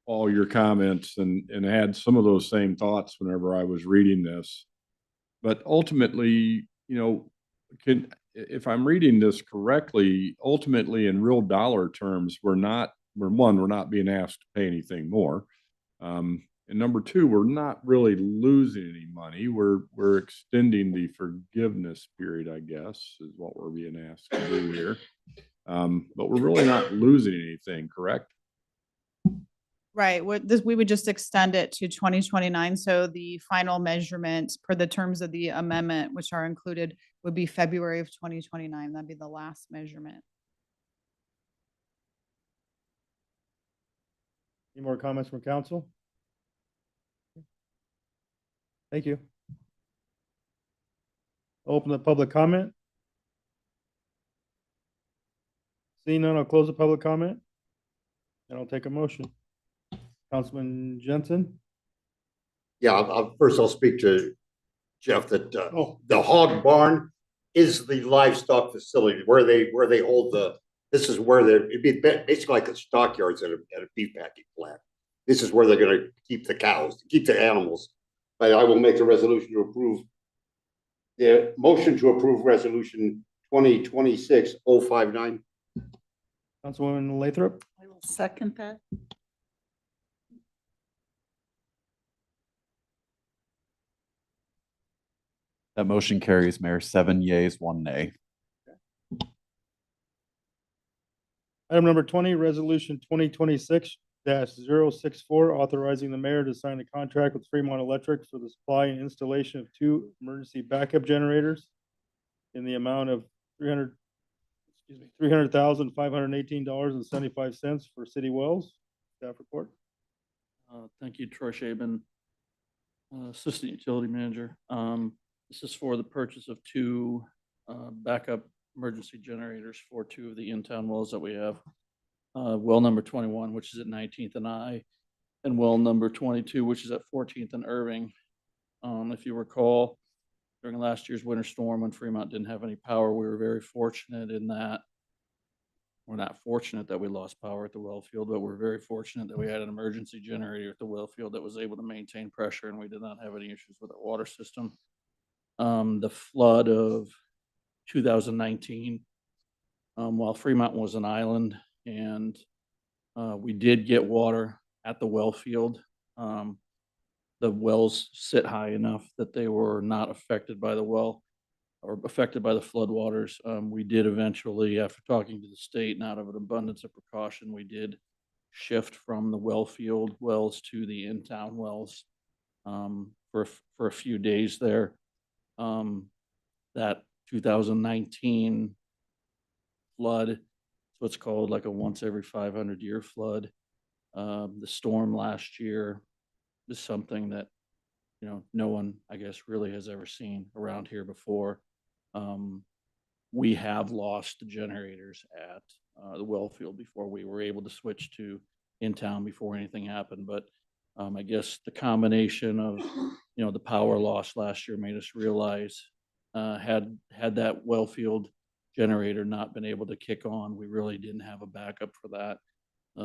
all your comments and had some of those same thoughts whenever I was reading this. But ultimately, you know, if I'm reading this correctly, ultimately in real dollar terms, we're not being asked to pay anything more. And number two, we're not really losing any money. We're extending the forgiveness period, I guess, is what we're being asked to do here. But we're really not losing anything, correct? Right, we would just extend it to 2029, so the final measurement per the terms of the amendment, which are included, would be February of 2029. That'd be the last measurement. Any more comments from council? Thank you. Open the public comment. Seeing none, I'll close the public comment. And I'll take a motion. Councilman Jensen? Yeah, first I'll speak to Jeff that, the hog barn is the livestock facility where they hold this is where it'd be basically like the stockyards at a beef packing plant. This is where they're gonna keep the cows, keep the animals. I will make a resolution to approve the motion to approve resolution 2026-059. Councilwoman Lathrop? I will second that. That motion carries, Mayor, 7 yeas, 1 nay. Item number 20, resolution 2026-064, authorizing the mayor to sign a contract with Fremont Electric for the supply and installation of 2 emergency backup generators in the amount of $300,518.75 for city wells. Staff report. Thank you, Troy Shaben, Assistant Utility Manager. This is for the purchase of 2 backup emergency generators for 2 of the in-town wells that we have. Well number 21, which is at 19th and I, and well number 22, which is at 14th and Irving. If you recall, during last year's winter storm, when Fremont didn't have any power, we were very fortunate in that. We're not fortunate that we lost power at the well field, but we're very fortunate that we had an emergency generator at the well field that was able to maintain pressure, and we did not have any issues with our water system. The flood of 2019, while Fremont was an island and we did get water at the well field, the wells sit high enough that they were not affected by the well or affected by the flood waters. We did eventually, after talking to the state and out of an abundance of precaution, we did shift from the well field wells to the in-town wells for a few days there. That 2019 flood, it's what's called like a once every 500 year flood. The storm last year is something that, you know, no one, I guess, really has ever seen around here before. We have lost the generators at the well field before. We were able to switch to in town before anything happened, but I guess the combination of, you know, the power loss last year made us realize had that well field generator not been able to kick on, we really didn't have a backup for that.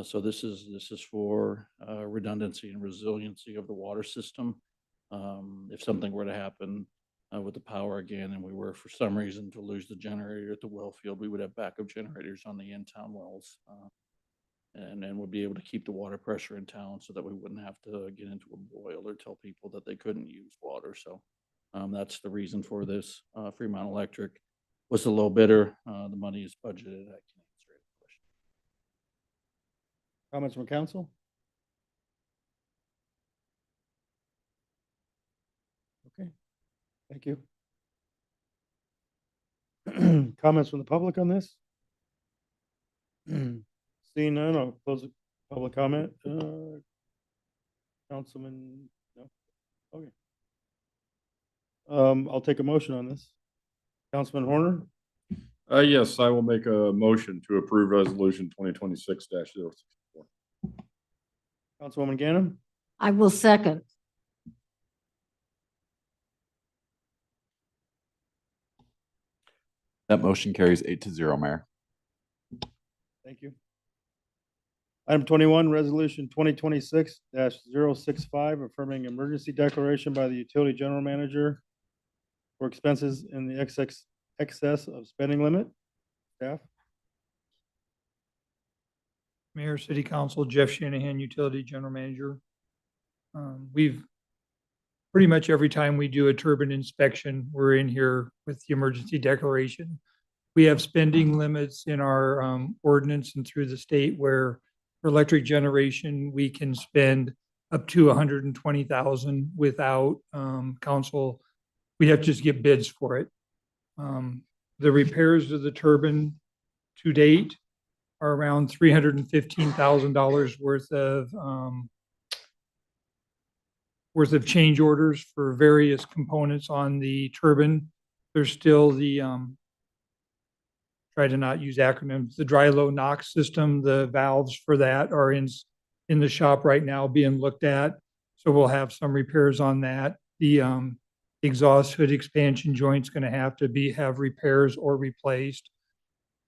So this is for redundancy and resiliency of the water system. If something were to happen with the power again, and we were for some reason to lose the generator at the well field, we would have backup generators on the in-town wells, and then we'd be able to keep the water pressure in town so that we wouldn't have to get into a boil or tell people that they couldn't use water. So that's the reason for this. Fremont Electric was the low bidder. The money is budgeted. I can answer any questions. Comments from council? Okay, thank you. Comments from the public on this? Seeing none, I'll close the public comment. Councilman, no? Okay. I'll take a motion on this. Councilman Horner, Yes, I will make a motion to approve resolution 2026-064. Councilwoman Ganem, I will second. That motion carries 8-0, Mayor. thank you. Item 21, resolution 2026-065, affirming emergency declaration by the utility general manager for expenses in the excess of spending limit. Staff? Mayor, City Council, Jeff Shanahan, Utility General Manager. We've pretty much every time we do a turbine inspection, we're in here with the emergency declaration. We have spending limits in our ordinance and through the state where for electric generation, we can spend up to 120,000 without council. We have to just get bids for it. The repairs to the turbine to date are around $315,000 worth of change orders for various components on the turbine. There's still the try to not use acronyms, the dry low NOx system, the valves for that are in the shop right now being looked at. So we'll have some repairs on that. The exhaust hood expansion joint's going to have repairs or replaced.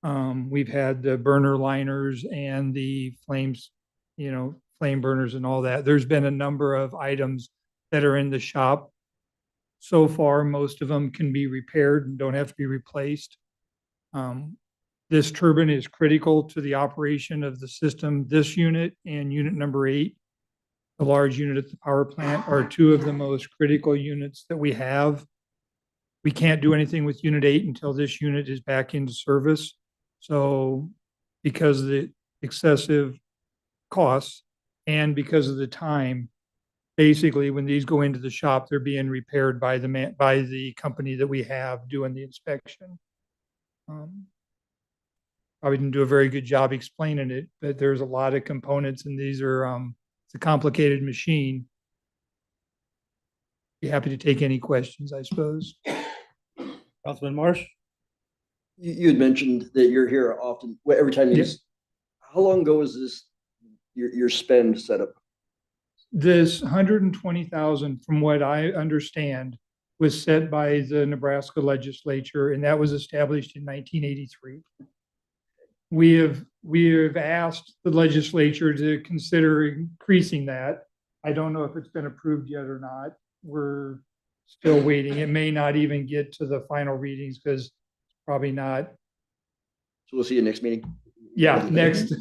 We've had the burner liners and the flames, flame burners and all that. There's been a number of items that are in the shop. So far, most of them can be repaired and don't have to be replaced. This turbine is critical to the operation of the system. This unit and unit number 8, the large unit at the power plant, are two of the most critical units that we have. We can't do anything with unit 8 until this unit is back into service. So because of the excessive costs and because of the time, basically when these go into the shop, they're being repaired by the company that we have doing the inspection. Probably didn't do a very good job explaining it, but there's a lot of components and these are, it's a complicated machine. Be happy to take any questions, I suppose. Councilman Marsh? You had mentioned that you're here often, every time you, Yes. How long ago was this, your spend set up? This 120,000, from what I understand, was set by the Nebraska legislature, and that was established in 1983. We have asked the legislature to consider increasing that. I don't know if it's been approved yet or not. We're still waiting. It may not even get to the final readings because probably not. So we'll see you next meeting. Yeah, next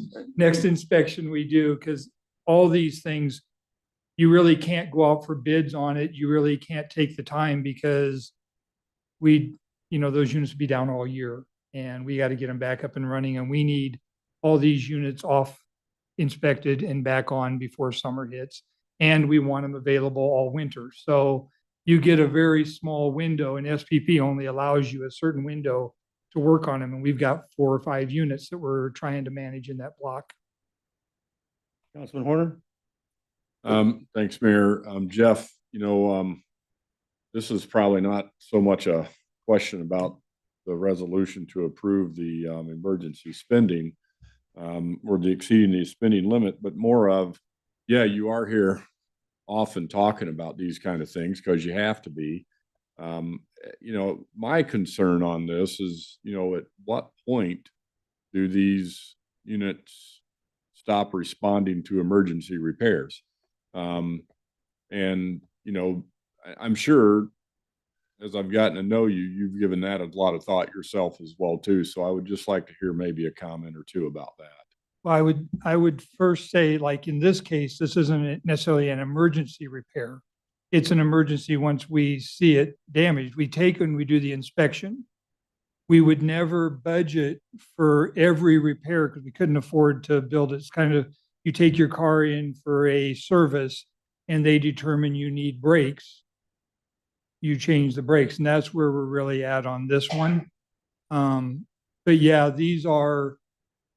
inspection we do, because all these things, you really can't go out for bids on it. You really can't take the time because those units will be down all year and we got to get them back up and running. And we need all these units off inspected and back on before summer hits. And we want them available all winter. So you get a very small window, and SPP only allows you a certain window to work on them. And we've got 4 or 5 units that we're trying to manage in that block. Councilman Horner? Thanks, Mayor. Jeff, this is probably not so much a question about the resolution to approve the emergency spending or the exceeding the spending limit, but more of, yeah, you are here often talking about these kind of things because you have to be. My concern on this is, at what point do these units stop responding to emergency repairs? I'm sure as I've gotten to know you, you've given that a lot of thought yourself as well too. So I would just like to hear maybe a comment or two about that. Well, I would first say, like in this case, this isn't necessarily an emergency repair. It's an emergency once we see it damaged. We take and we do the inspection. We would never budget for every repair because we couldn't afford to build it. It's kind of you take your car in for a service and they determine you need brakes, you change the brakes. And that's where we're really at on this one. But yeah, these are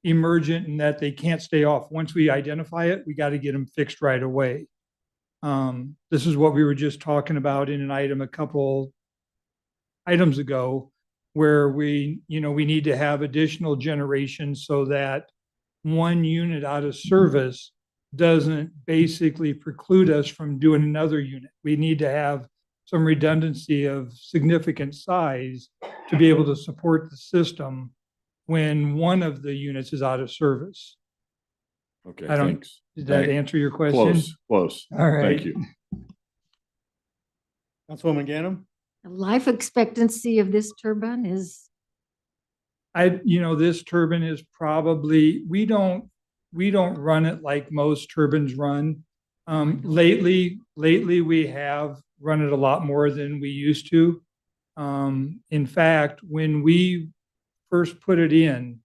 emergent in that they can't stay off. Once we identify it, we got to get them fixed right away. This is what we were just talking about in an item a couple items ago, where we need to have additional generation so that one unit out of service doesn't basically preclude us from doing another unit. We need to have some redundancy of significant size to be able to support the system when one of the units is out of service. Okay, I don't- thanks. Did that answer your question? Close. All right. Thank you. Councilwoman Ganem? The life expectancy of this turbine is, This turbine is probably, we don't run it like most turbines run. Lately we have run it a lot more than we used to. In fact, when we first put it in,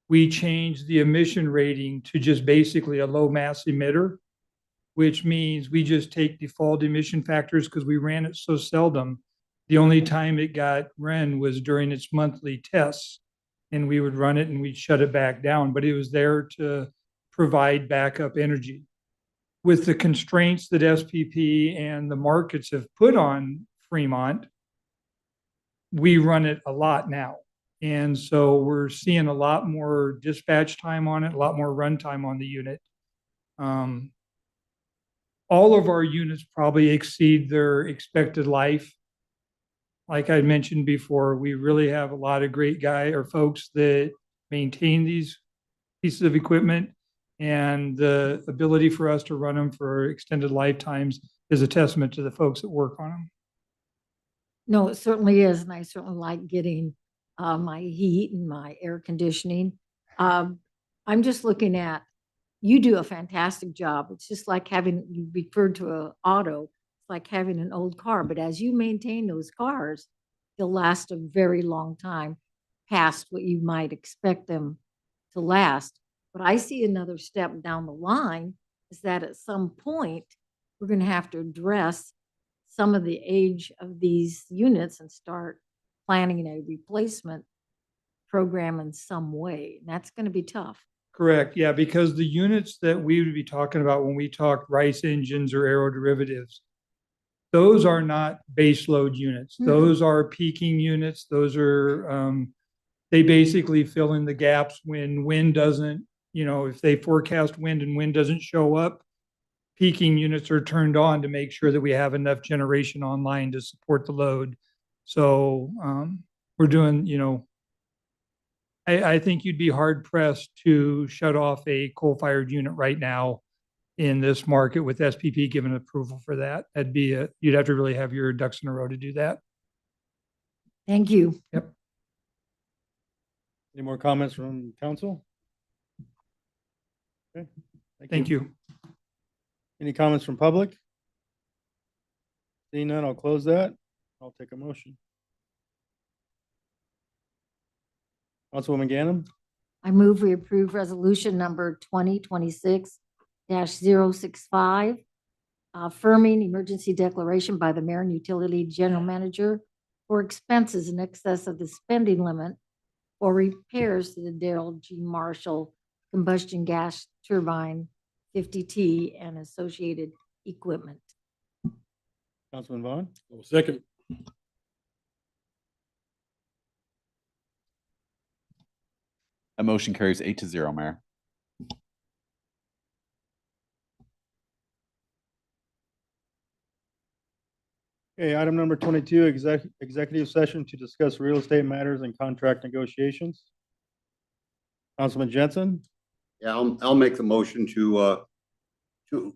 we changed the emission rating to just basically a low mass emitter, which means we just take default emission factors because we ran it so seldom. The only time it got run was during its monthly tests, and we would run it and we'd shut it back down, but it was there to provide backup energy. With the constraints that SPP and the markets have put on Fremont, we run it a lot now. And so we're seeing a lot more dispatch time on it, a lot more runtime on the unit. All of our units probably exceed their expected life. Like I mentioned before, we really have a lot of great folks that maintain these pieces of equipment, and the ability for us to run them for extended lifetimes is a testament to the folks that work on them. no, it certainly is. And I certainly like getting my heat and my air conditioning. I'm just looking at, you do a fantastic job. It's just like you referred to an auto, it's like having an old car, but as you maintain those cars, they'll last a very long time past what you might expect them to last. But I see another step down the line is that at some point, we're going to have to address some of the age of these units and start planning a replacement program in some way. And that's going to be tough. Correct. Yeah, because the units that we would be talking about when we talk RICE engines or aeroderivatives, those are not base load units. Those are peaking units. Those are, they basically fill in the gaps when wind doesn't, if they forecast wind and wind doesn't show up, peaking units are turned on to make sure that we have enough generation online to support the load. So we're doing, I think you'd be hard pressed to shut off a coal-fired unit right now in this market with SPP giving approval for that. You'd have to really have your ducks in a row to do that. Thank you. Yep. Any more comments from council? Okay. Thank you. Any comments from public? Seeing none, I'll close that. I'll take a motion. Councilwoman Ganem? I move we approve resolution number 2026-065, affirming emergency declaration by the mayor and utility general manager for expenses in excess of the spending limit for repairs to the Darrell G. Marshall combustion gas turbine 50T and associated equipment. Councilman Vaughn? Second. That motion carries 8-0, Mayor. Okay, item number 22, executive session to discuss real estate matters and contract negotiations. Councilman Jensen? Yeah, I'll make the motion to go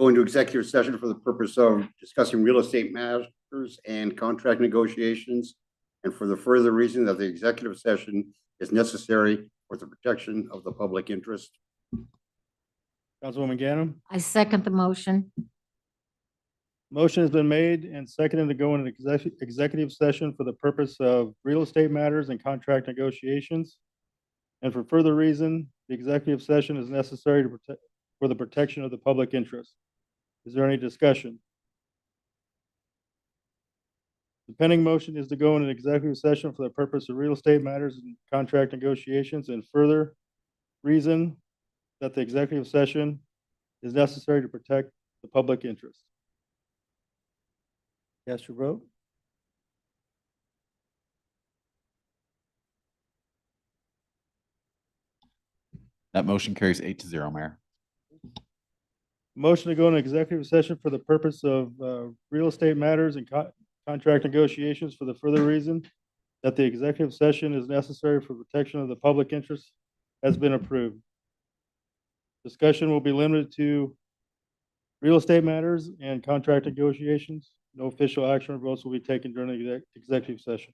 into executive session for the purpose of discussing real estate matters and contract negotiations, and for the further reason that the executive session is necessary for the protection of the public interest. Councilwoman Ganem? I second the motion. Motion has been made and seconded to go into executive session for the purpose of real estate matters and contract negotiations. And for further reason, the executive session is necessary to protect, for the protection of the public interest. Is there any discussion? The pending motion is to go in an executive session for the purpose of real estate matters and contract negotiations, and further reason that the executive session is necessary to protect the public interest. Cast your vote. That motion carries 8-0, Mayor. Motion to go into executive session for the purpose of real estate matters and contract negotiations for the further reason that the executive session is necessary for protection of the public interest has been approved. Discussion will be limited to real estate matters and contract negotiations. No official action or votes will be taken during the executive session.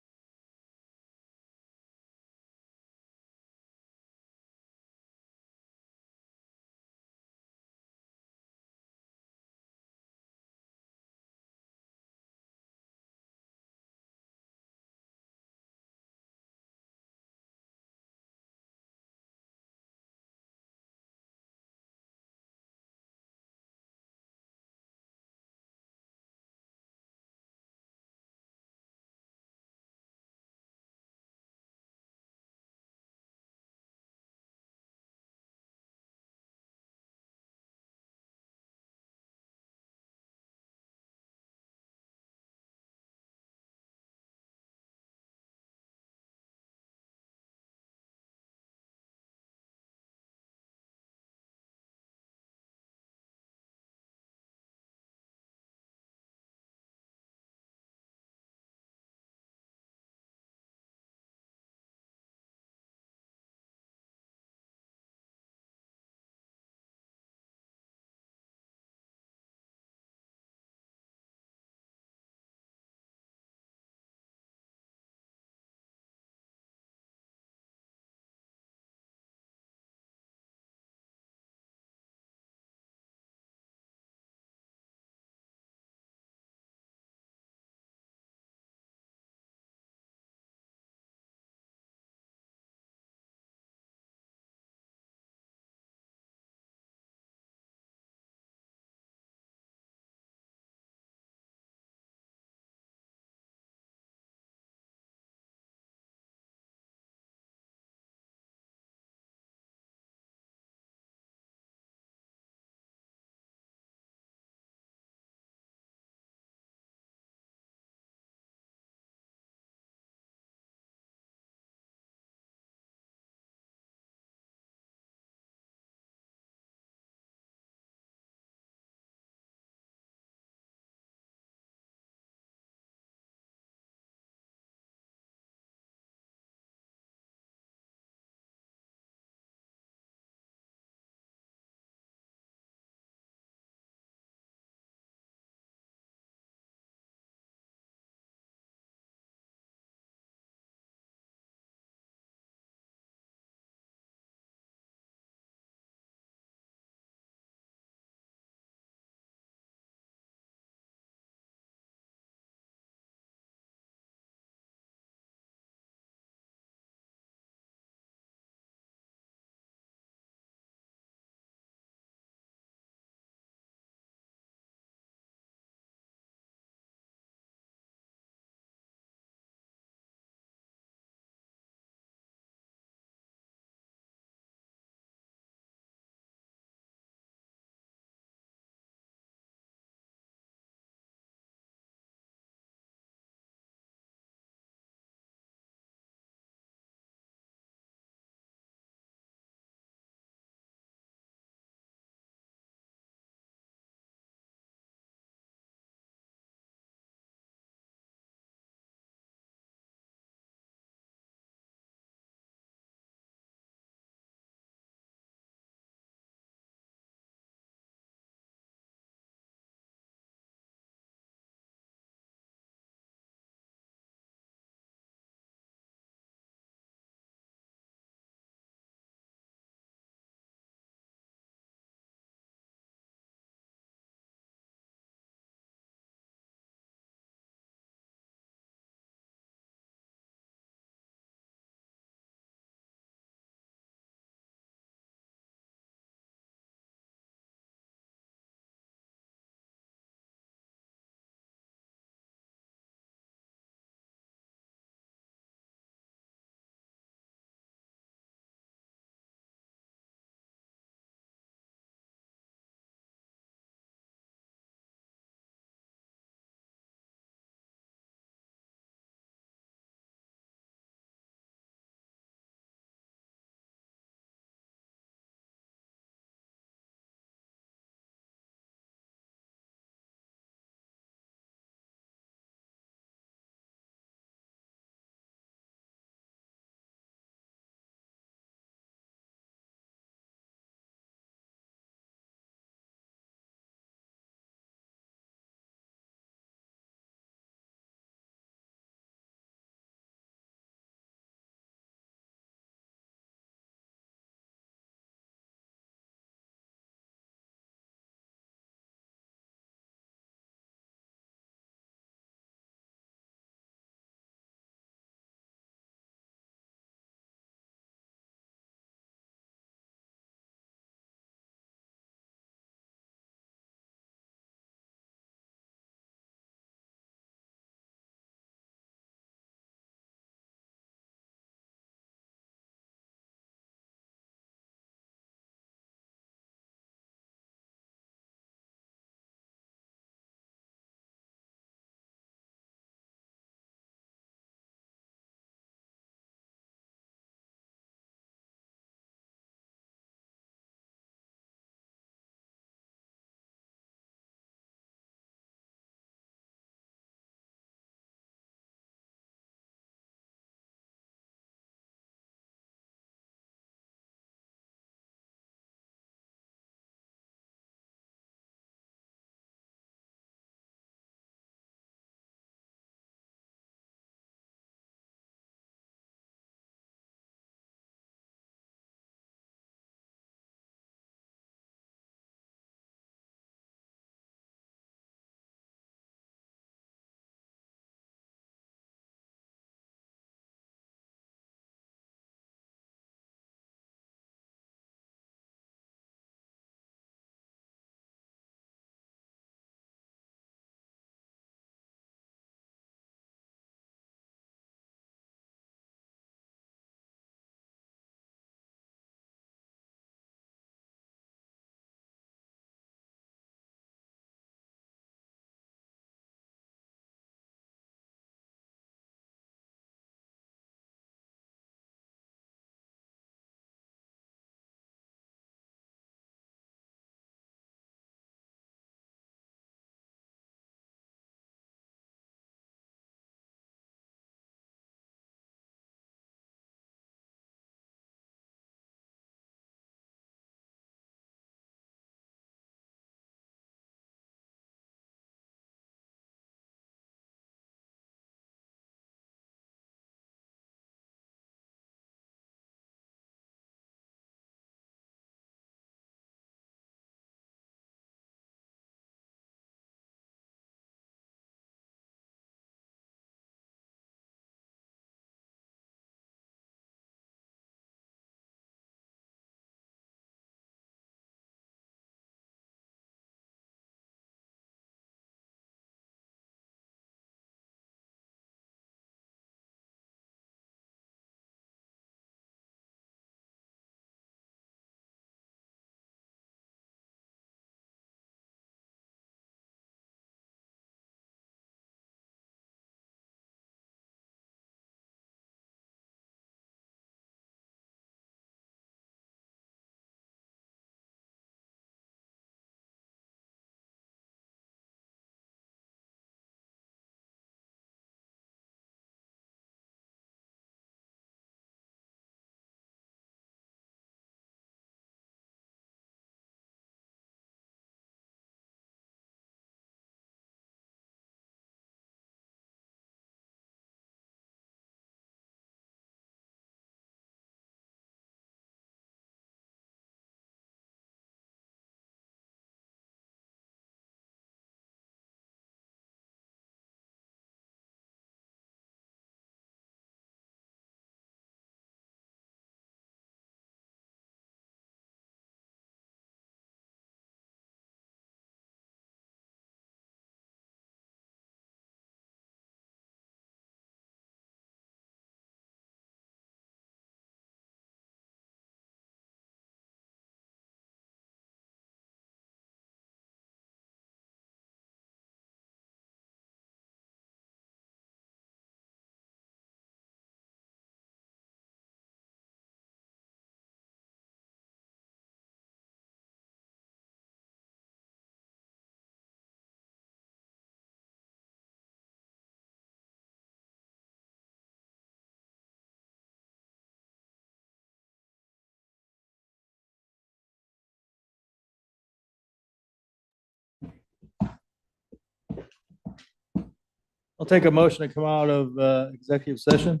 I'll take a motion to come out of executive session.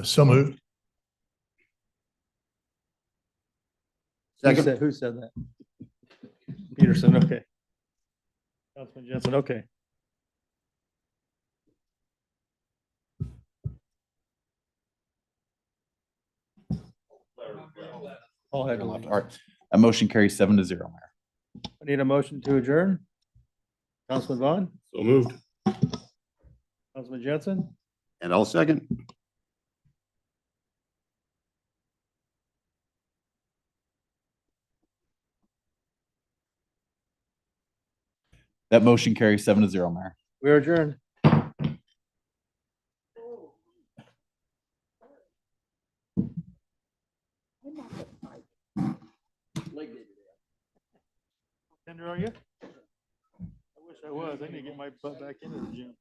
So moved. Second. Who said that? Peterson, okay. Councilman Jensen, okay. All had to All leave. right. A motion carries 7-0, Mayor. I need a motion to adjourn. Councilman Vaughn, So moved. Councilman Jensen, And I'll second. That motion carries 7-0, Mayor. we are adjourned. Tender, are you? I wish I was. I need to get my butt back into the gym.